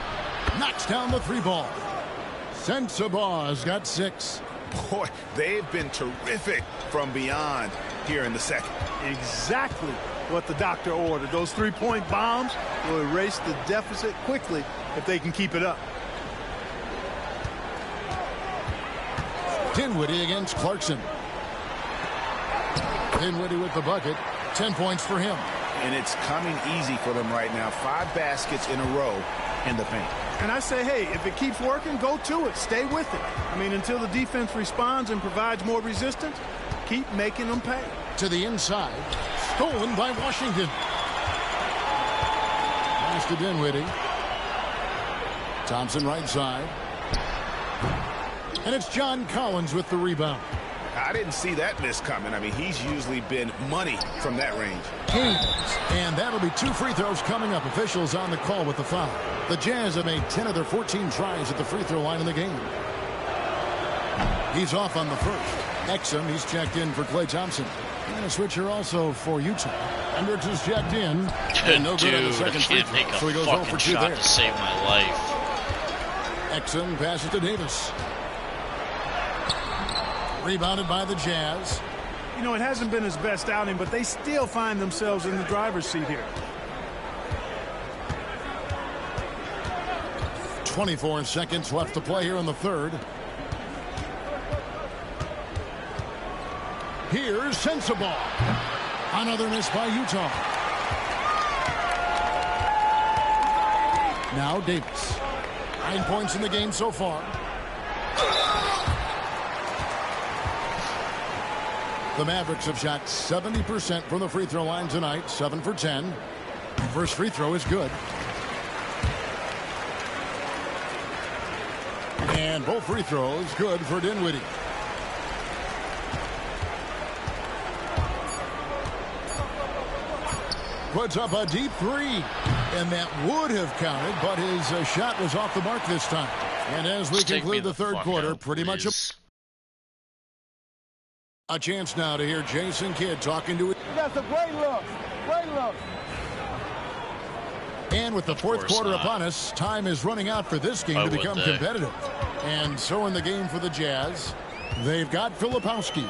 Speaker 7: Knocks down the 3 ball. Sensabaugh's got 6.
Speaker 10: Boy, they've been terrific from beyond here in the second.
Speaker 22: Exactly what the doctor ordered. Those 3-point bombs will erase the deficit quickly if they can keep it up.
Speaker 7: Dinwiddie against Clarkson. Dinwiddie with the bucket. 10 points for him.
Speaker 10: And it's coming easy for them right now. 5 baskets in a row in the paint.
Speaker 22: And I say, hey, if it keeps working, go to it. Stay with it. I mean, until the defense responds and provides more resistance, keep making them pay.
Speaker 7: To the inside. Stolen by Washington. Pass to Dinwiddie. Thompson right side. And it's John Collins with the rebound.
Speaker 10: I didn't see that miss coming. I mean, he's usually been money from that range.
Speaker 7: And that'll be 2 free throws coming up. Officials on the call with the foul. The Jazz have made 10 of their 14 tries at the free throw line in the game. He's off on the first. Exum, he's checked in for Klay Thompson. And a switcher also for Utah. Hendricks is checked in. And no good on the second free throw. So he goes 0 for 2 there.
Speaker 15: To save my life.
Speaker 7: Exum passes to Davis. Rebounded by the Jazz.
Speaker 22: You know, it hasn't been his best outing, but they still find themselves in the driver's seat here.
Speaker 7: 24 seconds left to play here in the third. Here's Sensabaugh. Another miss by Utah. Now Davis. 9 points in the game so far. The Mavericks have shot 70% from the free throw line tonight. 7 for 10. First free throw is good. And both free throws good for Dinwiddie. Puts up a deep 3. And that would have counted, but his shot was off the mark this time. And as we conclude the third quarter, pretty much a chance now to hear Jason Kidd talking to it.
Speaker 8: That's a great look. Great look.
Speaker 7: And with the fourth quarter upon us, time is running out for this game to become competitive. And so in the game for the Jazz, they've got Filipowski.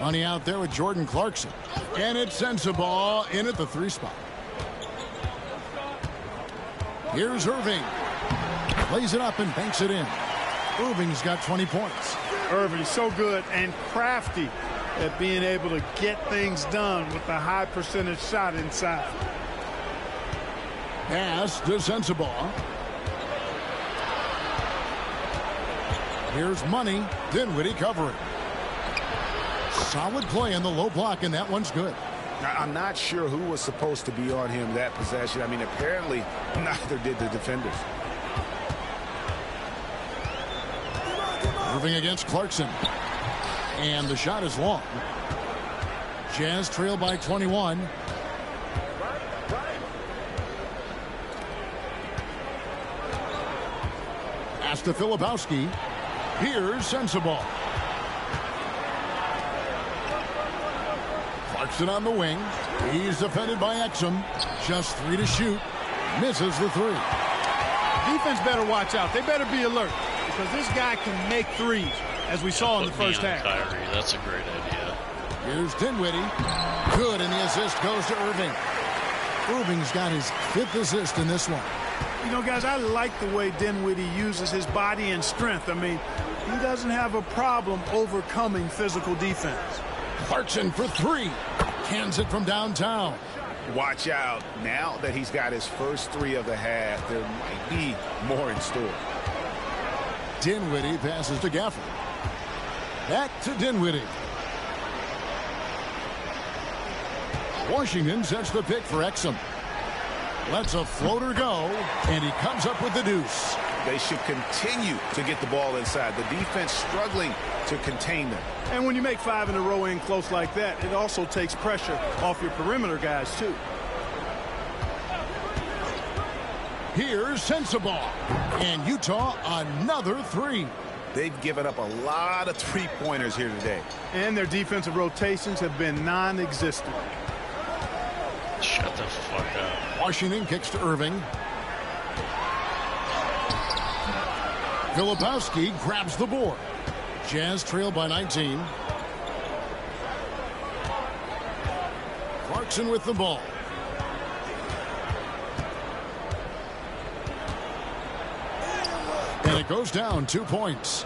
Speaker 7: Money out there with Jordan Clarkson. And it's Sensabaugh in at the 3 spot. Here's Irving. Plays it up and banks it in. Irving's got 20 points.
Speaker 22: Irving's so good and crafty at being able to get things done with the high percentage shot inside.
Speaker 7: Pass to Sensabaugh. Here's Money. Dinwiddie covering. Solid play in the low block, and that one's good.
Speaker 10: I'm not sure who was supposed to be on him that possession. I mean, apparently neither did the defenders.
Speaker 7: Irving against Clarkson. And the shot is long. Jazz trail by 21. Pass to Filipowski. Here's Sensabaugh. Clarkson on the wing. He's defended by Exum. Just 3 to shoot. Misses the 3.
Speaker 22: Defense better watch out. They better be alert, because this guy can make threes, as we saw in the first half.
Speaker 15: Kyrie. That's a great idea.
Speaker 7: Here's Dinwiddie. Good, and the assist goes to Irving. Irving's got his 5th assist in this one.
Speaker 22: You know, guys, I like the way Dinwiddie uses his body and strength. I mean, he doesn't have a problem overcoming physical defense.
Speaker 7: Clarkson for 3. Cans it from downtown.
Speaker 10: Watch out. Now that he's got his first 3 of the half, there might be more in store.
Speaker 7: Dinwiddie passes to Gafford. Back to Dinwiddie. Washington sets the pick for Exum. Lets a floater go, and he comes up with the deuce.
Speaker 10: They should continue to get the ball inside. The defense struggling to contain them.
Speaker 22: And when you make 5 in a row in close like that, it also takes pressure off your perimeter guys, too.
Speaker 7: Here's Sensabaugh. And Utah, another 3.
Speaker 10: They've given up a lot of three-pointers here today.
Speaker 22: And their defensive rotations have been non-existent.
Speaker 15: Shut the fuck up.
Speaker 7: Washington kicks to Irving. Filipowski grabs the board. Jazz trail by 19. Clarkson with the ball. And it goes down 2 points.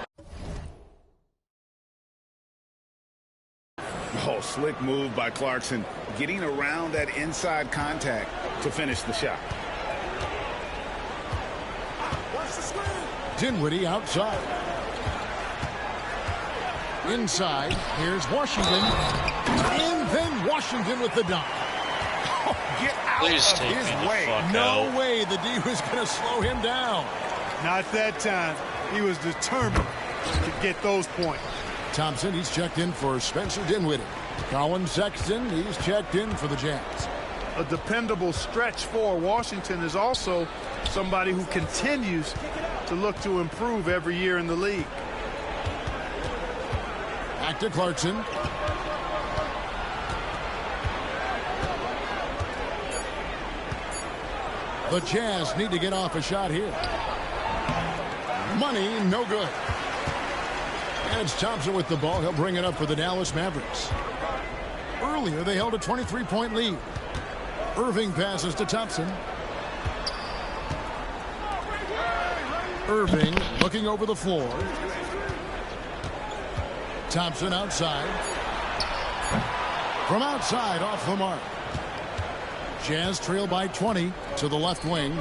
Speaker 10: Oh, slick move by Clarkson, getting around that inside contact to finish the shot.
Speaker 7: Dinwiddie outside. Inside, here's Washington. And then Washington with the dunk.
Speaker 10: Oh, get out
Speaker 15: Please
Speaker 10: of
Speaker 15: take
Speaker 10: his
Speaker 15: me the
Speaker 10: way.
Speaker 15: fuck
Speaker 7: No
Speaker 15: out.
Speaker 7: way the D was going to slow him down.
Speaker 22: Not that time. He was determined to get those points.
Speaker 7: Thompson, he's checked in for Spencer Dinwiddie. Colin Sexton, he's checked in for the Jazz.
Speaker 22: A dependable stretch for Washington is also somebody who continues to look to improve every year in the league.
Speaker 7: Back to Clarkson. The Jazz need to get off a shot here. Money, no good. And it's Thompson with the ball. He'll bring it up for the Dallas Mavericks. Earlier, they held a 23-point lead. Irving passes to Thompson. Irving looking over the floor. Thompson outside. From outside, off the mark. Jazz trail by 20 to the left wing.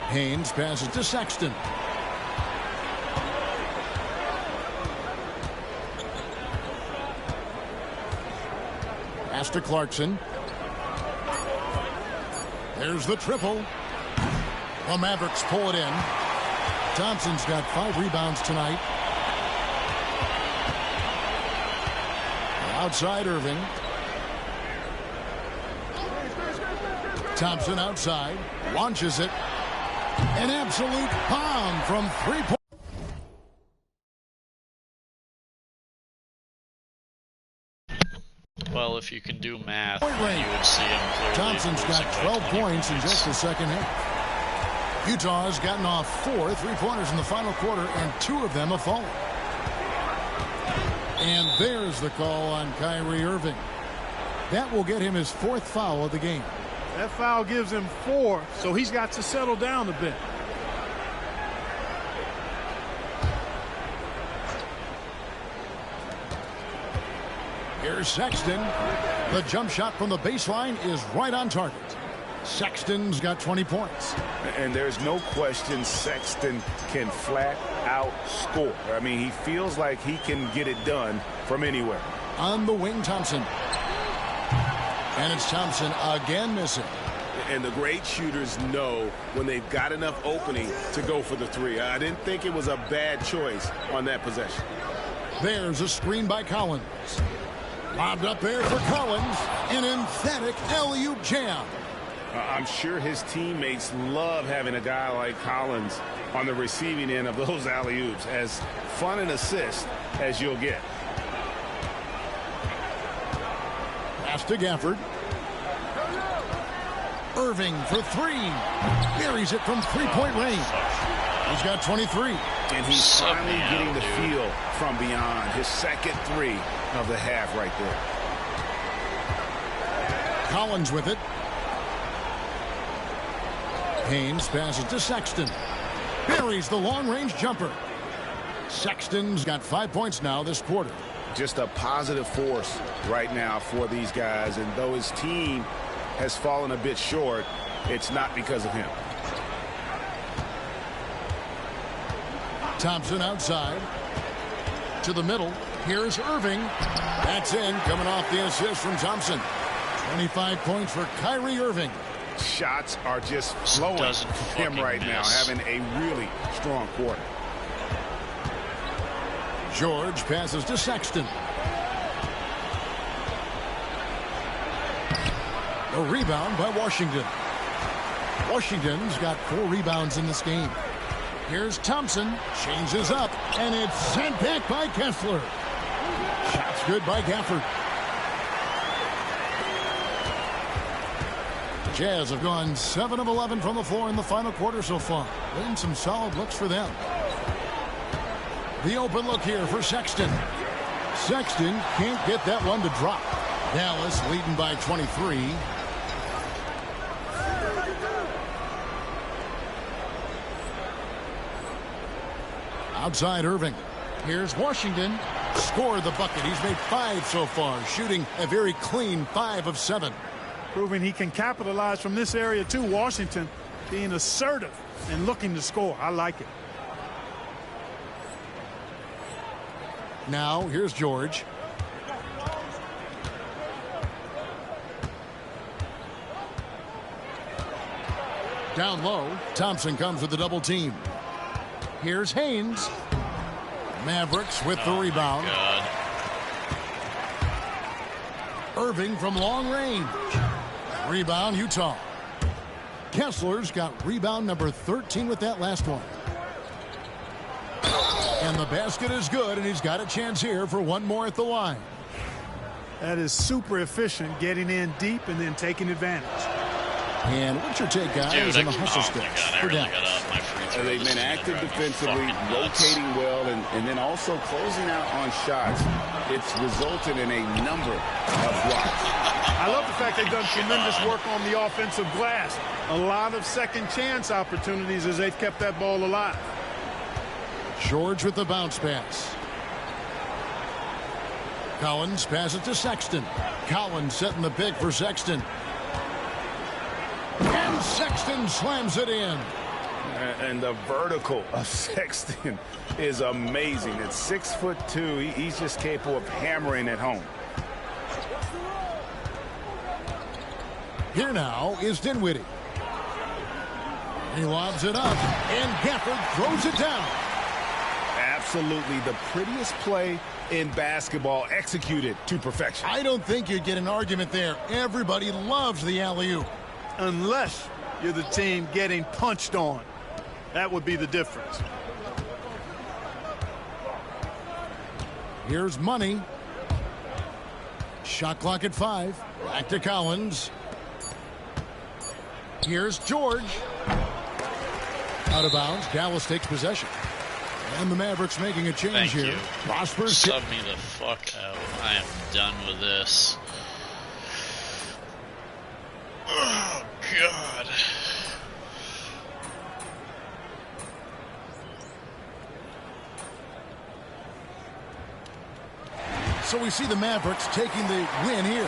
Speaker 7: Haynes passes to Sexton. Pass to Clarkson. There's the triple. The Mavericks pull it in. Thompson's got 5 rebounds tonight. Outside Irving. Thompson outside. Launches it. An absolute bomb from 3-point.
Speaker 15: Well, if you can do math, you would see him clearly.
Speaker 7: Thompson's got 12 points in just the second half. Utah has gotten off 4 3-pointers in the final quarter, and 2 of them have fallen. And there's the call on Kyrie Irving. That will get him his 4th foul of the game.
Speaker 22: That foul gives him 4, so he's got to settle down a bit.
Speaker 7: Here's Sexton. The jump shot from the baseline is right on target. Sexton's got 20 points.
Speaker 10: And there's no question Sexton can flat out score. I mean, he feels like he can get it done from anywhere.
Speaker 7: On the wing, Thompson. And it's Thompson again missing.
Speaker 11: And the great shooters know when they've got enough opening to go for the 3. I didn't think it was a bad choice on that possession.
Speaker 7: There's a screen by Collins. Lobbed up there for Collins. An emphatic alley-oop jam.
Speaker 11: I'm sure his teammates love having a guy like Collins on the receiving end of those alley-oops. As fun an assist as you'll get.
Speaker 7: Pass to Gafford. Irving for 3. Buries it from 3-point range. He's got 23.
Speaker 11: And he's finally getting the feel from beyond. His second 3 of the half right there.
Speaker 7: Collins with it. Haynes passes to Sexton. Buries the long-range jumper. Sexton's got 5 points now this quarter.
Speaker 11: Just a positive force right now for these guys. And though his team has fallen a bit short, it's not because of him.
Speaker 7: Thompson outside. To the middle. Here's Irving. That's in, coming off the assist from Thompson. 25 points for Kyrie Irving.
Speaker 10: Shots are just flowing for him right now, having a really strong quarter.
Speaker 7: George passes to Sexton. A rebound by Washington. Washington's got 4 rebounds in this game. Here's Thompson. Changes up, and it's sent back by Kessler. Shot's good by Gafford. Jazz have gone 7 of 11 from the floor in the final quarter so far. Been some solid looks for them. The open look here for Sexton. Sexton can't get that one to drop. Dallas leading by 23. Outside Irving. Here's Washington. Scored the bucket. He's made 5 so far, shooting a very clean 5 of 7.
Speaker 22: Proving he can capitalize from this area too. Washington being assertive and looking to score. I like it.
Speaker 7: Now here's George. Down low, Thompson comes with the double team. Here's Haynes. Mavericks with the rebound.
Speaker 15: God.
Speaker 7: Irving from long range. Rebound, Utah. Kessler's got rebound number 13 with that last one. And the basket is good, and he's got a chance here for one more at the line.
Speaker 22: That is super efficient, getting in deep and then taking advantage.
Speaker 7: And what's your take, guys, on the hustle steps for Dallas?
Speaker 10: They've been active defensively, rotating well, and then also closing out on shots. It's resulted in a number of blocks.
Speaker 22: I love the fact they've done tremendous work on the offensive glass. A lot of second chance opportunities as they've kept that ball alive.
Speaker 7: George with the bounce pass. Collins passes to Sexton. Collins setting the pick for Sexton. And Sexton slams it in.
Speaker 10: And the vertical of Sexton is amazing. At 6'2", he's just capable of hammering it home.
Speaker 7: Here now is Dinwiddie. He lobs it up, and Gafford throws it down.
Speaker 10: Absolutely the prettiest play in basketball, executed to perfection.
Speaker 7: I don't think you'd get an argument there. Everybody loves the alley-oop.
Speaker 22: Unless you're the team getting punched on. That would be the difference.
Speaker 7: Here's Money. Shot clock at 5. Back to Collins. Here's George. Out of bounds. Dallas takes possession. And the Mavericks making a change here. Prosper's
Speaker 15: sub me the fuck out. I am done with this. Oh, God.
Speaker 7: So we see the Mavericks taking the win here.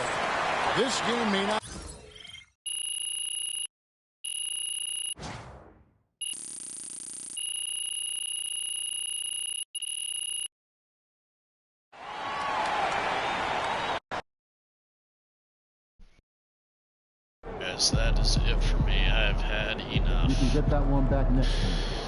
Speaker 7: This game may not.
Speaker 15: Guys, that is it for me. I've had enough.
Speaker 5: You can get that one back next time.